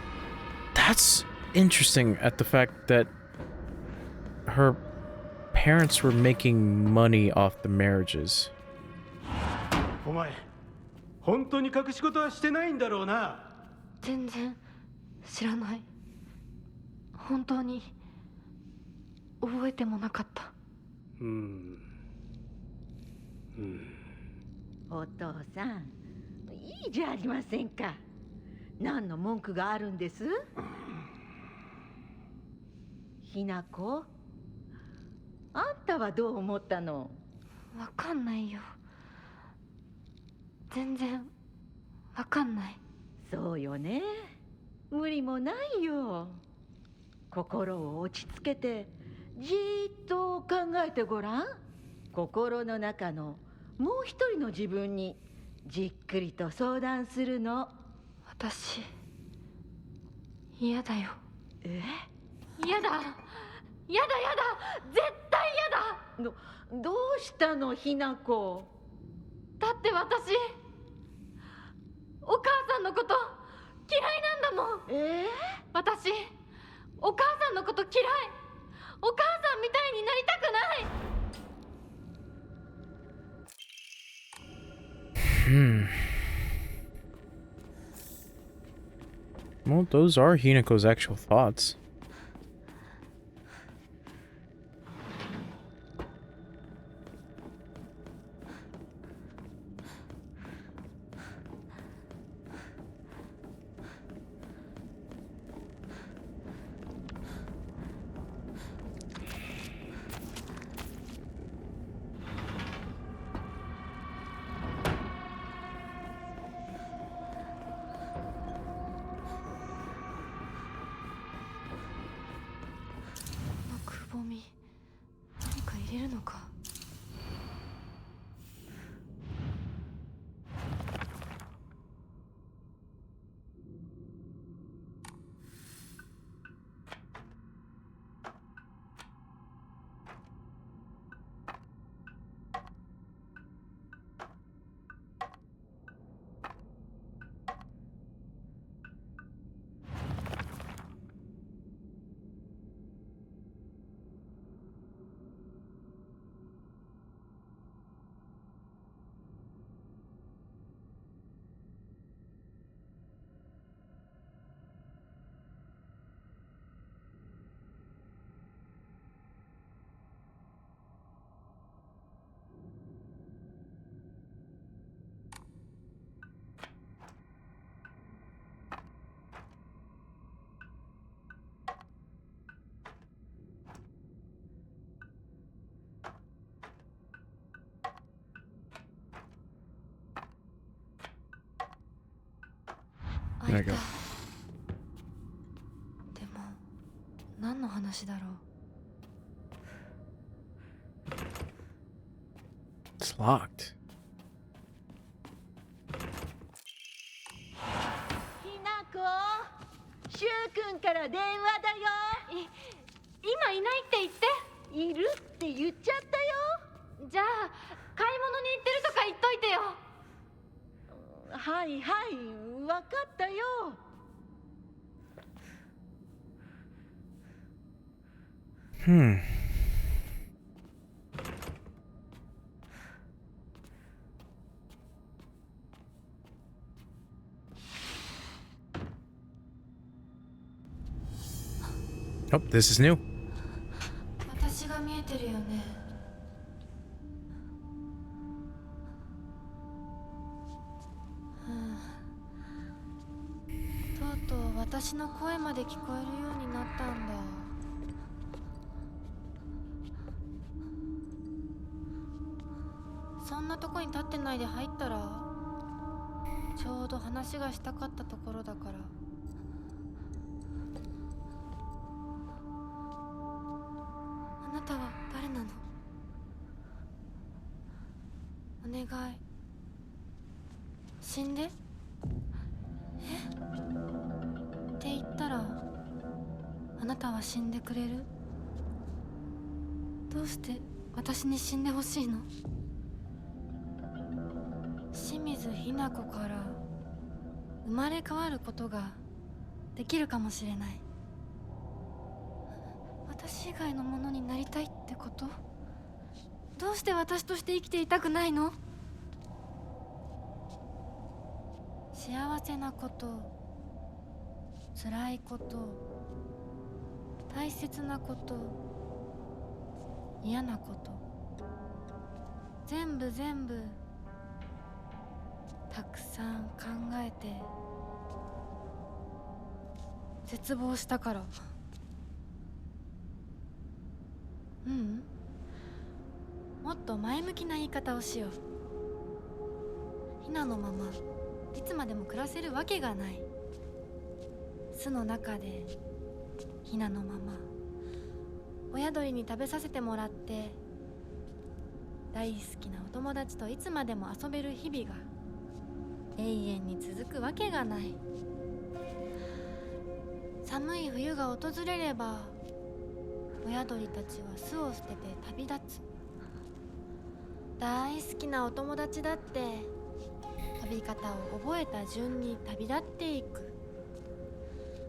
that's interesting at the fact that her parents were making money off the marriages. お前本当に隠し事はしてないんだろうな。全然知らない本当に覚えてもなかった。お父さん、いいじゃありませんか。何の文句があるんです？ひなこ、あんたはどう思ったの？わかんないよ。全然わかんない。そうよね。無理もないよ。心を落ち着けてじーっと考えてごらん。心の中のもう一人の自分にじっくりと相談するの。私嫌だよ。え？嫌だ嫌だ嫌だ絶対嫌だ。どうしたのひなこ？だって私お母さんのこと嫌いなんだもん。私お母さんのこと嫌い。お母さんみたいになりた Well, those are Hinako's actual thoughts. There you go. でも何の話だろう。 It's locked. ひなこ、しゅうくんから電話だよ。今いないって言って。いるって言っちゃったよ。じゃあ買い物に行ってるとか言っといてよ。はいはい、わかったよ。Oh, this is new. 私が見えてるよね。とうとう私の声まで聞こえるようになったんだ。そんなとこに立ってないで入ったら、ちょうど話がしたかったところだから。あなたは誰なの？お願い、死んで。って言ったら、あなたは死んでくれる？どうして私に死んでほしいの？清水ひな子から生まれ変わることができるかもしれない。私以外のものになりたいってこと？どうして私として生きていたくないの？幸せなこと、辛いこと、大切なこと、嫌なこと、全部たくさん考えて絶望したから。もっと前向きな言い方をしよう。ひなのままいつまでも暮らせるわけがない。巣の中でひなのまま親鳥に食べさせてもらって、大好きなお友達といつまでも遊べる日々が永遠に続くわけがない。寒い冬が訪れれば、親鳥たちは巣を捨てて旅立つ。大好きなお友達だって飛び方を覚えた順に旅立っていく。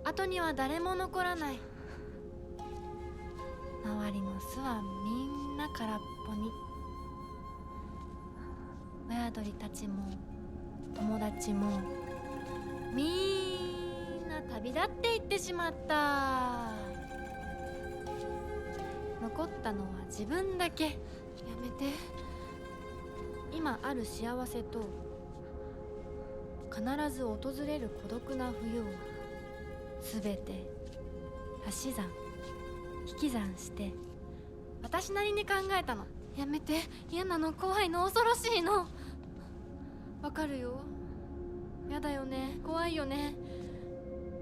後には誰も残らない。周りの巣はみんな空っぽに。親鳥たちも友達もみんな旅立っていってしまった。残ったのは自分だけ。やめて。今ある幸せと必ず訪れる孤独な冬をすべて足し算引き算して私なりに考えたの。やめて。嫌なの、怖いの、恐ろしいの。わかるよ。やだよね、怖いよね。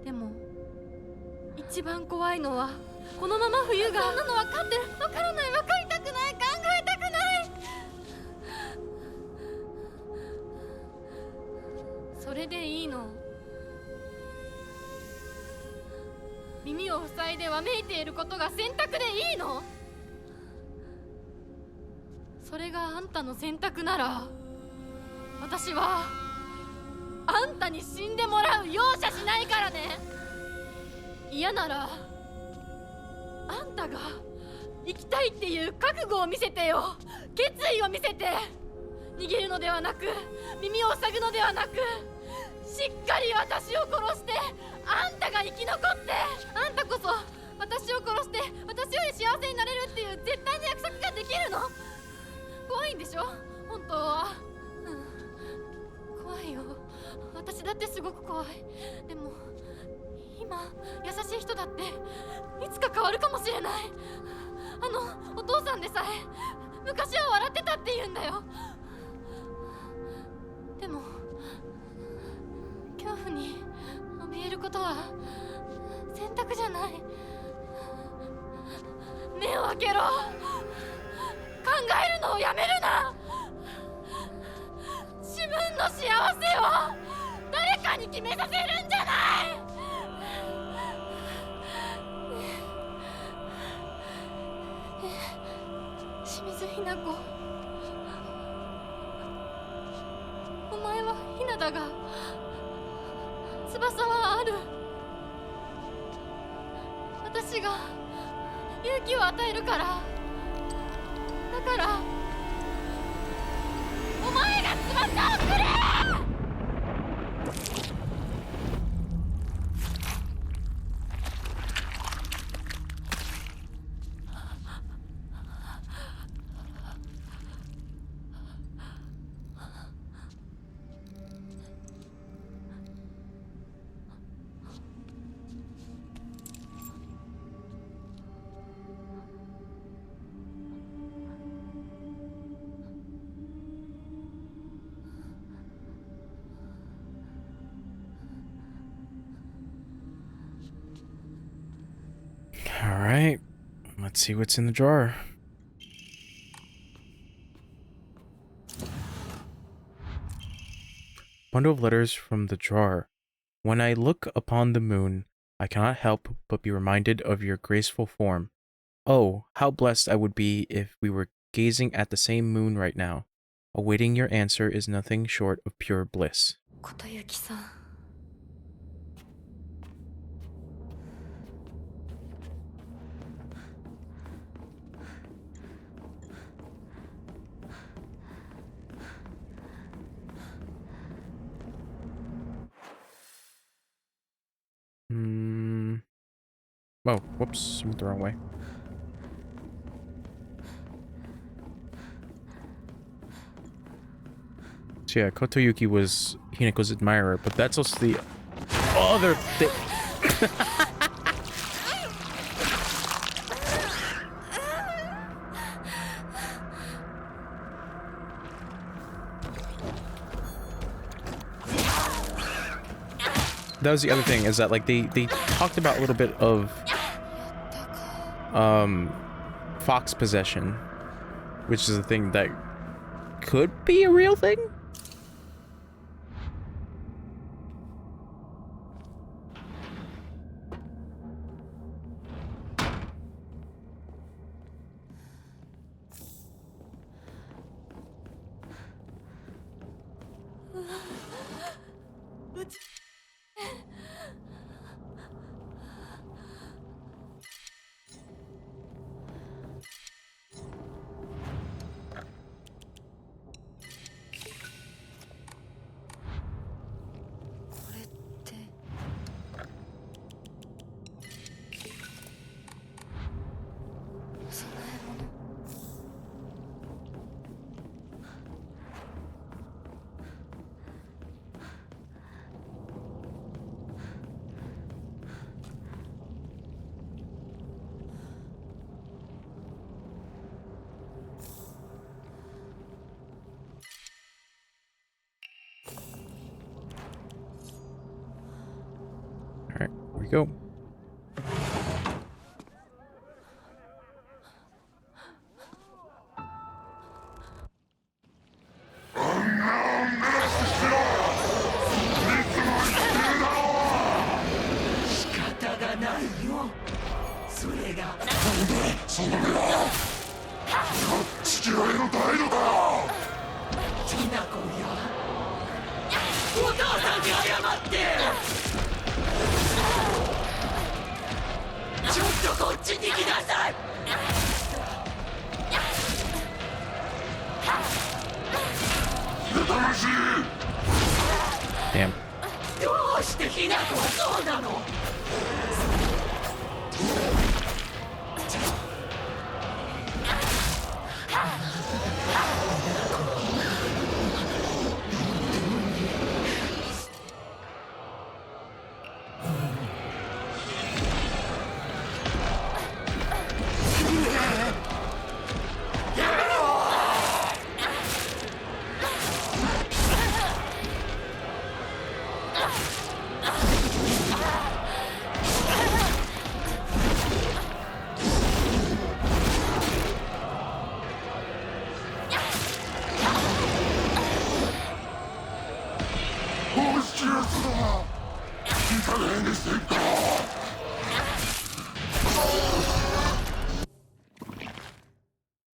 でも一番怖いのはこのまま冬が。そんなの分かってる。分からない、分かりたくない、考えたくない。それでいいの。耳を塞いでわめいていることが選択でいいの。それがあんたの選択なら私はあんたに死んでもらう。容赦しないからね。嫌ならあんたが生きたいっていう覚悟を見せてよ。決意を見せて。逃げるのではなく耳を塞ぐのではなく、しっかり私を殺してあんたが生き残って、あんたこそ私を殺して私より幸せになれるっていう絶対の約束ができるの。怖いんでしょ本当は。怖いよ。私だってすごく怖い。でも今優しい人だっていつか変わるかもしれない。あのお父さんでさえ昔は笑ってたって言うんだよ。でも恐怖に怯えることは選択じゃない。目を開けろ。考えるのをやめるな。自分の幸せを誰かに決めさせるんじゃない。清水ひな子、お前はひなだが翼はある。私が勇気を与えるから。だからお前が翼をくれ。Alright, let's see what's in the drawer. Bundle of letters from the drawer. When I look upon the moon, I cannot help but be reminded of your graceful form. Oh, how blessed I would be if we were gazing at the same moon right now. Awaiting your answer is nothing short of pure bliss. 琴雪さん。Oh, whoops, went the wrong way. So yeah, Kotoyuki was Hinako's admirer, but that's also the other thing. That was the other thing, is that like they talked about a little bit of fox possession, which is a thing that could be a real thing. go. Damn.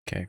Okay.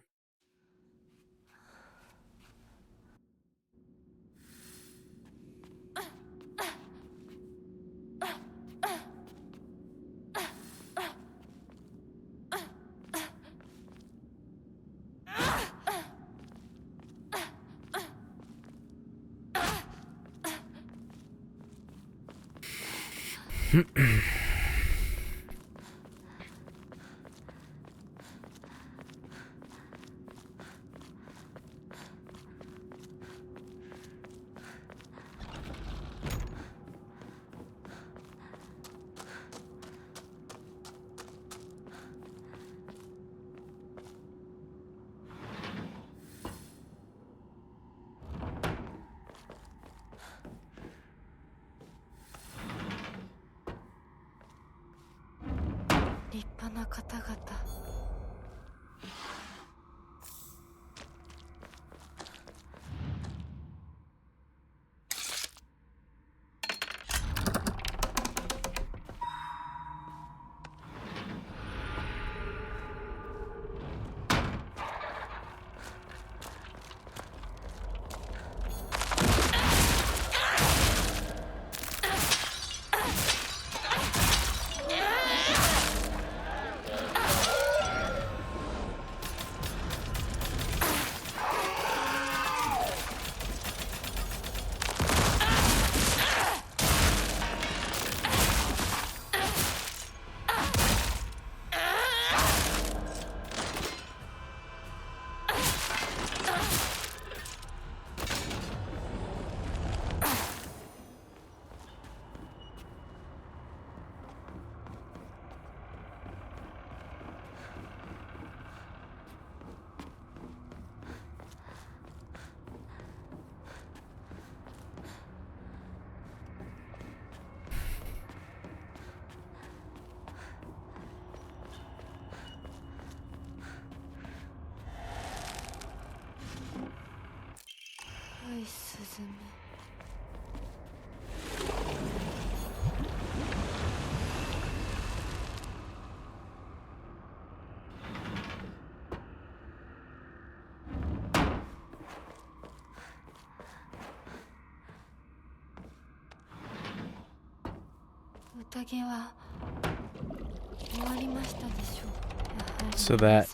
So that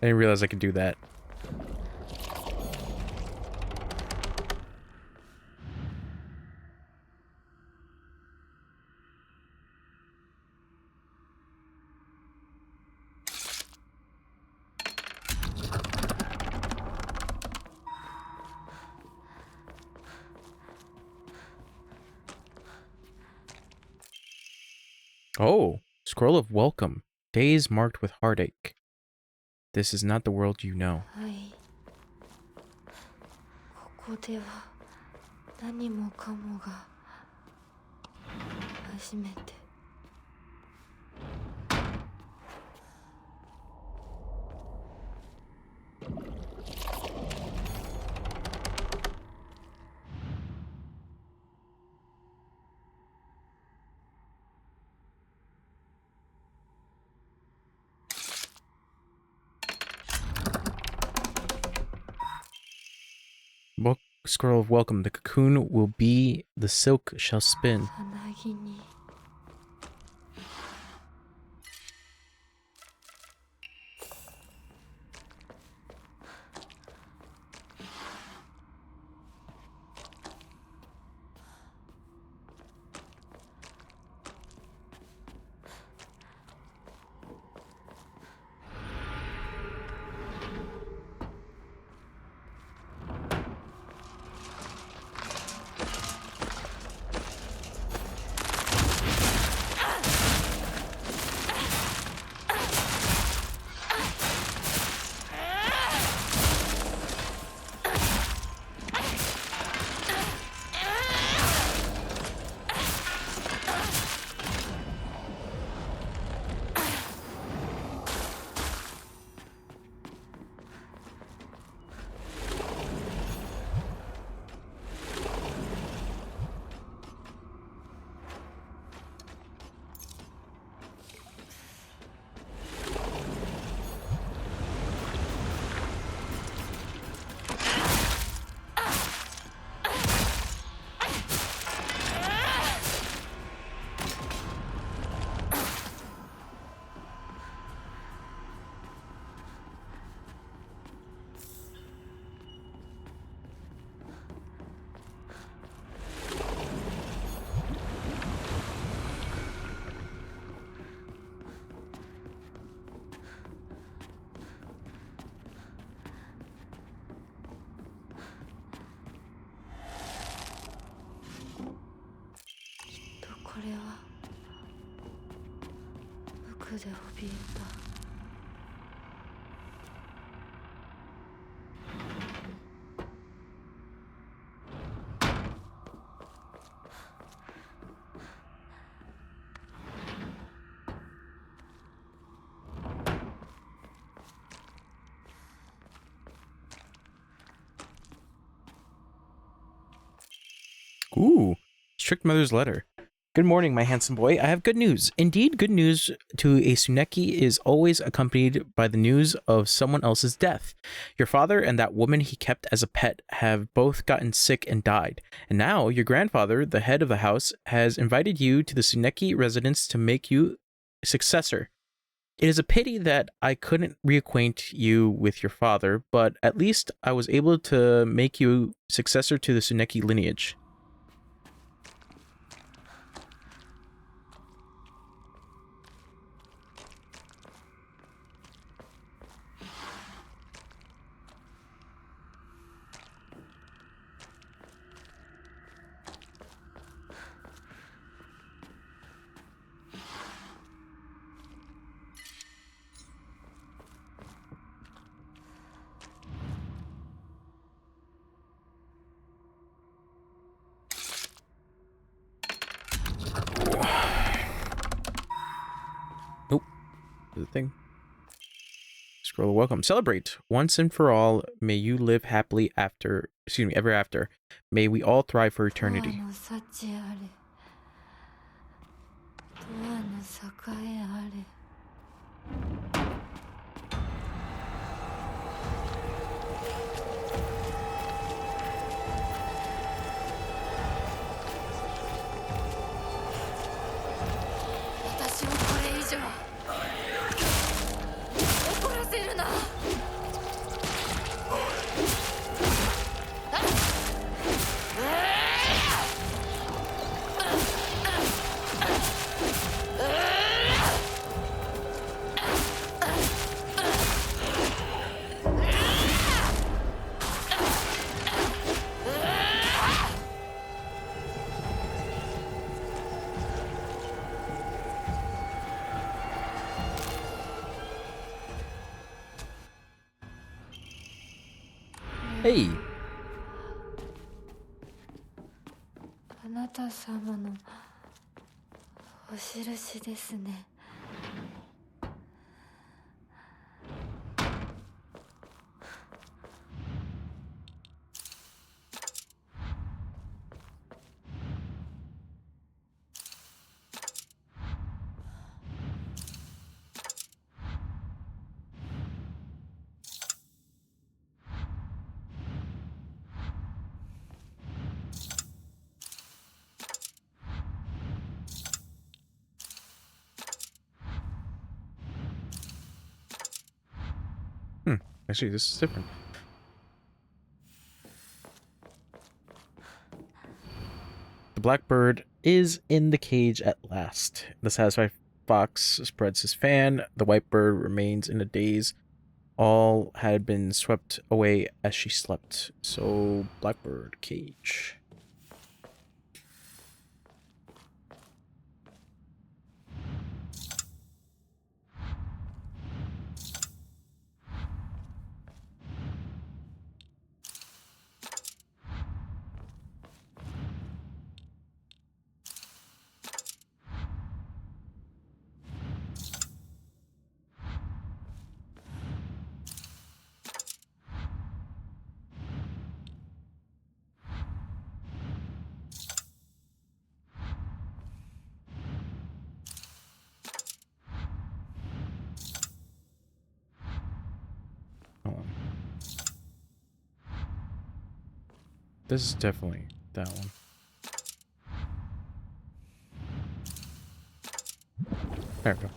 I didn't realize I could do that. Oh, scroll of welcome. Days marked with heartache. This is not the world you know. 何もかもが初めて。Book scroll of welcome. The cocoon will be, the silk shall spin. さなぎにこれは無垢で怯えた。Ooh, strict mother's letter. Good morning, my handsome boy. I have good news. Indeed, good news to a Tsuneki is always accompanied by the news of someone else's death. Your father and that woman he kept as a pet have both gotten sick and died. And now your grandfather, the head of the house, has invited you to the Tsuneki residence to make you successor. It is a pity that I couldn't reacquaint you with your father, but at least I was able to make you successor to the Tsuneki lineage. The thing. Scroll of welcome. Celebrate once and for all. May you live happily after, ever after. May we all thrive for eternity. 永遠の幸あれ永遠の栄えあれ。私をこれ以上怒らせるな。Hey. タ様のお印ですね。Actually, this is different. The blackbird is in the cage at last. The satisfied fox spreads his fan. The white bird remains in a daze. All had been swept away as she slept. So, blackbird cage. This is definitely that one. There we go.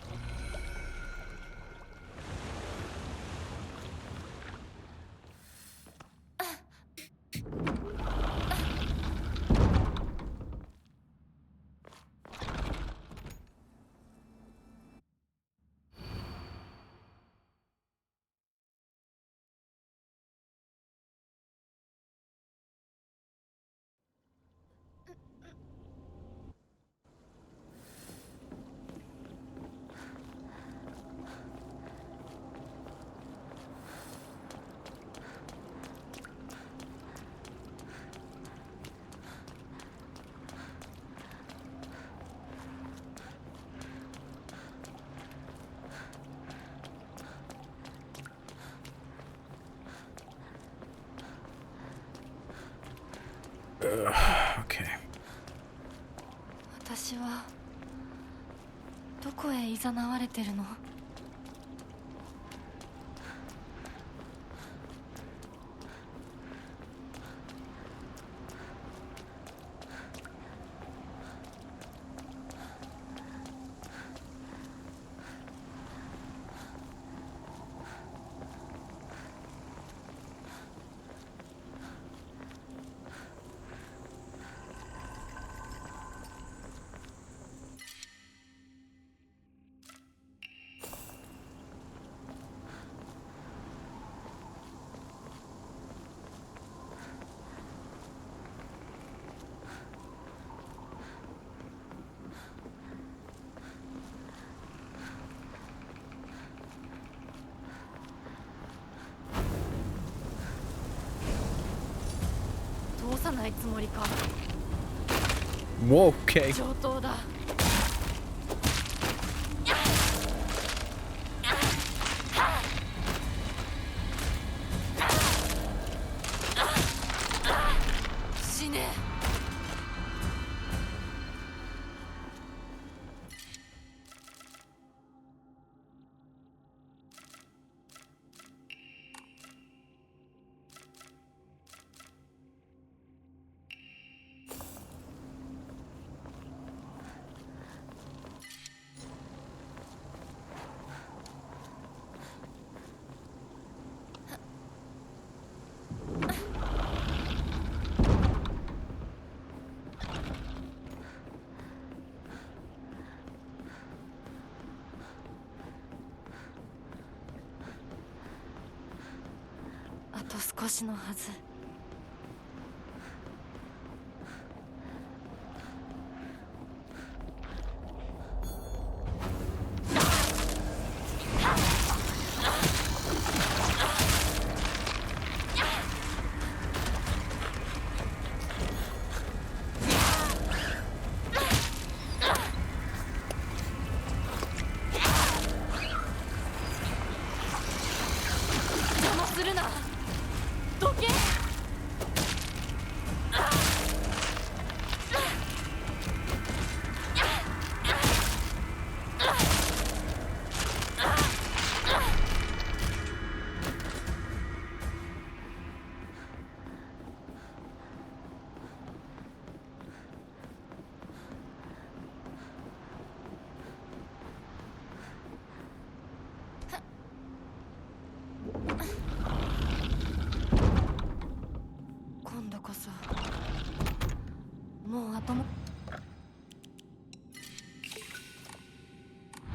Okay. 私はどこへ誘われてるの？通さないつもりか。 Whoa, okay. 上等だ。死ね。あと少しのはず。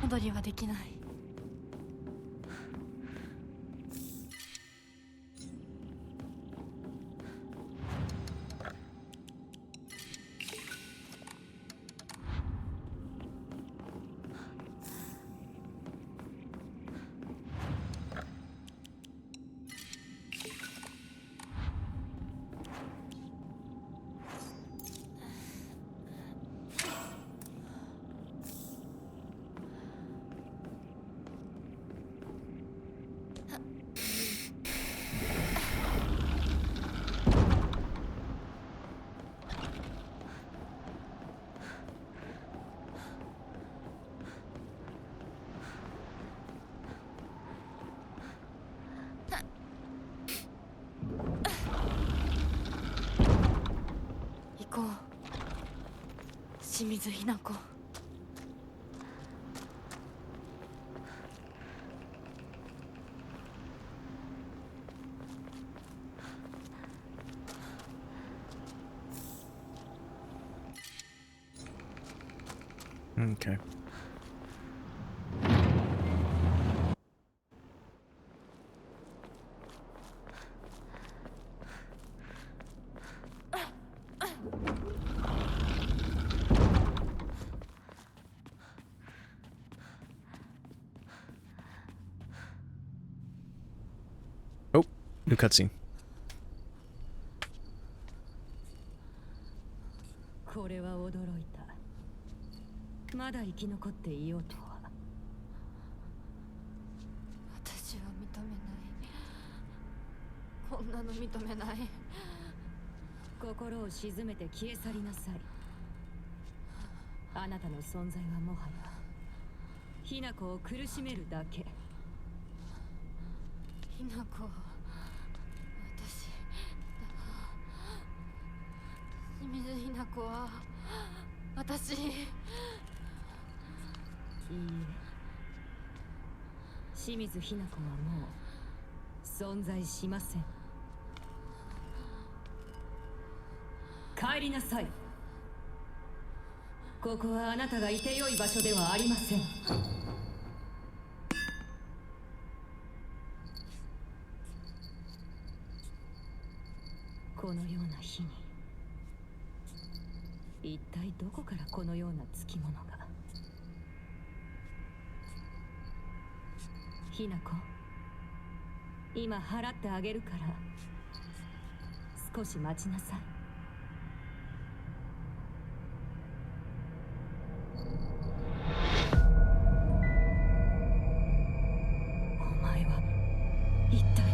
戻りはできない。行こう、清水ひな子。Okay. Oh, new cutscene. これは驚いた。まだ生き残っていようとは。私は認めない。こんなの認めない。心を静めて消え去りなさい。あなたの存在はもはやひな子を苦しめるだけ。ひな子、私、清水ひな子は私。いいえ、清水ひな子はもう存在しません。帰りなさい。ここはあなたがいてよい場所ではありません。このような日に一体どこからこのようなつきものが。ひな子、今払ってあげるから少し待ちなさい。お前は一体。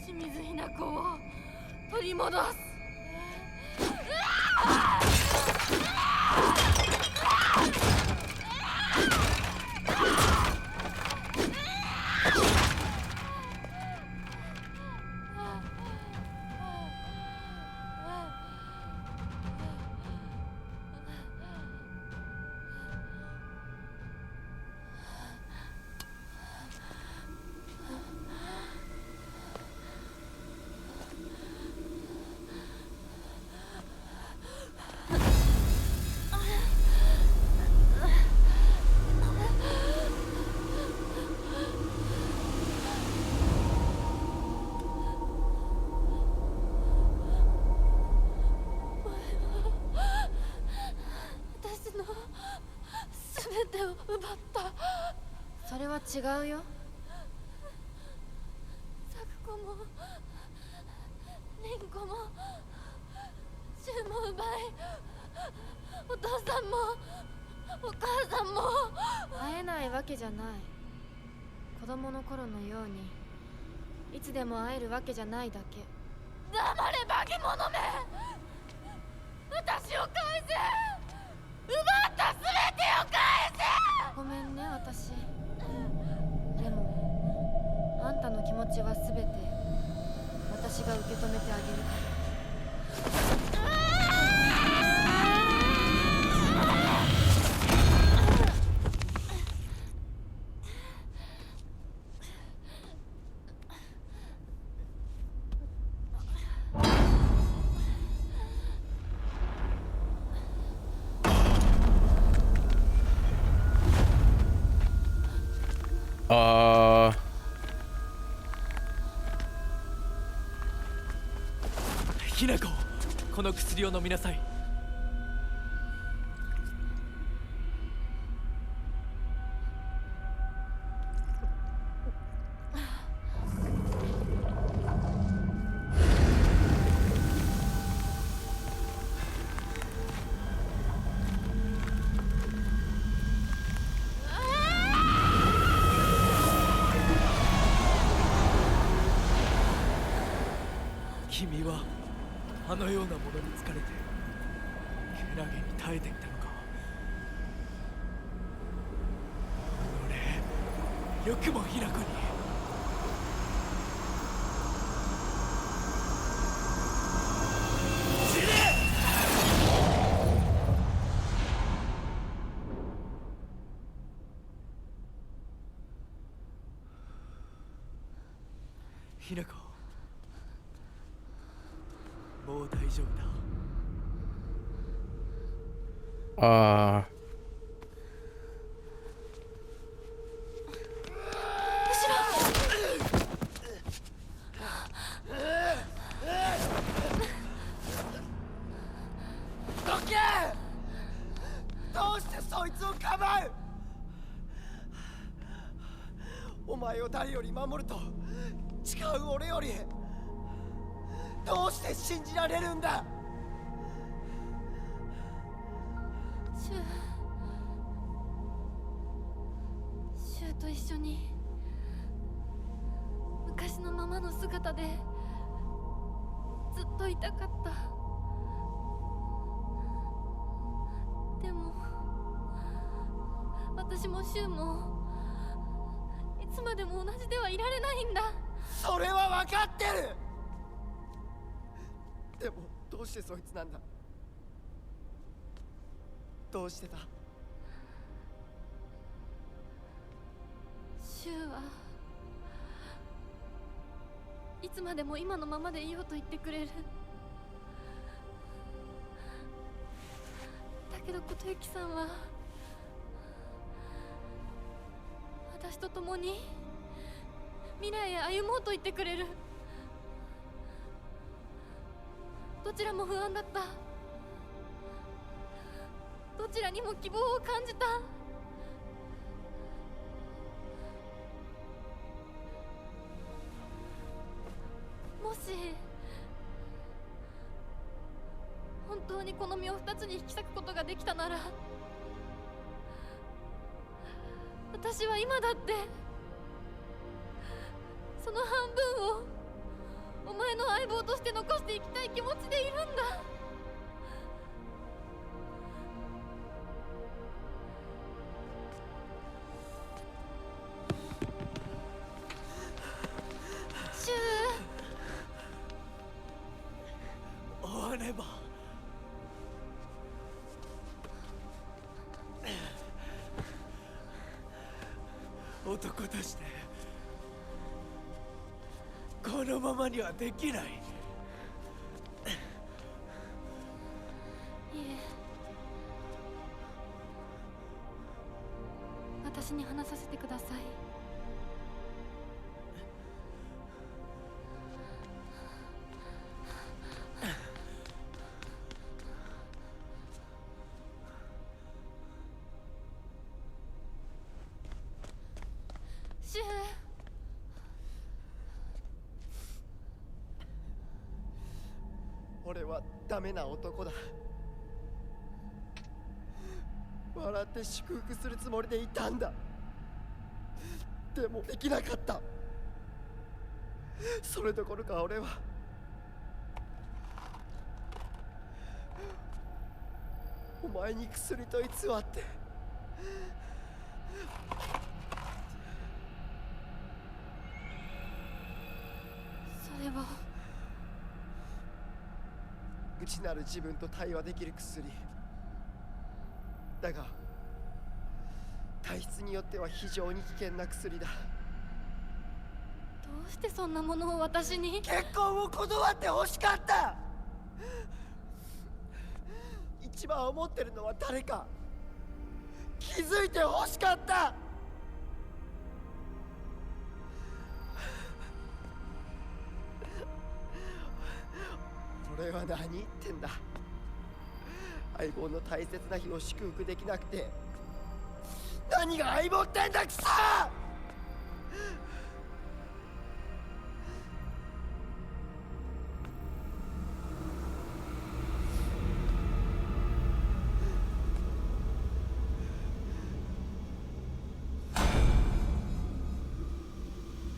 清水ひな子を取り戻す。違うよ。咲子も凛子も柊も奪い、お父さんもお母さんも。会えないわけじゃない。子供の頃のようにいつでも会えるわけじゃないだけ。黙れ化け物め、私を返せ、奪った全てを返せ。ごめんね私。でもあんたの気持ちは全て私が受け止めてあげるから。ひなこ、この薬を飲みなさい。君はあのようなものに疲れてけなげに耐えていたのか。俺、よくもひなこに。死ね！ひなこ、もう大丈夫だ。どけ！どうしてそいつをかばう！お前を誰より守ると誓う俺よりどうして信じられるんだ！柊と一緒に昔のままの姿でずっといたかった。でも私も柊もいつまでも同じではいられないんだ。それは分かってる！でもどうしてそいつなんだ？どうしてだ？柊はいつまでも今のままでいようと言ってくれる。だけど琴雪さんは私と共に未来へ歩もうと言ってくれる。どちらも不安だった。どちらにも希望を感じた。もし本当にこの身を二つに引き裂くことができたなら、私は今だってその半分をお前の相棒として残していきたい気持ちでいるんだ。柊、終われば。男としてこのままにはできない。いえ、私に話させてください。俺はダメな男だ。笑って祝福するつもりでいたんだ。でもできなかった。それどころか俺はお前に薬と偽って、それは内なる自分と対話できる薬だが、体質によっては非常に危険な薬だ。どうしてそんなものを私に。結婚を断って欲しかった。一番思ってるのは誰か気づいて欲しかった。俺は何言ってんだ。相棒の大切な日を祝福できなくて何が相棒ってんだ、くそ！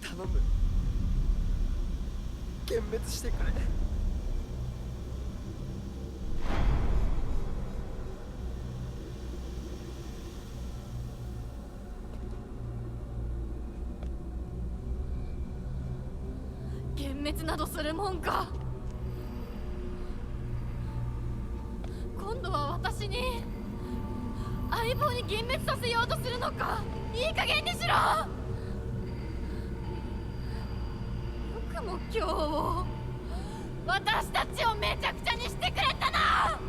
頼む、幻滅してくれ。幻滅などするもんか。今度は私に相棒に幻滅させようとするのか。いい加減にしろ。よくも今日を私たちをめちゃくちゃにしてくれたな。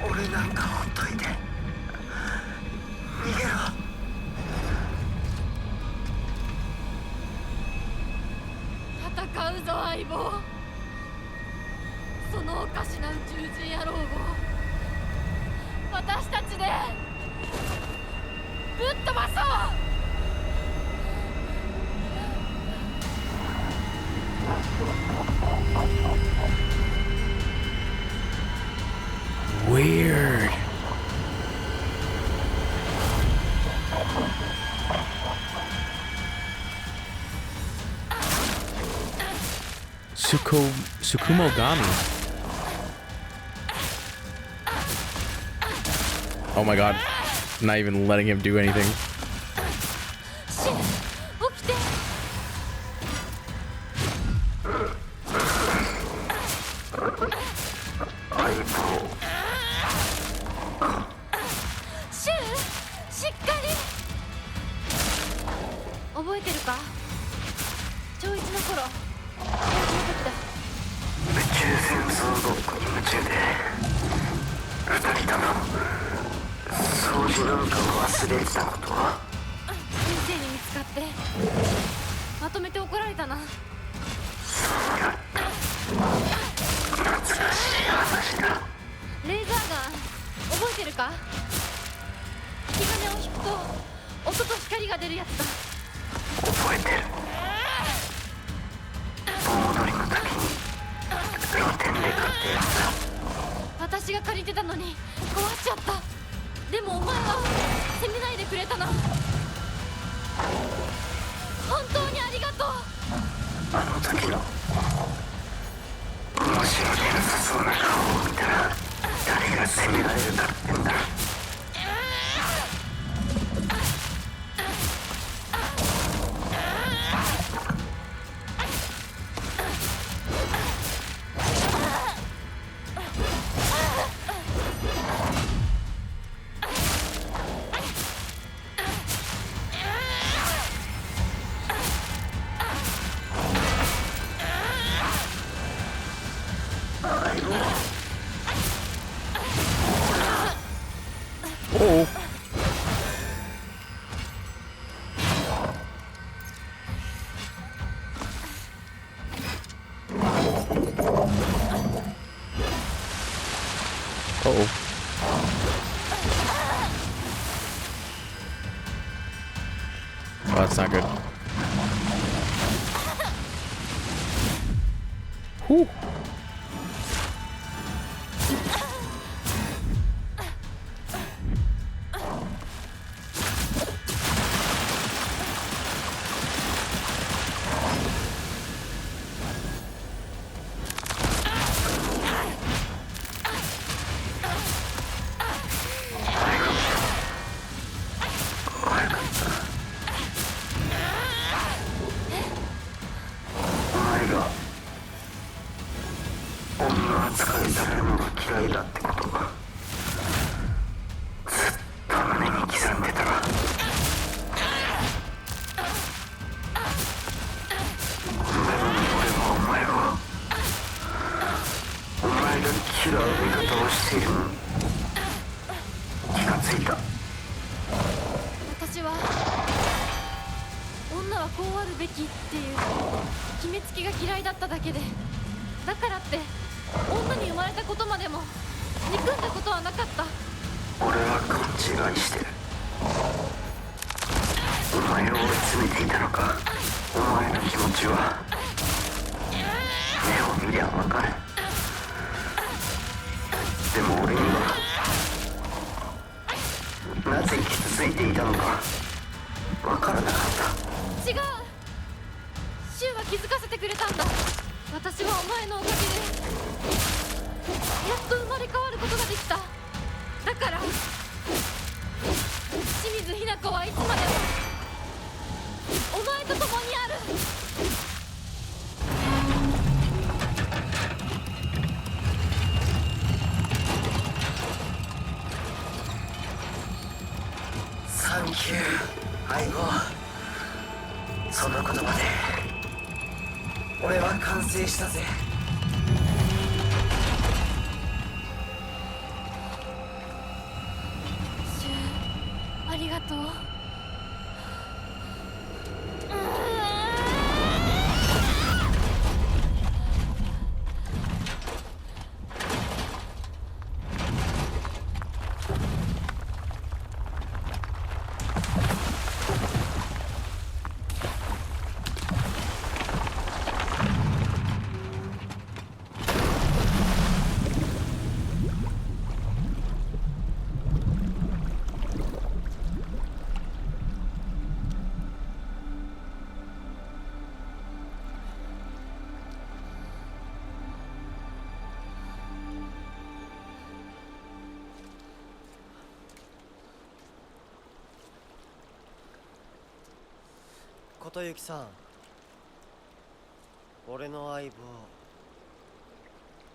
俺なんかほっといて逃げろ。戦うぞ相棒。そのおかしな宇宙人野郎を私たちでぶっ飛ばそう。Weird. Sukumogami. Oh my god. Not even letting him do anything. 起きて。シュウ、しっかり。覚えてるか。小1の頃、高校の時だ。宇宙戦争ごっこに夢中で二人とも掃除なんかを忘れてたことは。先生に見つかってまとめて怒られたな。そうだった。懐かしい話だ。レーザーガン覚えてるか。引き金を引くと音と光が出るやつだ。覚えてる。盆踊りの時に露店で買ったやつだ。私が借りてたのに壊しちゃった。でもお前は責めないでくれたな。本当にありがとう。あの時の面白くなさそうな顔を見たら誰が責められるかってんだ。that's not good. Whew.私は女はこうあるべきっていう決めつけが嫌いだっただけで、だからって女に生まれたことまでも憎んだことはなかった。俺は勘違いしてる。お前を追い詰めていたのか。お前の気持ちは目を見りゃわかる。でも俺にはなぜ傷ついていたのかわからなかった。違う、シュウは気づかせてくれたんだ。私はお前のおかげでやっと生まれ変わることができた。だから清水雛子はいつまでもお前と共にある。サンキュー相棒。その言葉で俺は完成したぜ。シュウ、ありがとう。琴行さん、俺の相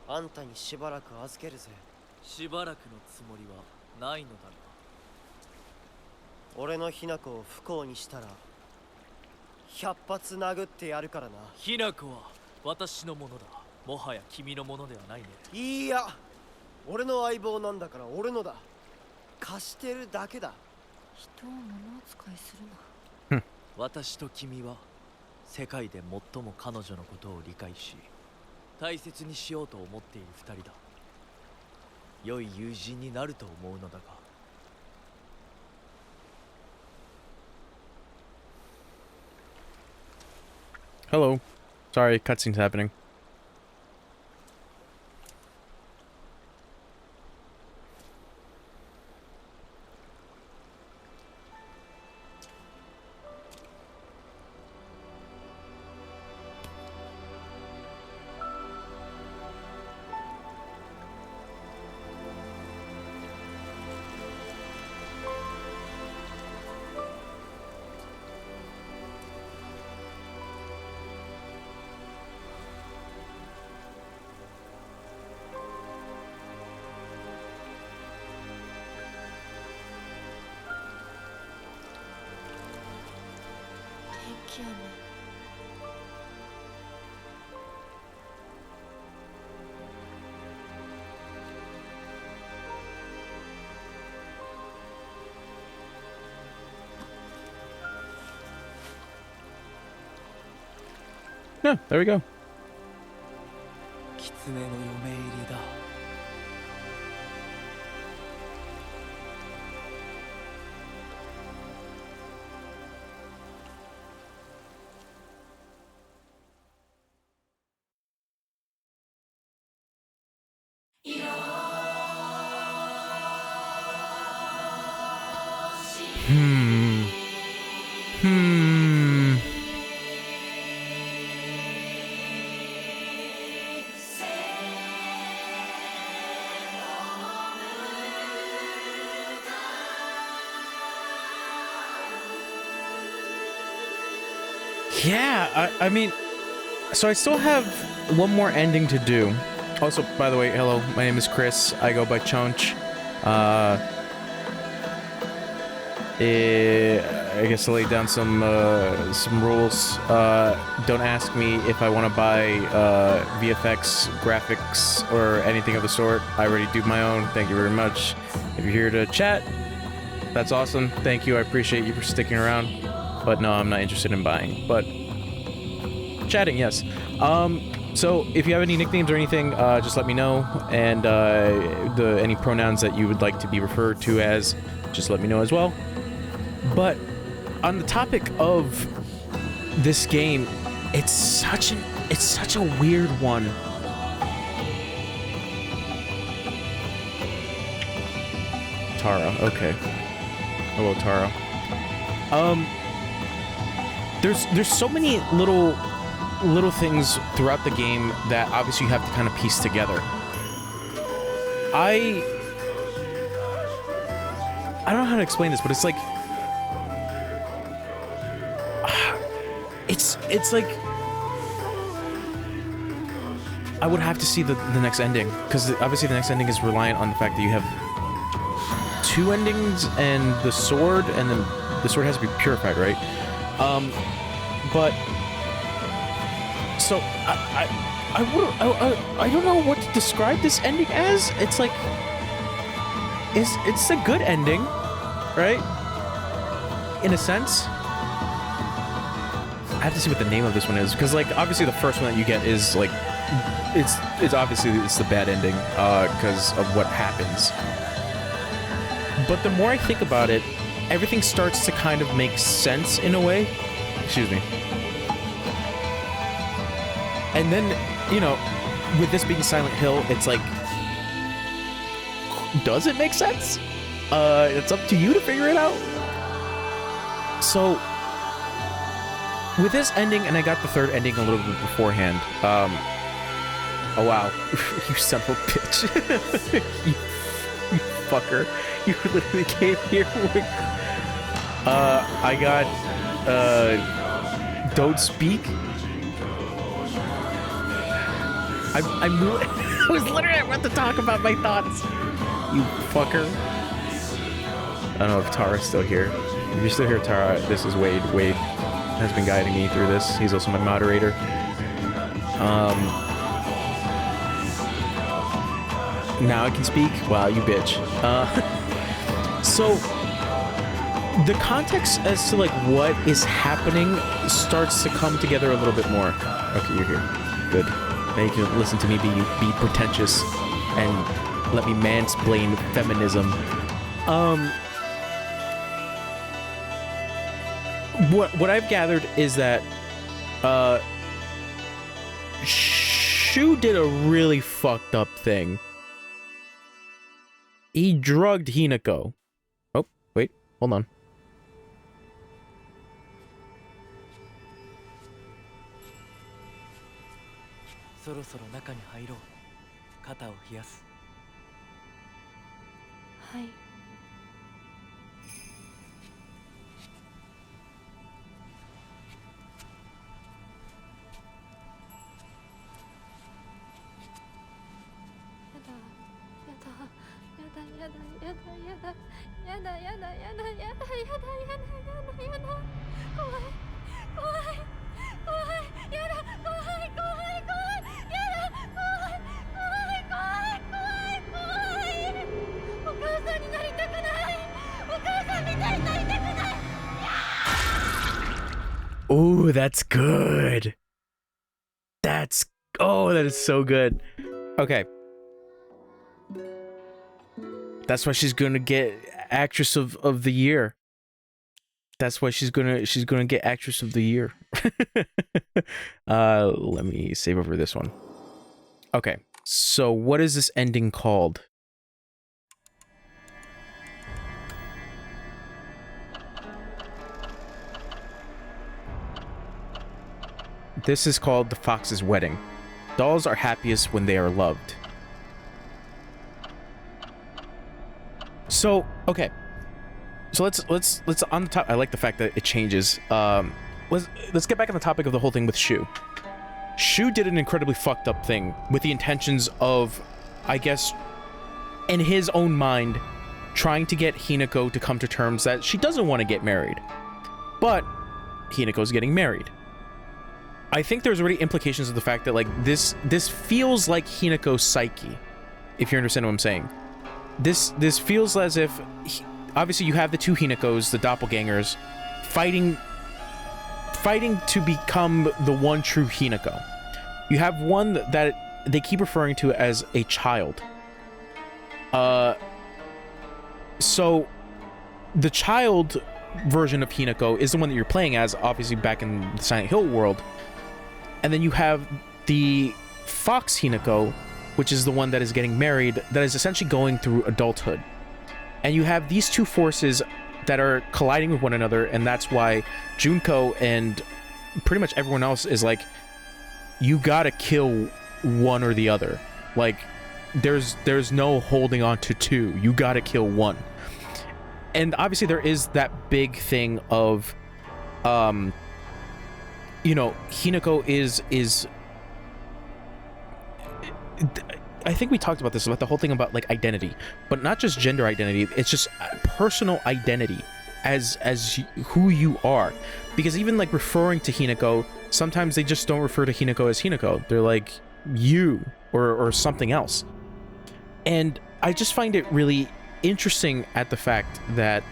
棒あんたにしばらく預けるぜ。しばらくのつもりはないのだが。俺の雛子を不幸にしたら100発殴ってやるからな。雛子は私のものだ。もはや君のものではないね。いいや、俺の相棒なんだから俺のだ。貸してるだけだ。人を物扱いするな。私と君は世界で最も彼女のことを理解し大切にしようと思っている二人だ。良い友人になると思うのだが。Hello. Sorry, cutscene's happening. Yeah, there we go. 狐の嫁入りだ。Yeah, I mean, so I still have one more ending to do. Also, by the way, hello, my name is Chris. I go by Chonch. I guess to lay down some rules. Don't ask me if I want to buy VFX, graphics, or anything of the sort. I already do my own. Thank you very much. If you're here to chat, that's awesome. Thank you. I appreciate you for sticking around. But no, I'm not interested in buying. But chatting, yes. So if you have any nicknames or anything, just let me know. And any pronouns that you would like to be referred to as, just let me know as well. But on the topic of this game, it's such a weird one. Tara, okay. Hello, Tara. There's so many little things throughout the game that obviously you have to kind of piece together. I don't know how to explain this, but it's like it's like I would have to see the next ending, because obviously the next ending is reliant on the fact that you have 2 endings and the sword, and then the sword has to be purified, right? But so I don't know what to describe this ending as. It's like it's a good ending, right? In a sense. I have to see what the name of this one is, because like obviously the first one that you get is like it's obviously it's the bad ending because of what happens. But the more I think about it, everything starts to kind of make sense in a way. Excuse me. And then, you know, with this being Silent Hill, it's like, does it make sense? It's up to you to figure it out. So with this ending, and I got the third ending a little bit beforehand. Oh wow, you son of a bitch. you fucker. You literally came here with... I got, don't speak. I was literally about to talk about my thoughts. You fucker. I don't know if Tara's still here. If you're still here, Tara, this is Wade. Wade has been guiding me through this. He's also my moderator. Now I can speak? Wow, you bitch. So, the context as to, like, what is happening starts to come together a little bit more. Okay, you're here. Good. Now you can listen to me be pretentious and let me mansplain feminism. What I've gathered is that, Shu did a really fucked up thing. He drugged Hinako. Oh, wait, hold on. Hi. Ooh, that's good. That is so good. Okay. That's why she's gonna get Actress of the Year. That's why she's gonna get Actress of the Year. Let me save over this one. Okay, so what is this ending called? This is called The Fox's Wedding. Dolls are happiest when they are loved. So, okay. So let's on the top, I like the fact that it changes. let's get back on the topic of the whole thing with Shu. Shu did an incredibly fucked up thing with the intentions of, I guess, in his own mind, trying to get Hinako to come to terms that she doesn't want to get married. But Hinako's getting married. I think there's already implications of the fact that, like, this feels like Hinako's psyche, if you understand what I'm saying. This feels as if, obviously you have the two Hinakos, the doppelgangers, fighting to become the one true Hinako. You have one that they keep referring to as a child. So the child version of Hinako is the one that you're playing as, obviously back in the Silent Hill world. And then you have the Fox Hinako, which is the one that is getting married, that is essentially going through adulthood. And you have these two forces that are colliding with one another, and that's why Junko and pretty much everyone else is like, you gotta kill one or the other. Like, there's no holding on to two. You gotta kill one. And obviously there is that big thing of, you know, Hinako is I think we talked about this, about the whole thing about, like, identity, but not just gender identity. It's just personal identity as who you are. Because even, like, referring to Hinako, sometimes they just don't refer to Hinako as Hinako. They're like, you, or something else. And I just find it really interesting at the fact that,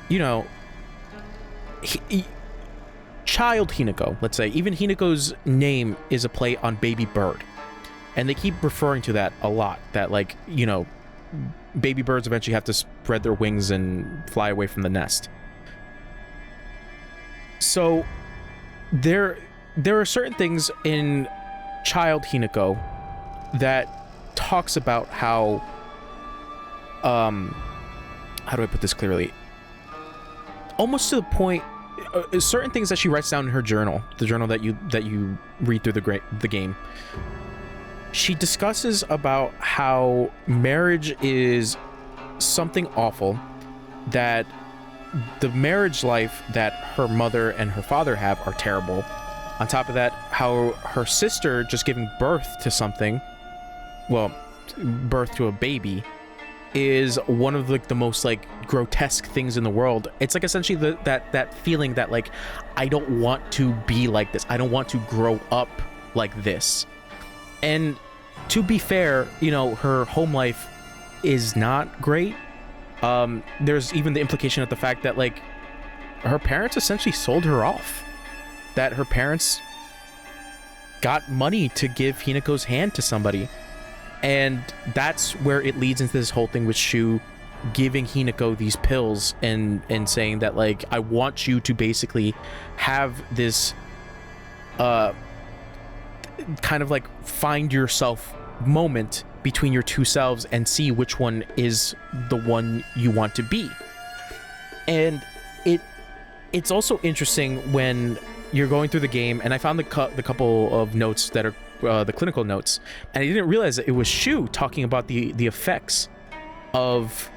you know, child Hinako, let's say, even Hinako's name is a play on baby bird. And they keep referring to that a lot, that, like, you know, baby birds eventually have to spread their wings and fly away from the nest. So there are certain things in child Hinako that talks about how do I put this clearly? Almost to the point, certain things that she writes down in her journal, the journal that you read through the game. She discusses about how marriage is something awful, that the marriage life that her mother and her father have are terrible. On top of that, how her sister just giving birth to something, well, birth to a baby, is one of, like, the most, like, grotesque things in the world. It's like essentially that feeling that, like, I don't want to be like this. I don't want to grow up like this. And to be fair, you know, her home life is not great. There's even the implication of the fact that, like, her parents essentially sold her off. That her parents got money to give Hinako's hand to somebody. And that's where it leads into this whole thing with Shu giving Hinako these pills and saying that, like, I want you to basically have this kind of like find yourself moment between your two selves and see which one is the one you want to be. And it's also interesting when you're going through the game, and I found the couple of notes that are the clinical notes, and I didn't realize that it was Shu talking about the effects of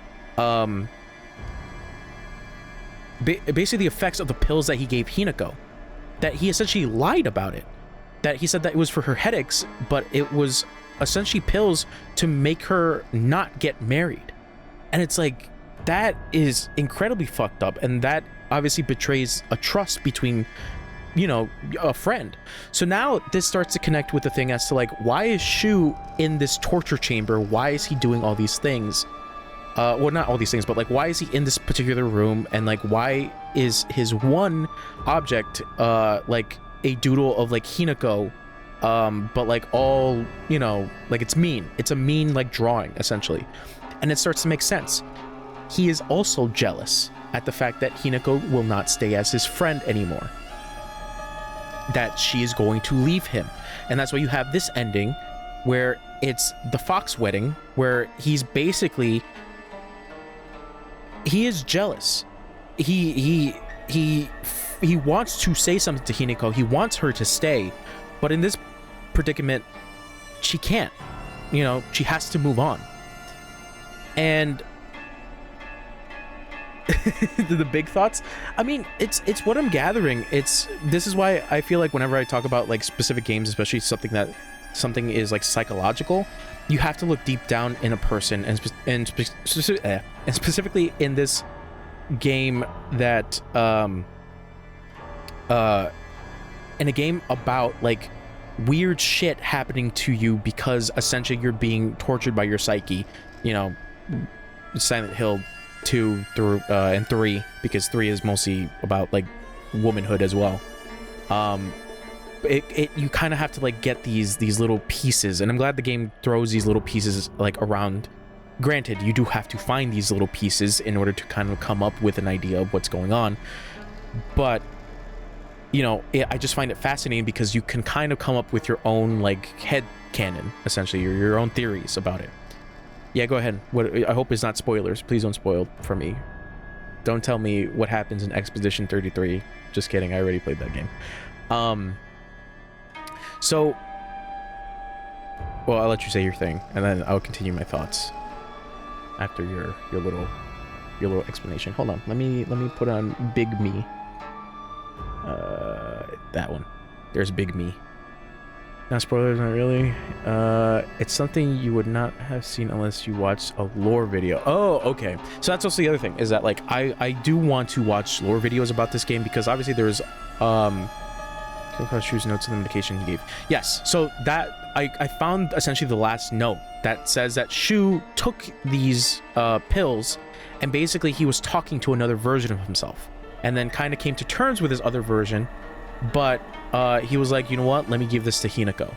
basically the effects of the pills that he gave Hinako. That he essentially lied about it. That he said that it was for her headaches, but it was essentially pills to make her not get married. And it's like, that is incredibly fucked up, and that obviously betrays a trust between, you know, a friend. So now this starts to connect with the thing as to, like, why is Shu in this torture chamber? Why is he doing all these things? Well, not all these things, but, like, why is he in this particular room? And, like, why is his one object, like, a doodle of, like, Hinako, but, like, all, you know, like, it's mean. It's a mean, like, drawing, essentially. And it starts to make sense. He is also jealous at the fact that Hinako will not stay as his friend anymore. That she is going to leave him. And that's why you have this ending where it's the Fox wedding, where he's basically, he is jealous. He wants to say something to Hinako. He wants her to stay, but in this predicament, she can't. You know, she has to move on. And the big thoughts. I mean, it's what I'm gathering. This is why I feel like whenever I talk about like specific games, especially something is like psychological, you have to look deep down in a person, and specifically in this game that in a game about like weird shit happening to you because essentially you're being tortured by your psyche. You know, Silent Hill 2 through and 3, because 3 is mostly about like womanhood as well. You kind of have to like get these little pieces, and I'm glad the game throws these little pieces like around. Granted, you do have to find these little pieces in order to kind of come up with an idea of what's going on, but you know, I just find it fascinating because you can kind of come up with your own like head canon, essentially your own theories about it. Yeah, go ahead. I hope it's not spoilers. Please don't spoil for me. Don't tell me what happens in Expedition 33. Just kidding. I already played that game. So, well, I'll let you say your thing, and then I'll continue my thoughts after your little explanation. Hold on. Let me put on Big Me. That one. There's Big Me. Not spoilers, not really. It's something you would not have seen unless you watched a lore video. Oh, okay. So that's also the other thing, is that like I do want to watch lore videos about this game, because obviously there's Shu's notes and the medication he gave. Yes, so that I found essentially the last note that says that Shu took these pills, and basically he was talking to another version of himself, and then kind of came to terms with his other version, but he was like, you know what, let me give this to Hinako.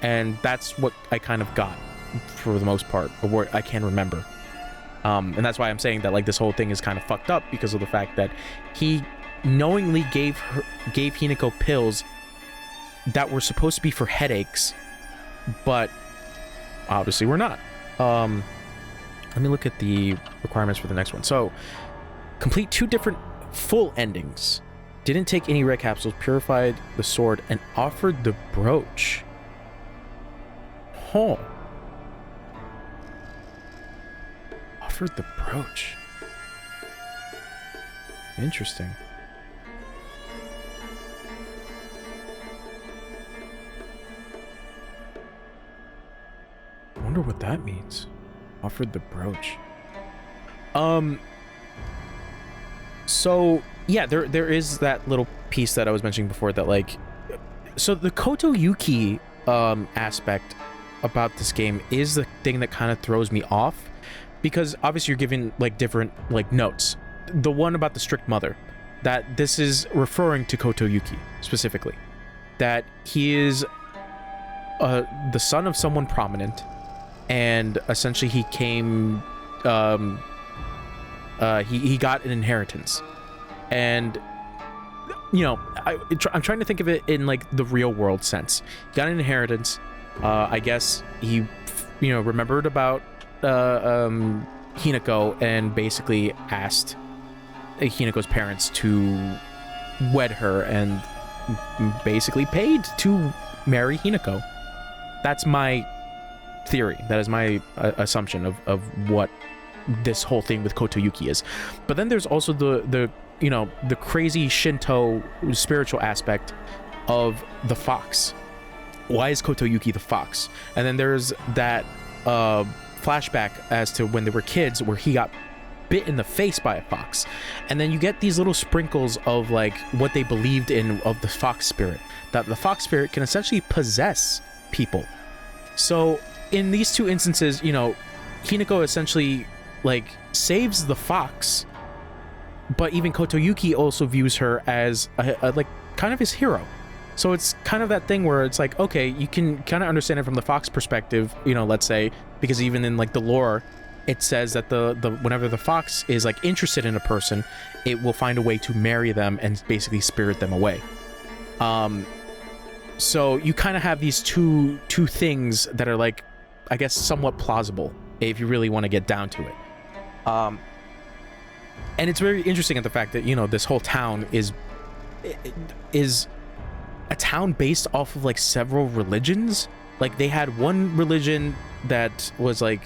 And that's what I kind of got for the most part, or what I can remember. And that's why I'm saying that like this whole thing is kind of fucked up, because of the fact that he knowingly gave Hinako pills that were supposed to be for headaches, but obviously were not. Let me look at the requirements for the next one. So, complete 2 different full endings. Didn't take any red capsules, purified the sword, and offered the brooch. Huh. Offered the brooch. Interesting. I wonder what that means. Offered the brooch. So yeah, there is that little piece that I was mentioning before, that like, so the Koto Yuki aspect about this game is the thing that kind of throws me off, because obviously you're given like different like notes. The one about the strict mother, that this is referring to Koto Yuki specifically, that he is the son of someone prominent, and essentially he came he got an inheritance. And you know, I'm trying to think of it in like the real world sense. He got an inheritance. I guess he, you know, remembered about Hinako, and basically asked Hinako's parents to wed her, and basically paid to marry Hinako. That's my theory. That is my assumption of what this whole thing with Koto Yuki is. But then there's also the you know, the crazy Shinto spiritual aspect of the fox. Why is Koto Yuki the fox? And then there's that flashback as to when they were kids, where he got bit in the face by a fox. And then you get these little sprinkles of like what they believed in of the fox spirit, that the fox spirit can essentially possess people. So in these 2 instances, you know, Hinako essentially like saves the fox, but even Koto Yuki also views her as a like kind of his hero. So it's kind of that thing where it's like, okay, you can kind of understand it from the fox perspective, you know, let's say, because even in like the lore, it says that the whenever the fox is like interested in a person, it will find a way to marry them and basically spirit them away. So you kind of have these two things that are like, I guess, somewhat plausible if you really want to get down to it. And it's very interesting at the fact that, you know, this whole town is a town based off of like several religions. Like they had one religion that was like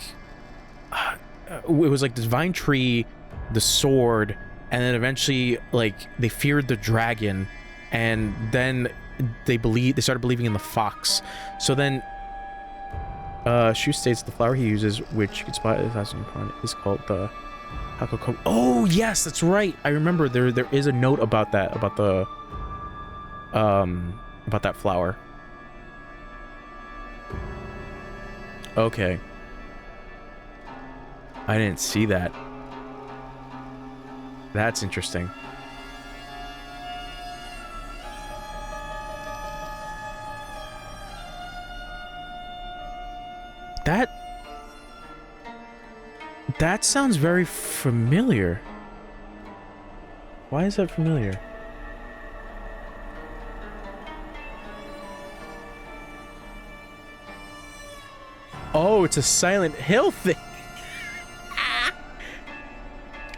it was like the divine tree the sword, and then eventually like they feared the dragon, and then they started believing in the fox. So then Shu states the flower he uses, which gets by is called the Hakoko. Oh yes, that's right. I remember there is a note about that, about that flower. Okay. I didn't see that. That's interesting. That sounds very familiar. Why is that familiar? Oh, it's a Silent Hill thing.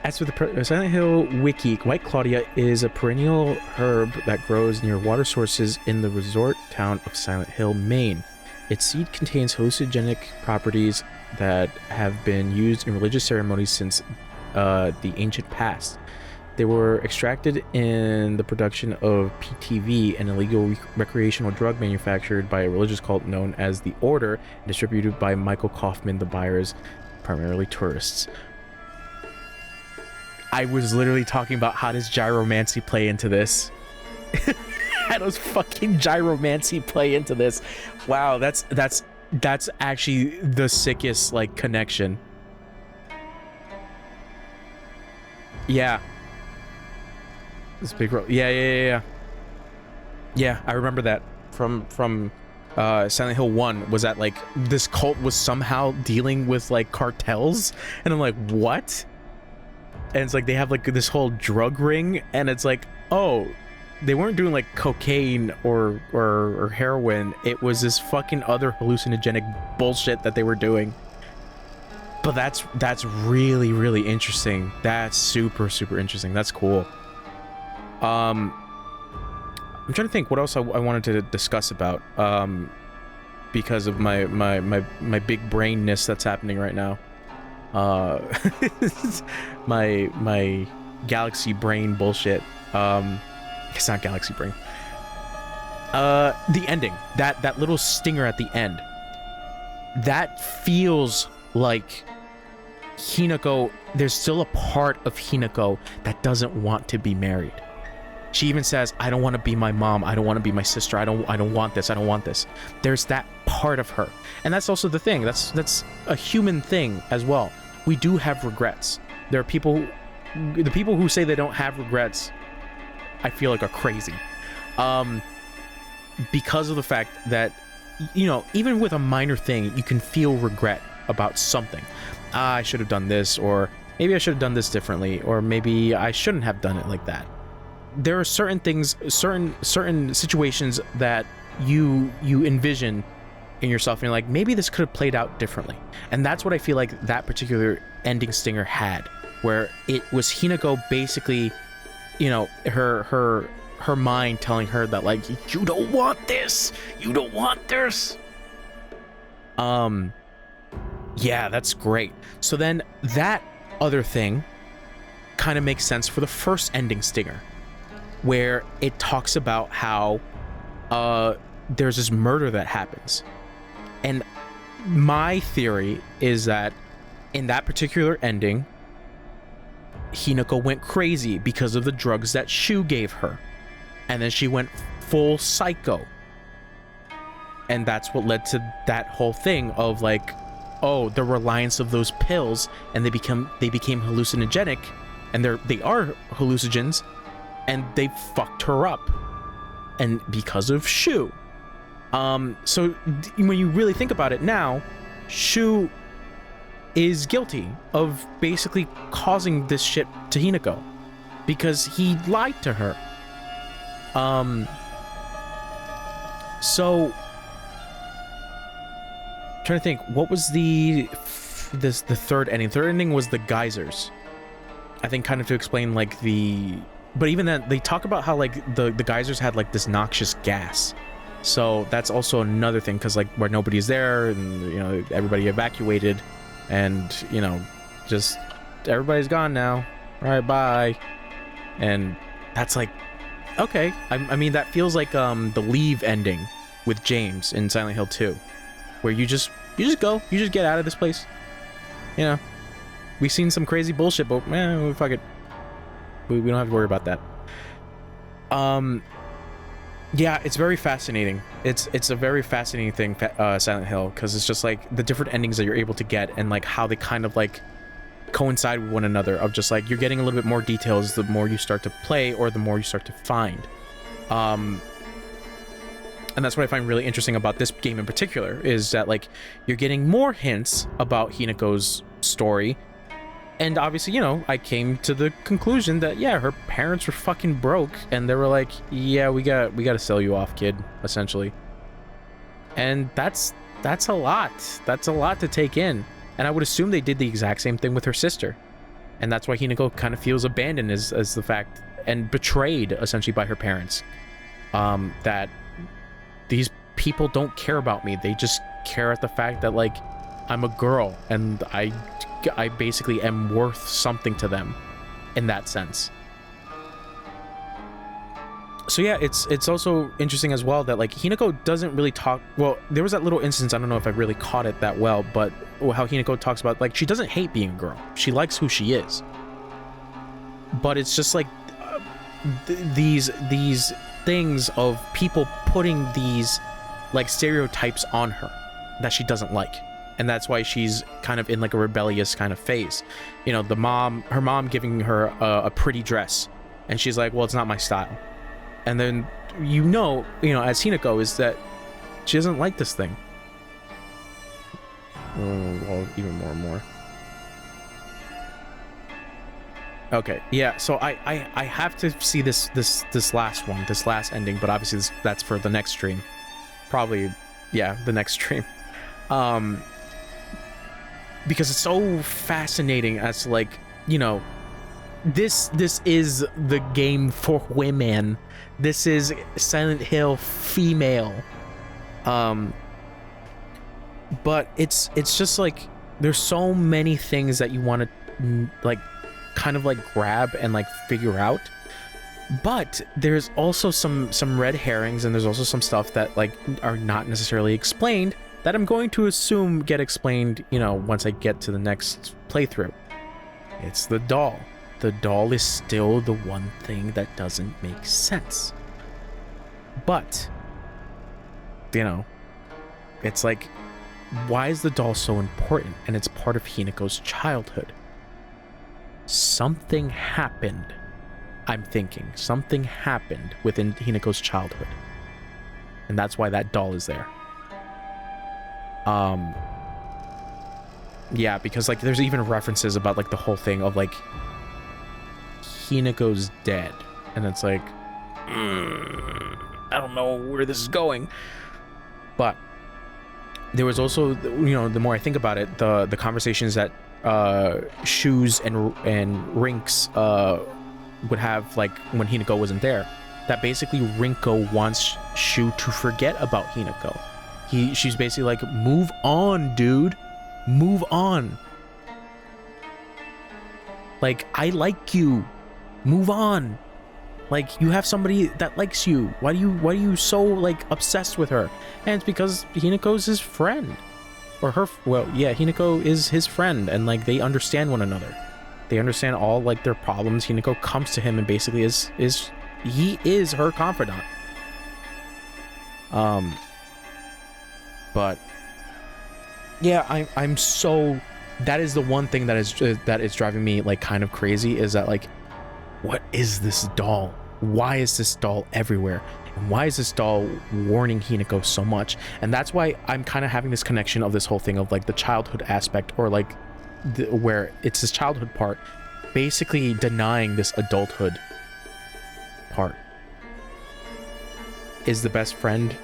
As for the Silent Hill wiki, White Claudia is a perennial herb that grows near water sources in the resort town of Silent Hill, Maine. Its seed contains hallucinogenic properties that have been used in religious ceremonies since the ancient past. They were extracted in the production of PTV, an illegal recreational drug manufactured by a religious cult known as the Order, and distributed by Michael Kaufman, the buyers, primarily tourists. I was literally talking about how does gyromancy play into this. How does fucking gyromancy play into this? Wow, that's actually the sickest like connection. Yeah. This big road. Yeah. Yeah, I remember that from Silent Hill 1 was that like this cult was somehow dealing with like cartels, and I'm like, what? And it's like they have like this whole drug ring, and it's like, oh, they weren't doing like cocaine or heroin. It was this fucking other hallucinogenic bullshit that they were doing. But that's really, really interesting. That's super, super interesting. That's cool. I'm trying to think what else I wanted to discuss about because of my big brainness that's happening right now. My galaxy brain bullshit. It's not galaxy brain. The ending, that little stinger at the end, that feels like Hinako. There's still a part of Hinako that doesn't want to be married. She even says, I don't want to be my mom, I don't want to be my sister, I don't want this, I don't want this. There's that part of her. And that's also the thing. That's a human thing as well. We do have regrets. There are people the people who say they don't have regrets, I feel like are crazy. Because of the fact that, you know, even with a minor thing, you can feel regret about something. I should have done this, or maybe I should have done this differently, or maybe I shouldn't have done it like that. There are certain things, certain situations that you envision in yourself, and you're like, maybe this could have played out differently. And that's what I feel like that particular ending stinger had, where it was Hinako basically, you know, her mind telling her that, like, you don't want this, you don't want this. Yeah, that's great. So then that other thing kind of makes sense for the first ending stinger, where it talks about how there's this murder that happens. And my theory is that in that particular ending, Hinako went crazy because of the drugs that Shu gave her. And then she went full psycho. And that's what led to that whole thing of, like, oh, the reliance of those pills, and they became hallucinogenic, and they are hallucinogens, and they fucked her up. And because of Shu. So when you really think about it now, Shu is guilty of basically causing this shit to Hinako because he lied to her. So I'm trying to think, what was the third ending? The third ending was the geysers. I think kind of to explain like but even then they talk about how like the geysers had like this noxious gas. So that's also another thing, because like where nobody's there, and you know, everybody evacuated, and you know, just everybody's gone now. All right, bye. And that's like, okay. I mean, that feels like the Leave ending with James in Silent Hill 2, where you just go, you just get out of this place. You know, we've seen some crazy bullshit, but man, fuck it. We don't have to worry about that. Yeah, it's very fascinating. It's a very fascinating thing, Silent Hill, because it's just like the different endings that you're able to get and like how they kind of like coincide with one another, of just like you're getting a little bit more details the more you start to play or the more you start to find. And that's what I find really interesting about this game in particular, is that like you're getting more hints about Hinako's story. And obviously, you know, I came to the conclusion that, yeah, her parents were fucking broke, and they were like, yeah, we got to sell you off, kid, essentially. And that's a lot. That's a lot to take in. And I would assume they did the exact same thing with her sister. And that's why Hinako kind of feels abandoned as the fact, and betrayed, essentially, by her parents. That these people don't care about me. They just care at the fact that, like, I'm a girl, and I basically am worth something to them in that sense. So yeah, it's also interesting as well that like Hinako doesn't really talk. Well, there was that little instance, I don't know if I really caught it that well, but how Hinako talks about like she doesn't hate being a girl. She likes who she is. But it's just like these things of people putting these like stereotypes on her that she doesn't like. And that's why she's kind of in like a rebellious kind of phase. You know, her mom giving her a pretty dress, and she's like, well, it's not my style. And then you know, as Hinako, is that she doesn't like this thing. Well, even more and more. Okay, yeah. So I have to see this last one, this last ending, but obviously that's for the next stream. Probably, yeah, the next stream. Because it's so fascinating as like, you know, this is the game for women. This is Silent Hill female. But it's just like there's so many things that you want to like kind of like grab and like figure out. But there's also some red herrings, and there's also some stuff that like are not necessarily explained, that I'm going to assume get explained, you know, once I get to the next playthrough. It's the doll. The doll is still the one thing that doesn't make sense. But, you know, it's like, why is the doll so important? And it's part of Hinako's childhood. Something happened, I'm thinking. Something happened within Hinako's childhood. And that's why that doll is there. Yeah, because like there's even references about like the whole thing of like Hinako's dead, and it's like I don't know where this is going. But there was also, you know, the more I think about it, the conversations that Shoes and Rinks would have like when Hinako wasn't there, that basically Rinko wants Shu to forget about Hinako. She's basically like, move on, dude. Move on. Like, I like you. Move on. Like, you have somebody that likes you. Why are you so like obsessed with her? And it's because Hinako's his friend. Or her, well, yeah, Hinako is his friend, and like they understand one another. They understand all like their problems. Hinako comes to him and basically he is her confidant. But yeah, I'm so, that is the one thing that is driving me like kind of crazy, is that like, what is this doll? Why is this doll everywhere? And why is this doll warning Hinako so much? And that's why I'm kind of having this connection of this whole thing of like the childhood aspect, or like where it's this childhood part basically denying this adulthood part. Is the best friend.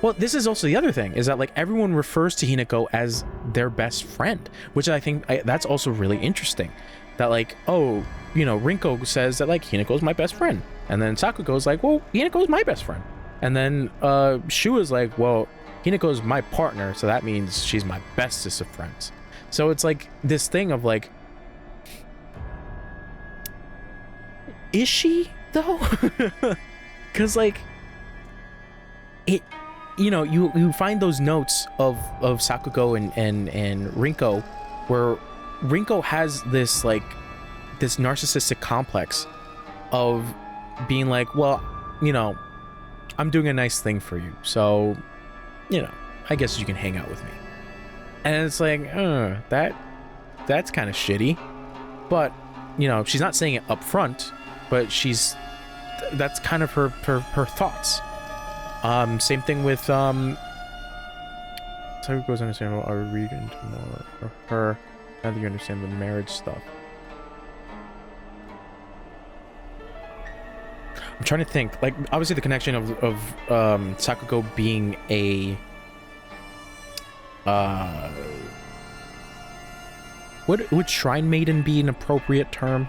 Well, this is also the other thing, is that like everyone refers to Hinako as their best friend, which I think that's also really interesting. That like, oh, you know, Rinko says that like Hinako's my best friend, and then Sakugo's like, well, Hinako's my best friend, and then Shu is like, well, Hinako's my partner, so that means she's my bestest of friends. So it's like this thing of like, is she though? Because like it, you know, you find those notes of Sakugo and Rinko, where Rinko has this like this narcissistic complex of being like, well, you know, I'm doing a nice thing for you, so, you know, I guess you can hang out with me. And it's like, that's kind of shitty. But, you know, she's not saying it up front, but that's kind of her thoughts. Same thing with Sakugo's understandable. I'll read into more for her. Now that you understand the marriage stuff. I'm trying to think. Like, obviously the connection of Sakugo being a would Shrine Maiden be an appropriate term?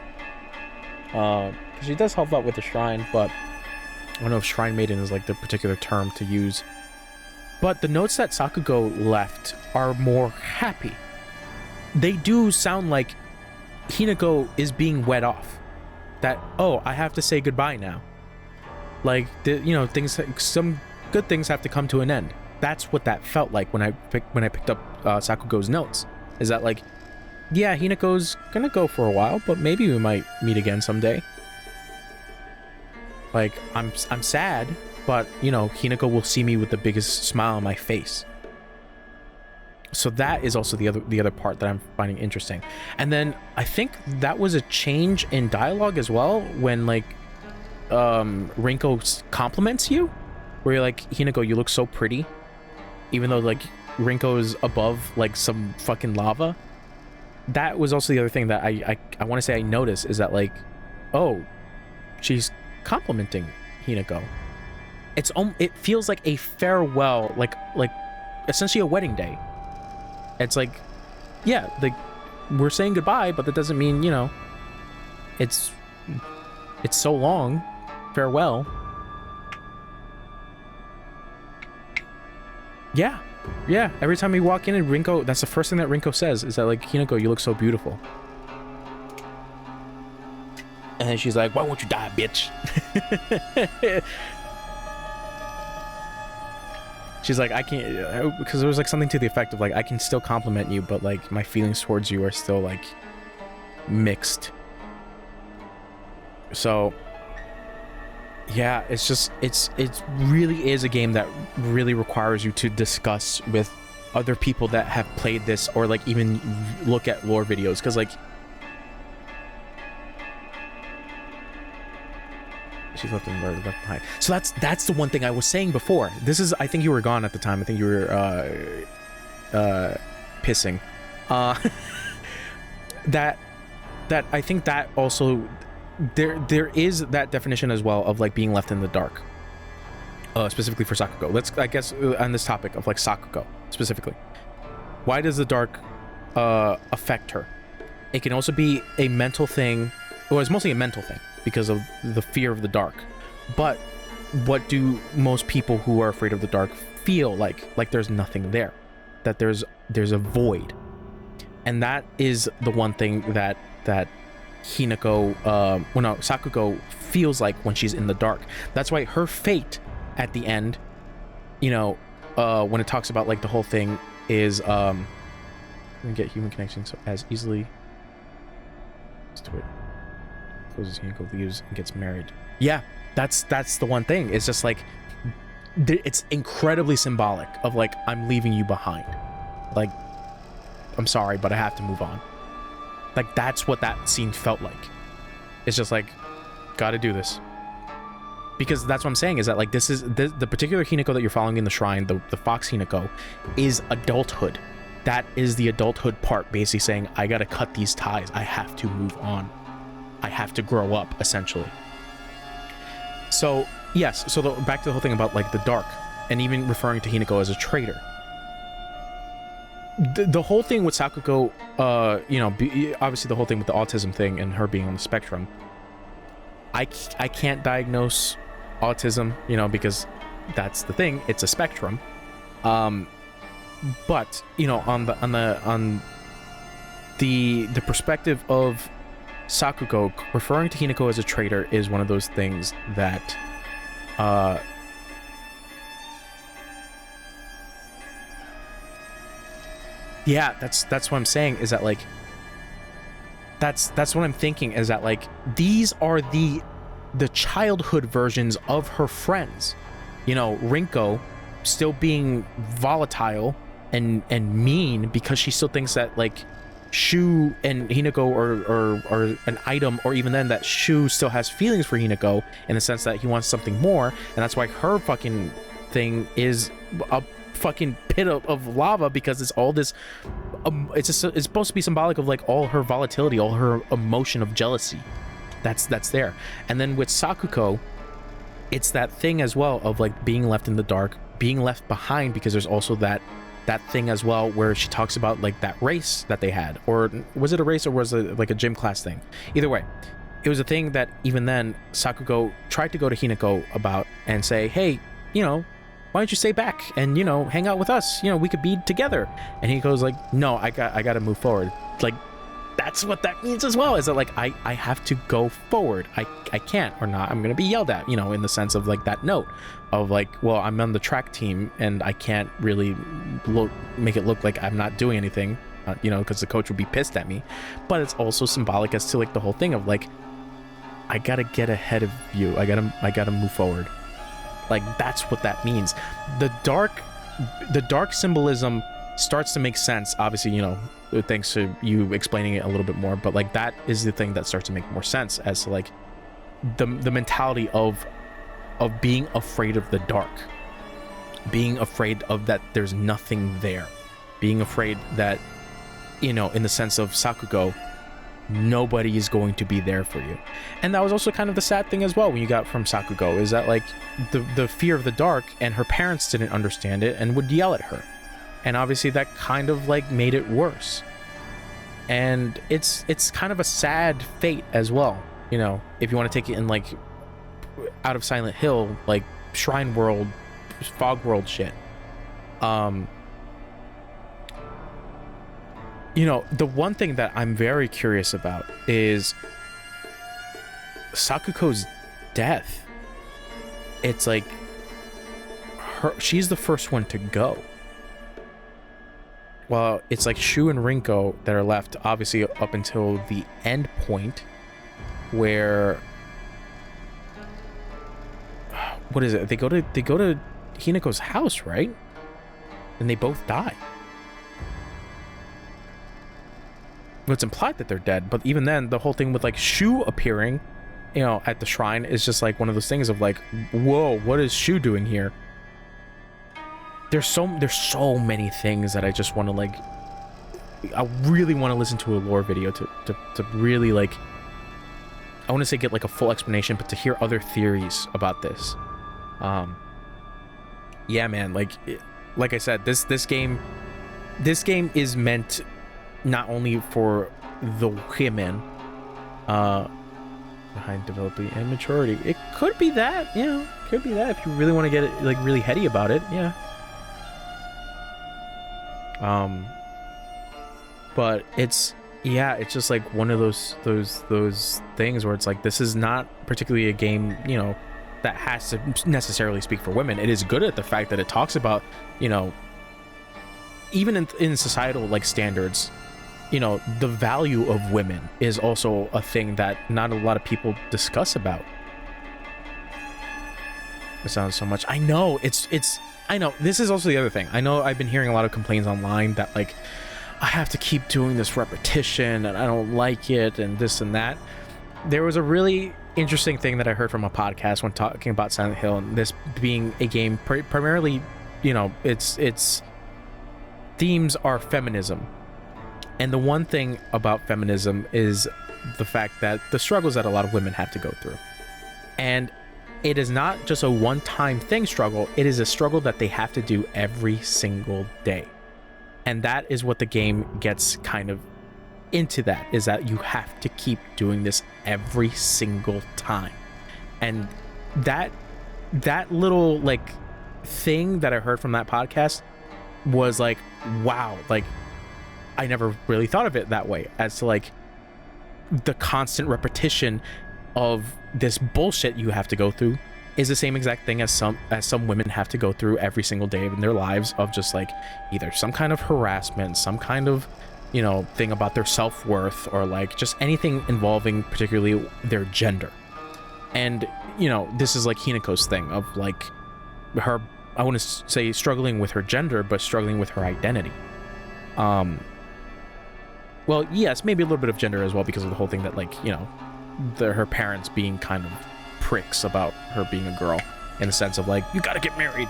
Because she does help out with the shrine, but I don't know if Shrine Maiden is like the particular term to use. But the notes that Sakugo left are more happy. They do sound like Hinako is being wed off. That, oh, I have to say goodbye now. Like, you know, some good things have to come to an end. That's what that felt like when I picked up Sakugo's notes. Is that like, yeah, Hinako's gonna go for a while, but maybe we might meet again someday. Like, I'm sad, but, you know, Hinako will see me with the biggest smile on my face. So that is also the other part that I'm finding interesting. And then I think that was a change in dialogue as well, when like Rinko compliments you, where you're like, Hinako, you look so pretty, even though like Rinko is above like some fucking lava. That was also the other thing that I want to say I noticed, is that like, oh, she's complimenting Hinako. It feels like a farewell, like essentially a wedding day. It's like, yeah, like we're saying goodbye, but that doesn't mean, you know, it's so long. Farewell. Yeah. Every time we walk in and Rinko, that's the first thing that Rinko says, is that like, Hinako, you look so beautiful. And then she's like, why won't you die, bitch? She's like, I can't, because there was like something to the effect of like, I can still compliment you, but like my feelings towards you are still like mixed. So yeah, it's just, it really is a game that really requires you to discuss with other people that have played this, or like even look at lore videos, because like she's left behind. So that's the one thing I was saying before. This is, I think you were gone at the time. I think you were pissing. That I think that also there is that definition as well of like being left in the dark. Specifically for Sakugo. Let's, I guess, on this topic of like Sakugo specifically. Why does the dark affect her? It can also be a mental thing. Well, it's mostly a mental thing because of the fear of the dark. But what do most people who are afraid of the dark feel like? Like there's nothing there, that there's a void. And that is the one thing that Hinako, Sakugo feels like when she's in the dark. That's why her fate at the end, you know, when it talks about like the whole thing is we get human connection so as easily to it. Closes, Hinako leaves and gets married. Yeah, that's the one thing. It's just like it's incredibly symbolic of like, I'm leaving you behind. Like, I'm sorry, but I have to move on. Like, that's what that scene felt like. It's just like, gotta do this. Because that's what I'm saying, is that like, this is the particular Hinako that you're following in the shrine, the Fox Hinako, is adulthood. That is the adulthood part, basically saying, I gotta cut these ties. I have to move on. I have to grow up, essentially. So, yes, so back to the whole thing about like the dark, and even referring to Hinako as a traitor. The whole thing with Sakugo, you know, obviously the whole thing with the autism thing and her being on the spectrum, I can't diagnose autism, you know, because that's the thing, it's a spectrum. But, you know, on the perspective of Sakugo referring to Hinako as a traitor is one of those things that yeah, that's what I'm saying, is that like that's what I'm thinking, is that like these are the childhood versions of her friends. You know, Rinko still being volatile and mean because she still thinks that like Shu and Hinako are an item, or even then that Shu still has feelings for Hinako in the sense that he wants something more, and that's why her fucking thing is a fucking pit of lava, because it's all this it's supposed to be symbolic of like all her volatility, all her emotion of jealousy that's there. And then with Sakuko, it's that thing as well of like being left in the dark, being left behind, because there's also that thing as well where she talks about like that race that they had, or was it a race or was it like a gym class thing? Either way, it was a thing that even then Sakugo tried to go to Hinako about and say, hey, you know, why don't you stay back and, you know, hang out with us, you know, we could be together. And Hinako's like, no, I got to move forward. Like, that's what that means as well, is that like I have to go forward. I can't, or not, I'm gonna be yelled at, you know, in the sense of like that note of like, well, I'm on the track team and I can't really make it look like I'm not doing anything, you know, because the coach would be pissed at me. But it's also symbolic as to like the whole thing of like, I gotta get ahead of you, I gotta move forward. Like, that's what that means. The dark symbolism starts to make sense, obviously, you know, thanks to you explaining it a little bit more, but like that is the thing that starts to make more sense as to like the mentality of being afraid of the dark, being afraid of that there's nothing there, being afraid that, you know, in the sense of Sakugo, nobody is going to be there for you. And that was also kind of the sad thing as well when you got from Sakugo, is that like the fear of the dark, and her parents didn't understand it and would yell at her. And obviously that kind of like made it worse. And it's kind of a sad fate as well, you know, if you want to take it in like out of Silent Hill, like Shrine World, Fog World shit. You know, the one thing that I'm very curious about is Sakuko's death. It's like she's the first one to go. Well, it's like Shu and Rinko that are left, obviously up until the end point where, what is it? They go to Hinako's house, right? And they both die. Well, it's implied that they're dead, but even then, the whole thing with like Shu appearing, you know, at the shrine is just like one of those things of like, whoa, what is Shu doing here? There's so many things that I just want to like, I really want to listen to a lore video to really like, I want to say get like a full explanation, but to hear other theories about this. Yeah, man, like I said, this game is meant not only for the women, behind developing and maturity. It could be that, you know, could be that if you really want to get it like really heady about it, yeah. But it's just like one of those things where it's like, this is not particularly a game, you know, that has to necessarily speak for women. It is good at the fact that it talks about, you know, even in societal like standards, you know, the value of women is also a thing that not a lot of people discuss about. It sounds so much. I know I know this is also the other thing. I know I've been hearing a lot of complaints online that like I have to keep doing this repetition and I don't like it and this and that. There was a really interesting thing that I heard from a podcast when talking about Silent Hill, and this being a game primarily, you know, its themes are feminism. And the one thing about feminism is the fact that the struggles that a lot of women have to go through. And it is not just a one-time thing struggle, it is a struggle that they have to do every single day. And that is what the game gets kind of into, that is that you have to keep doing this every single time. And that little like thing that I heard from that podcast was like, wow, like I never really thought of it that way, as to like the constant repetition of this bullshit you have to go through is the same exact thing as some women have to go through every single day in their lives, of just like either some kind of harassment, some kind of, you know, thing about their self-worth, or like just anything involving particularly their gender. And, you know, this is like Hinako's thing of like her, I want to say struggling with her gender, but struggling with her identity. Well, yes, maybe a little bit of gender as well, because of the whole thing that, like, you know, her parents being kind of pricks about her being a girl, in the sense of like, you gotta get married,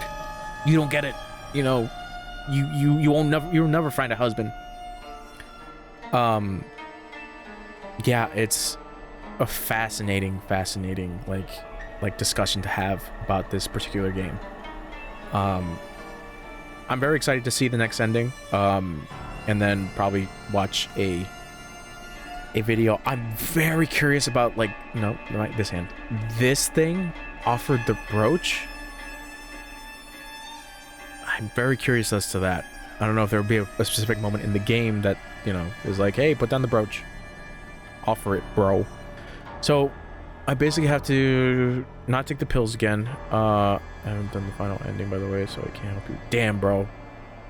you don't get it, you know, you'll never find a husband. Yeah, it's a fascinating like discussion to have about this particular game. I'm very excited to see the next ending, and then probably watch a video. I'm very curious about, like, no, this hand. This thing offered the brooch. I'm very curious as to that. I don't know if there would be a specific moment in the game that, you know, is like, hey, put down the brooch. Offer it, bro. So I basically have to not take the pills again. I haven't done the final ending, by the way, so I can't help you. Damn, bro.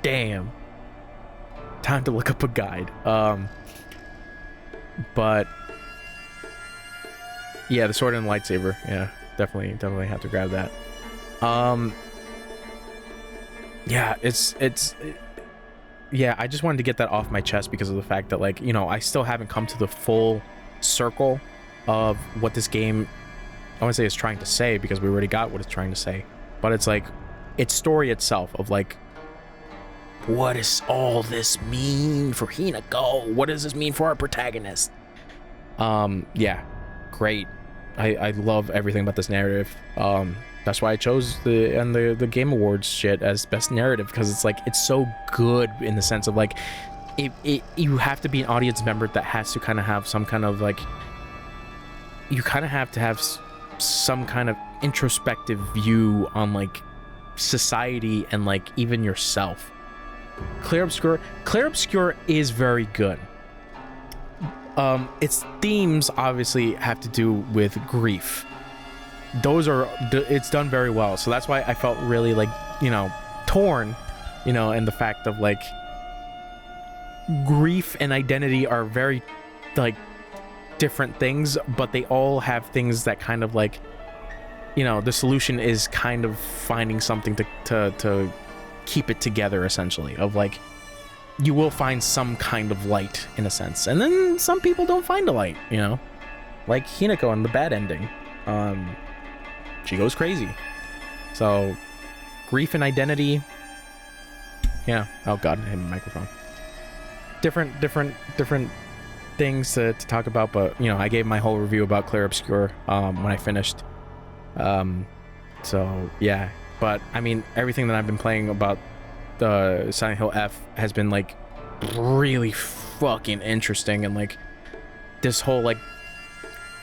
Damn. Time to look up a guide. But yeah, the sword and the lightsaber. Yeah, definitely have to grab that. Yeah, yeah, I just wanted to get that off my chest because of the fact that, like, you know, I still haven't come to the full circle of what this game, I want to say, is trying to say, because we already got what it's trying to say. But it's like, its story itself of like, what does all this mean for Hinako? What does this mean for our protagonist? Yeah, great. I love everything about this narrative. That's why I chose the Game Awards shit as best narrative, because it's like, it's so good in the sense of like, you have to be an audience member that has to kind of have some kind of like, you kind of have to have some kind of introspective view on like society and like even yourself. Clair Obscur is very good. Its themes obviously have to do with grief. It's done very well, so that's why I felt really, like, you know, torn, you know, and the fact of like, grief and identity are very like different things, but they all have things that kind of like, you know, the solution is kind of finding something to keep it together, essentially, of like, you will find some kind of light in a sense, and then some people don't find a light, you know, like Hinako in the bad ending. She goes crazy. So grief and identity, yeah, oh god, I hit my microphone. Different things to talk about, but you know, I gave my whole review about Clair Obscur when I finished. So yeah, but I mean, everything that I've been playing about the Silent Hill F has been like really fucking interesting, and like this whole like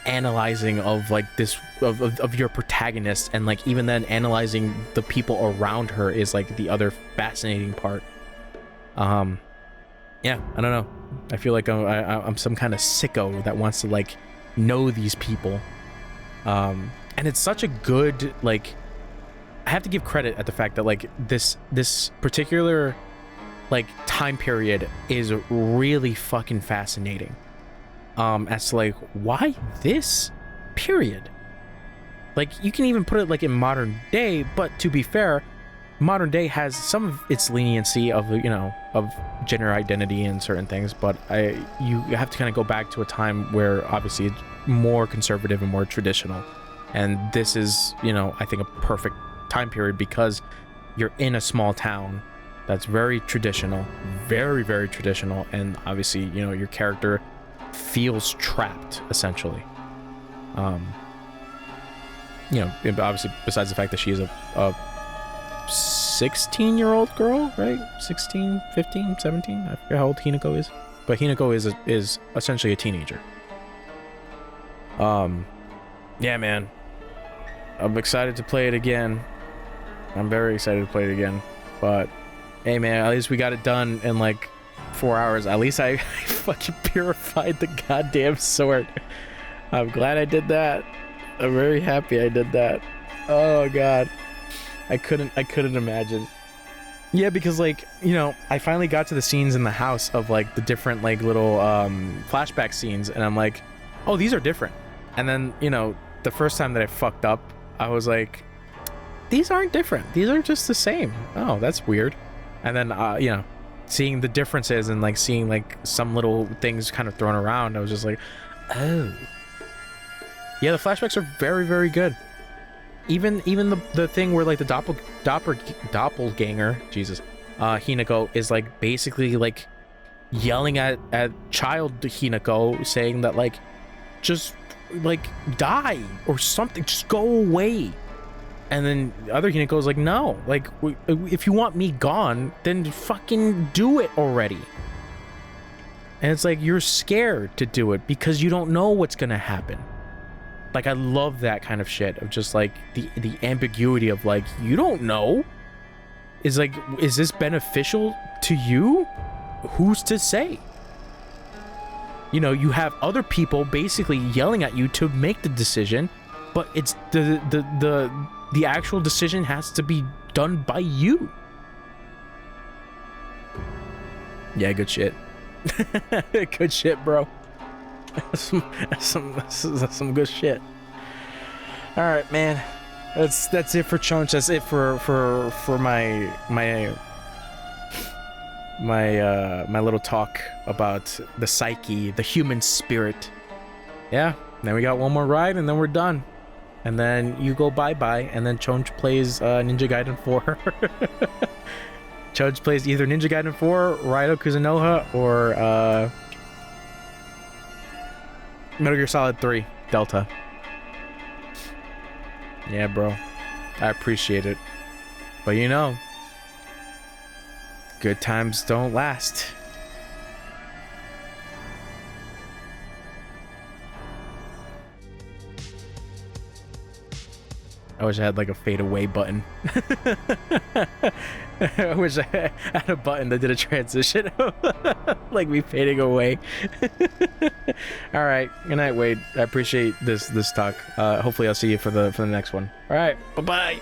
analyzing of like this of your protagonist, and like even then analyzing the people around her is like the other fascinating part. Yeah, I don't know, I feel like I'm some kind of sicko that wants to like know these people, and it's such a good, like, I have to give credit at the fact that like this particular like time period is really fucking fascinating, as to like, why this period? Like, you can even put it like in modern day, but to be fair, modern day has some of its leniency of, you know, of gender identity and certain things, but you have to kind of go back to a time where obviously it's more conservative and more traditional, and this is, you know, I think a perfect time period because you're in a small town that's very traditional, very, very traditional, and obviously, you know, your character feels trapped, essentially. You know, obviously, besides the fact that she is a 16-year-old girl, right? 16, 15, 17? I forget how old Hinako is. But Hinako is essentially a teenager. Yeah, man. I'm excited to play it again. I'm very excited to play it again. But, hey, man, at least we got it done in, like, 4 hours. At least I fucking purified the goddamn sword. I'm glad I did that. I'm very happy I did that. Oh god. I couldn't imagine. Yeah, because like, you know, I finally got to the scenes in the house of like the different like little flashback scenes, and I'm like, oh, these are different. And then, you know, the first time that I fucked up, I was like, these aren't different. These are just the same. Oh, that's weird. And then, you know, seeing the differences and like seeing like some little things kind of thrown around, I was just like, oh. Yeah, the flashbacks are very, very good. Even the thing where like the doppelganger, Jesus, Hinako is like basically like yelling at child Hinako, saying that like, just like die or something, just go away. And then the other Hinako is like, no, like if you want me gone, then fucking do it already. And it's like, you're scared to do it because you don't know what's gonna happen. Like, I love that kind of shit of just like the ambiguity of like, you don't know. Is like, is this beneficial to you? Who's to say? You know, you have other people basically yelling at you to make the decision, but it's the actual decision has to be done by you. Yeah, good shit. Good shit, bro. That's some good shit. All right, man. That's it for Chunch. That's it for my little talk about the psyche, the human spirit. Yeah. Then we got one more ride, and then we're done. And then you go bye-bye, and then Chunch plays Ninja Gaiden 4. Chunch plays either Ninja Gaiden 4, Raiden Kuzunoha, or Metal Gear Solid 3 Delta. Yeah, bro. I appreciate it. But you know, good times don't last. I wish I had like a fade away button. I wish I had a button that did a transition. Like me fading away. All right. Good night, Wade. I appreciate this talk. Hopefully I'll see you for the next one. All right. Bye-bye.